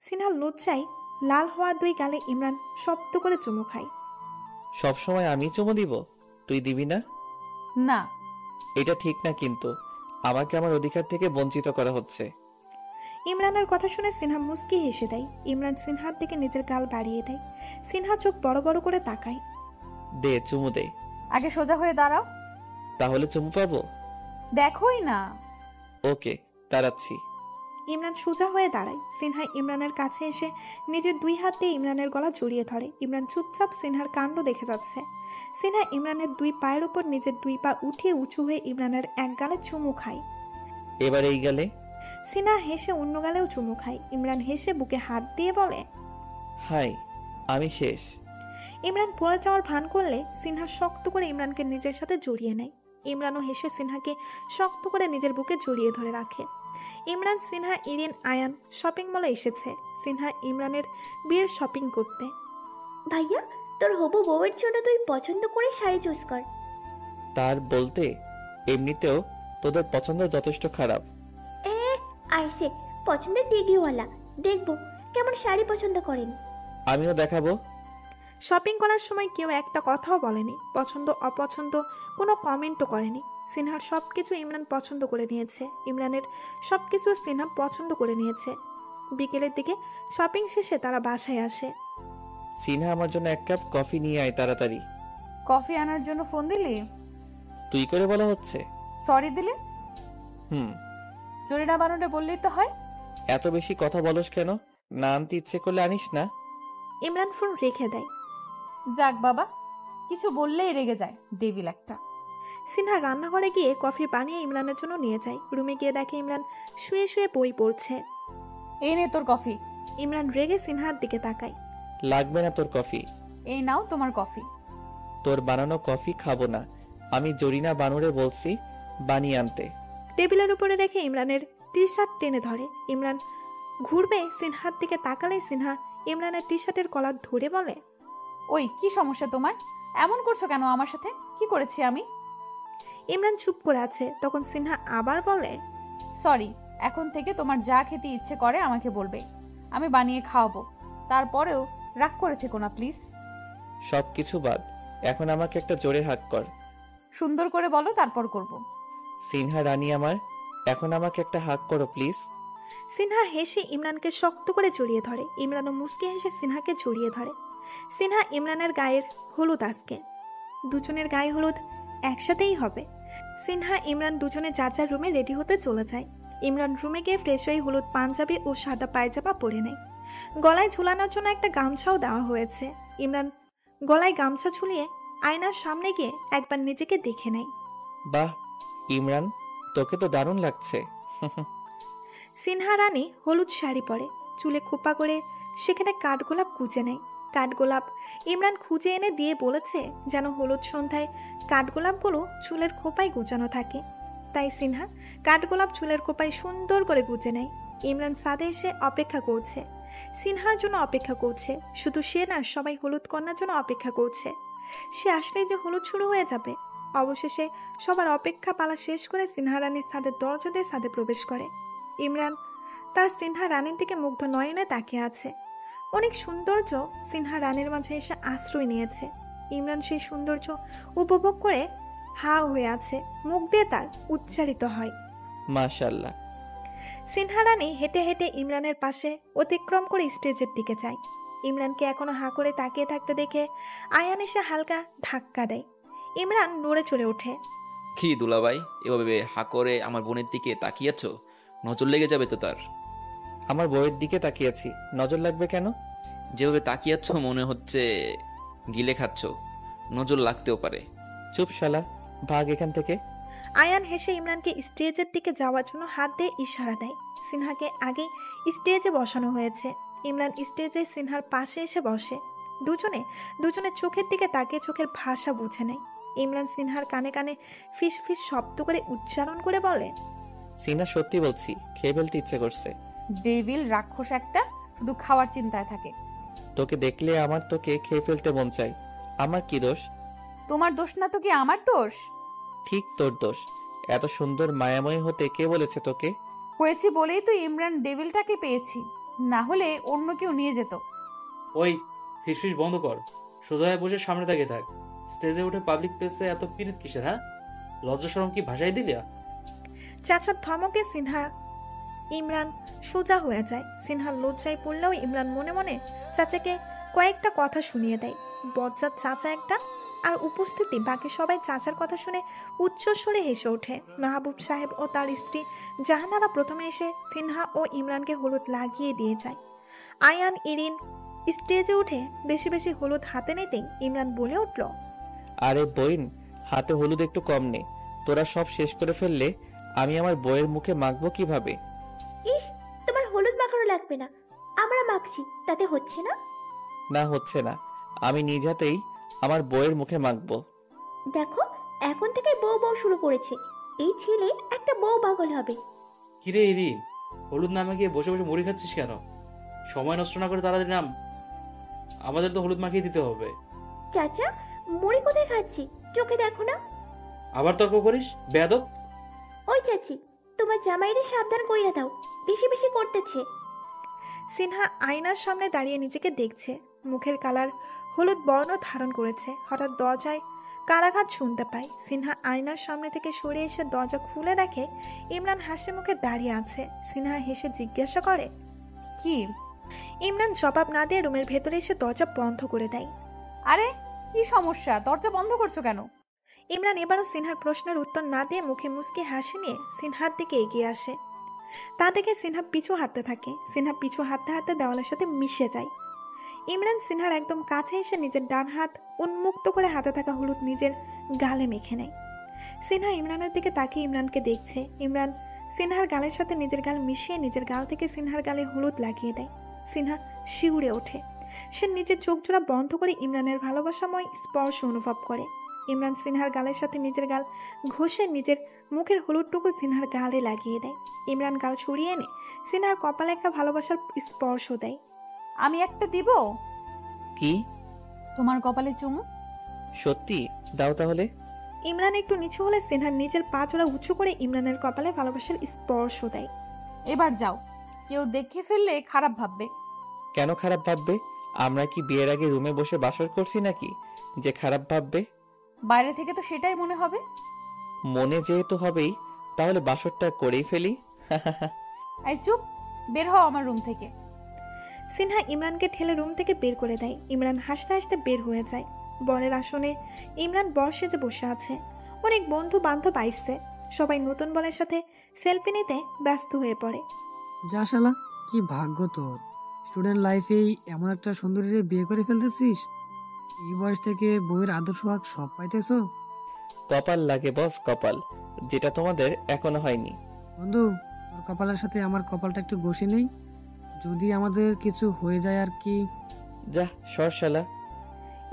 সিনহার লজ্জায় লাল হওয়া দুই গালে ইমরান শব্দ করে চুমু খায়। সবসময় আমি চুমু দিব, তুই দিবি না? না, এটা ঠিক না, কিন্তু আমাকে আমার অধিকার থেকে বঞ্চিত করা হচ্ছে। ইমরানের কথা শুনে সিনহা মুস্কি হেসে দেয়। ইমরান সিনহার দিকে নিজের গাল বাড়িয়ে দেয়। সিনহা চোখ বড় বড় করে তাকায়। দে চুমু দে। আগে সোজা হয়ে দাঁড়াও। তাহলে চুমু পাবো? দেখোই না। ওকে, দাঁড়াচ্ছি। ইমরান সোজা হয়ে দাঁড়ায়। সিনহা ইমরানের কাছে এসে নিজের দুই হাত দিয়ে ইমরানের গলা জড়িয়ে ধরে। ইমরান চুপচাপ সিনহার কাণ্ড দেখে যাচ্ছে। সিনহা ইমরানের দুই পায়ের উপর নিজের দুই পা উঠিয়ে উঁচু হয়ে ইমরানের এক গালে চুমু খায়। এবার এই গালে। সিনহা হেসে অন্য গালেও চুমু খায়। ইমরান হেসে বুকে হাত দিয়ে বলে, হাই, আমি শেষ। ইমরান পড়ে যাওয়ার ভান করলে সিনহা শক্ত করে ইমরানকে নিজের সাথে জড়িয়ে নেয়। ইমরানও হেসে সিনহাকে শক্ত করে নিজের বুকে জড়িয়ে ধরে রাখে। ইমরান, সিনহা, ইরিন, আয়ান শপিং মলে এসেছে সিনহা ইমরানের বিয়ের শপিং করতে। ভাইয়া, তোর হবু বউয়ের জন্য তুই পছন্দ করে শাড়ি চুজ কর। তার বলতে এমনিতেও তোদের পছন্দ যথেষ্ট খারাপ। আইসে পছন্দের ডিগ্রিওয়ালা, দেখবো কেমন শাড়ি পছন্দ করেন। আমিও দেখাবো। শপিং করার সময় কেউ একটা কথাও বলেনি। পছন্দ অপছন্দ কোনো কমেন্টও করেনি। সিনহার সবকিছু ইমরান পছন্দ করে নিয়েছে। ইমরানের সবকিছু সিনহা পছন্দ করে নিয়েছে। বিকেলের দিকে শপিং শেষে তারা বাসায় আসে। সিনহা, আমার জন্য এক কাপ কফি নিয়ে আয় তাড়াতাড়ি। কফি আনার জন্য ফোন দিলি? তুই করে বলা হচ্ছে। সরি দিলে? হুম। জরিনা বানুরে বললেই তো হয়। এত বেশি কথা বলস কেন? না আনতে ইচ্ছে করলে আনিস না। ইমরান ফোন রেখে দেয়। যাক বাবা, কিছু বললেই রেগে যায়, ডেভিল একটা। সিনহা রান্নাঘরে গিয়ে কফি বানিয়ে ইমরানের জন্য নিয়ে যায়। রুমে গিয়ে দেখে ইমরান শুয়ে শুয়ে বই পড়ছে। এই নে তোর কফি। ইমরান রেগে সিনহার দিকে তাকায়। লাগবে না তোর কফি। এই নাও তোমার কফি। তোর বানানো কফি খাবো না, আমি জরিনা বানুরে বলছি বানিয়ে আনতে। টেবিলের উপরে রেখে ইমরানের টি শার্ট টেনে ধরে। ইমরান ঘুরবে সিনহার দিকে তাকালে সিনহা ইমরানের টি শার্টের কলার ধরে বলে, ওই কি সমস্যা তোমার? এমন করছো কেন আমার সাথে? কি করেছি আমি? ইমরান চুপ করে আছে। তখন সিনহা আবার বলে, সরি, এখন থেকে তোমার যা খেতে ইচ্ছে করে আমাকে বলবে, আমি বানিয়ে খাওয়াবো। তারপরেও রাগ করে থেকো না প্লিজ। সব কিছু বাদ, এখন আমাকে একটা জোরে হাক কর। সুন্দর করে বলো, তারপর করব। সিনহা রানী আমার, এখন আমাকে একটা হাক করো প্লিজ। সিনহা হেসে ইমরানকে শক্ত করে জড়িয়ে ধরে। ইমরানও মুচকি হেসে সিনহাকে জড়িয়ে ধরে। সিনহা ইমরানের গায়ের হলুদ আজকে দুজনের গায়ে হলুদ একসাথেই হবে। সিনহা ইমরান দুজনে যার যার রুমে রেডি হতে চলে যায়। ইমরান রুমে গিয়ে ফ্রেশ হয়ে হলুদ পাঞ্জাবি ও সাদা পায়জামা পরে নেয়। গলায় ঝুলানোর জন্য একটা গামছাও দেওয়া হয়েছে। ইমরান গলায় গামছা ঝুলিয়ে আয়নার সামনে গিয়ে একবার নিজেকে দেখে নেয়। বাহ ইমরান, তোকে তো দারুণ লাগছে। সিনহা রানী হলুদ শাড়ি পরে, চুলে খোপা করে সেখানে কাঠগোলাপ কুচে নেয়। কাঠগোলাপ ইমরান খুঁজে এনে দিয়ে বলেছে যেন হলুদ সন্ধ্যায় কাঠগোলাপগুলো চুলের খোপায় গুছানো থাকে। তাই সিনহা কাঠগোলাপ চুলের খোপায় সুন্দর করে গুজে নেয়। ইমরান সাদে এসে অপেক্ষা করছে, সিনহার জন্য অপেক্ষা করছে। শুধু সে না, সবাই হলুদ কন্যার জন্য অপেক্ষা করছে। সে আসলেই যে হলুদ শুরু হয়ে যাবে। অবশেষে সবার অপেক্ষা পালা শেষ করে সিনহা রানীর ছাদের দরজা দিয়ে ছাদে প্রবেশ করে। ইমরান তার সিনহা রানীর দিকে মুগ্ধ নয়নে তাকিয়ে আছে। অনেক সৌন্দর্য সিনহা রানীর মাঝে এসে আশ্রয় নিয়েছে। ইমরান সেই সৌন্দর্য উপভোগ করে হা হয়ে আছে, মুখ দিয়ে তার উচ্চারিত হয় মাশাআল্লাহ। সিনহা রানী হেঁটে হেঁটে ইমরানের পাশে অতিক্রম করে স্টেজের দিকে যায়। ইমরানকে এখনো হা করে তাকিয়ে থাকতে দেখে আয়ান এসে হালকা ধাক্কা দেয়। ইমরান নড়ে চড়ে ওঠে। কি দুলাভাই, এভাবে হা করে আমার বোনের দিকে তাকিয়েছ? নজর লেগে যাবে তো তার। আমার বউয়ের দিকে তাকিয়েছি, নজর লাগবে কেন? যেভাবে তাকিয়েছ মনে হচ্ছে গিলে খাচ্ছ, নজর লাগতেও পারে। চুপ শালা, ভাগ এখান থেকে। আয়ান হেসে ইমরানকে স্টেজের দিকে যাওয়ার জন্য হাত দিয়ে ইশারা দেয়। সিনহাকে আগে স্টেজে বসানো হয়েছে। ইমরান স্টেজে সিনহার পাশে এসে বসে। দুজনে চোখের দিকে তাকিয়ে চোখের ভাষা বুঝে নেয়। ইমরান সিনহার কানে কানে ফিস ফিস শব্দ করে উচ্চারণ করে বলে, সিনহা সত্যি বলছি, খেয়ে ফেলতে ইচ্ছে করছে। ডেভিল রাক্ষস একটা, শুধু খাওয়ার চিন্তায় থাকে। তোকে দেখলে আমার তোকে খেয়ে ফেলতে মন চায়। আমার কি দোষ? তোমার দোষ না তো কি আমার দোষ? ঠিক তোর দোষ। এত সুন্দর মায়াময় হতে কে বলেছে তোকে? হয়েছি বলেই তো ইমরান ডেভিলটাকে পেয়েছি, না হলে অন্য কেউ নিয়ে যেত। ওই ফিসফিস বন্ধ কর, সোজা হয়ে বসে সামনে তাকিয়ে থাক। স্টেজে উঠে পাবলিক প্লেসে এত পিরিত কিসের? হ্যাঁ, লজ্জা শরম কি ভাষাই দিলিয়া? চাচার ধমকে সিনহা ইমরান সোজা হয়ে যায়। সিনহা লজ্জায় পড়লেও ইমরান মনে মনে চাচাকে কয়েকটা কথা শুনিয়ে দেয়। বজ্জাত চাচা একটা, আর উপস্থিতি বাকি সবাই চাচার কথা শুনে উচ্চস্বরে হেসে ওঠে। মাহবুব সাহেব ও তার স্ত্রী জাহানারা প্রথমে এসে সিনহা ও ইমরানকে হলুদ লাগিয়ে দিয়ে যায়। আয়ান ইরিন স্টেজে উঠে বেশি বেশি হলুদ হাতে নিতেই ইমরান বলে উঠল, আরে বইন, হাতে হলুদ একটু কম নে। তোরা সব শেষ করে ফেললে আমি আমার বইয়ের মুখে মাখবো কিভাবে? ইস, তোমার হলুদ মাখানো লাগবে না, আমরা মাখছি, তাতে হচ্ছে না? না হচ্ছে না, আমি নিজ হাতেই আমার বইয়ের মুখে মাখবো। দেখো, এখন থেকে বউ বউ শুরু করেছে। এই ছেলে একটা বউ পাগল হবে। কিরে ইরিন, হলুদ নামে গিয়ে বসে বসে মুড়ি খাচ্ছিস কেন? সময় নষ্ট না করে তাড়াতাড়ি নাম, আমাদের তো হলুদ মাখিয়ে দিতে হবে। চাচা, মুড়ি কোথায় খাচ্ছি, চোখে দেখো না? আবার তর্ক করিস বেয়াদব। ওই চাচি, তোমার জামাইরে সাবধান কইরা দাও, বেশি বেশি করতেছে। সিনহা আয়নার সামনে দাঁড়িয়ে নিজেকে দেখছে। মুখের কালার হলুদ বর্ণ ধারণ করেছে। হঠাৎ দরজায় কারাঘাত শুনতে পায়। সিনহা আয়নার সামনে থেকে সরে এসে দরজা খুলে দেখে ইমরান হাসি মুখে দাঁড়িয়ে আছে। সিনহা হেসে জিজ্ঞাসা করে, কি? ইমরান জবাব না দিয়ে রুমের ভেতরে এসে দরজা বন্ধ করে দেয়। আরে কি সমস্যা, দরজা বন্ধ করছো কেন? ইমরান এবারও সিনহার প্রশ্নের উত্তর না দিয়ে মুখে মুচকি হাসি নিয়ে সিনহার দিকে এগিয়ে আসে। তা দেখে সিনহা পিছু হাঁটতে থাকে। সিনহা পিছু হাঁটতে হাঁটতে দেওয়ালের সাথে মিশে যায়। ইমরান সিনহার একদম কাছে এসে নিজের ডান হাত উন্মুক্ত করে হাতে থাকা হলুদ নিজের গালে মেখে নেয়। সিনহা ইমরানের দিকে তাকিয়ে ইমরানকে দেখছে। ইমরান সিনহার গালের সাথে নিজের গাল মিশিয়ে নিজের গাল থেকে সিনহার গালে হলুদ লাগিয়ে দেয়। সিনহা শিউরে ওঠে। সে নিজের চোখ জোড়া বন্ধ করে ইমরানের ভালোবাসাময় স্পর্শ অনুভব করে। ইমরান সিনহার গালের সাথে নিজের গাল ঘষে নিজের মুখের হলুদটুকু সিনহার গালে লাগিয়ে দেয়। ইমরান গাল ছড়িয়ে এনে সিনহার কপালে একটা ভালোবাসার স্পর্শ দেয়। আমি একটা দিব? কি? তোমার কপালে চুমু। সত্যি? দাও তাহলে। ইমরান একটু নিচু হলে সিনহার নিজের পা জোড়া উঁচু করে ইমরানের কপালে ভালোবাসার স্পর্শ দেয়। এবার যাও, কেউ দেখে ফেললে খারাপ ভাববে। কেন খারাপ ভাববে? আমরা কি বিয়ের আগে রুমে বসে বাসর করছি নাকি যে খারাপ ভাববে? বাইরে থেকে তো সেটাই মনে হবে। মনে যেহেতু হবেই, তাহলে বাসরটা করেই ফেলি। এই চুপ, বের হও আমার রুম থেকে। সিনহা ইমরানকে ঠেলে রুম থেকে বের করে দেয়। ইমরান হাসতে হাসতে বের হয়ে যায়। বরের আসনে ইমরান বর সেজে বসে আছে। অনেক বন্ধু বান্ধব আইসছে। সবাই নতুন বরের সাথে সেলফি নিতে ব্যস্ত হয়ে পড়ে। যা শালা, কি ভাগ্য তোর, স্টুডেন্ট লাইফেই এমন একটা সুন্দরীরে বিয়ে করে ফেলতেছিস। এই বয়স থেকে বউয়ের আদর সোহাগ সব পাইতেছো। কপাল লাগে বস, কপাল, যেটা তোমাদের এখনো হয়নি। বন্ধু, তোর কপালের সাথে আমার কপালটা একটু ঘষে নেই, যদি আমাদের কিছু হয়ে যায় আর কি। যা সর শালা।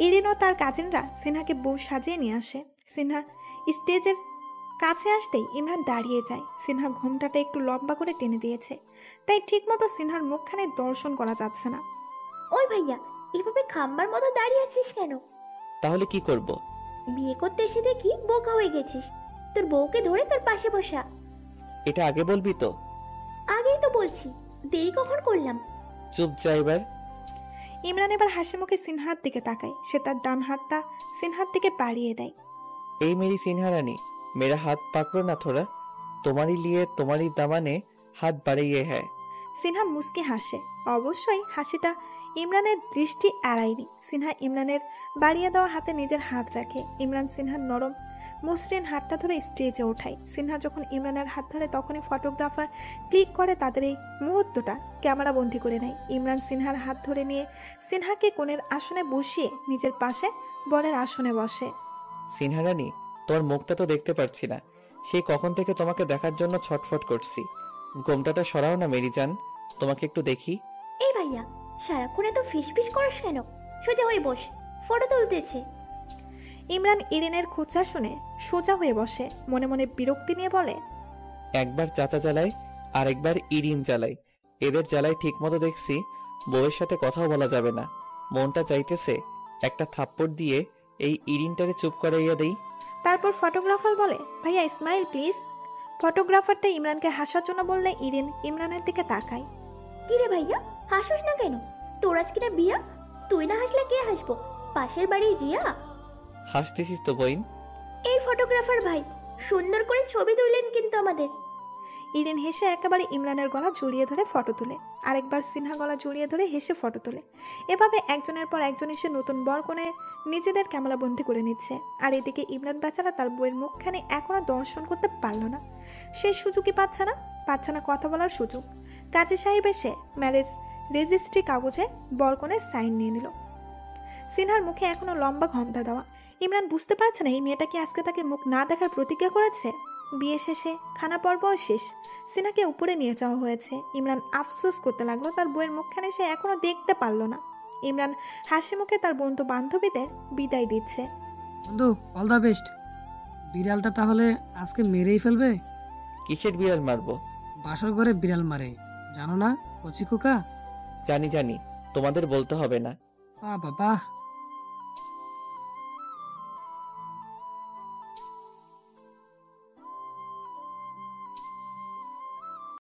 ইরিন ও তার কাজিনরা সিনহাকে বউ সাজিয়ে নিয়ে আসে। সিনহা স্টেজের কাছে আসতেই ইমরান দাঁড়িয়ে যায়। সিনহা ঘোমটাটা একটু লম্বা করে টেনে দিয়েছে, তাই ঠিকমতো সিনহার মুখখানে দর্শন করা যাচ্ছে না। ওই ভাইয়া, এভাবে খাম্বার মতো দাঁড়িয়ে আছিস কেন? তাহলে কি করব? বিয়ে করতে এসে দেখি বোকা হয়ে গেছিস। তোর বউকে ধরে তোর পাশে বসা। এটা আগে বলবি তো? আগেই তো বলছি, দেরি কখন করলাম? চুপ যা এবার। ইমরান এবার হাসি মুখে সিনহার দিকে তাকায়। সে তার ডান হাতটা সিনহার দিকে বাড়িয়ে দেয়। এই মেরি সিনহা রানী, मेरा हाथ पकड़ो ना थोड़ा, तुम्हारे लिए तुम्हारी दामने हाथ बढ़ाइए है। সিনহা মুস্কি হাসে। অবশ্যই হাসিটা ইমরানের দৃষ্টি এড়ায়নি। সিনহা ইমরানের বাড়িয়ে দেওয়া হাতে নিজের হাত রাখে। ইমরান সিনহার নরম মসৃণ হাতটা ধরে স্টেজে ওঠায়। সিনহা যখন ইমরানের হাত ধরে তখনই ফটোগ্রাফার ক্লিক করে তাদের এই মুহূর্তটা ক্যামেরা বন্দি করে নেয়। ইমরান সিনহার হাত ধরে নিয়ে সিনহাকে কোণের আসনে বসিয়ে নিজের পাশে বরের আসনে বসে। সিনহা রানী, তোমার মুখটা তো দেখতে পারছি না, সেই কখন থেকে তোমাকে দেখার জন্য ছটফট করছি। গোমটাটা সরাও না মেরি জান, তোমাকে একটু দেখি। এই ভাইয়া, সারাক্ষণ এত ফিসফিস করিস কেন? সোজা হয়ে বস, ফটো তুলতেছে। ইমরান ইরিনের খোঁচা শুনে সোজা হয়ে বসে। মনে মনে বিরক্তি নিয়ে বলে, একবার চাচা জ্বালায় আর একবার ইরিন জ্বালায়, এদের জ্বালায় ঠিক মতো দেখছি বউয়ের সাথে কথাও বলা যাবে না। মনটা চাইতেছে একটা থাপ্পড় দিয়ে এই ইরিনটারে চুপ করাইয়া দেই। তারপর ফটোগ্রাফার বলে, ভাইয়া স্মাইল প্লিজ। ফটোগ্রাফারটা ইমরানকে হাসার জন্য বললে ইরিন ইমরানের দিকে তাকায়। কি রে ভাইয়া, হাসিস না কেন? তোর আজকে না বিয়া, তুই না হাসলে কে হাসবো? পাশের বাড়ির রিয়া। হাসতেছিস তো বইন? এই ফটোগ্রাফার ভাই সুন্দর করে ছবি তুললেন কিন্তু আমাদের। ইরিন হেসে একেবারে ইমরানের গলা জড়িয়ে ধরে ফটো তুলে। আরেকবার সিনহা গলা জড়িয়ে ধরে হেসে ফটো তোলে। এভাবে একজনের পর একজন এসে নতুন বর কোণে নিজেদের ক্যামেরা বন্দি করে নিচ্ছে। আর এদিকে ইমরান বেচারা তার বইয়ের মুখখানে এখনো দর্শন করতে পারল না। সেই সুযোগই পাচ্ছে না কথা বলার সুযোগ। কাজী সাহেব এসে ম্যারেজ রেজিস্ট্রি কাগজে বর কোণের সাইন নিয়ে নিল। সিনহার মুখে এখনো লম্বা ঘোমটা দেওয়া। ইমরান বুঝতে পারছে না এই মেয়েটা কি আজকে তাকে মুখ না দেখার প্রতিজ্ঞা করেছে। বিয়ে শেষে খানা পর্বও শেষ। সিনহাকে উপরে নিয়ে যাওয়া হয়েছে। ইমরান আফসোস করতে লাগলো তার বইয়ের মুখখানে সে এখনো দেখতে পারল না। ইমরান হাসি মুখে তার বন্ধু বান্ধবীদের বিদায় দিচ্ছে। বন্ধু, অল দ্য বেস্ট। বিড়ালটা তাহলে আজকে মেরেই ফেলবে। কিসের বিড়াল মারবো? বাসর ঘরে বিড়াল মারে, জানো না কচি খোকা? জানি, তোমাদের বলতে হবে না। বাহ,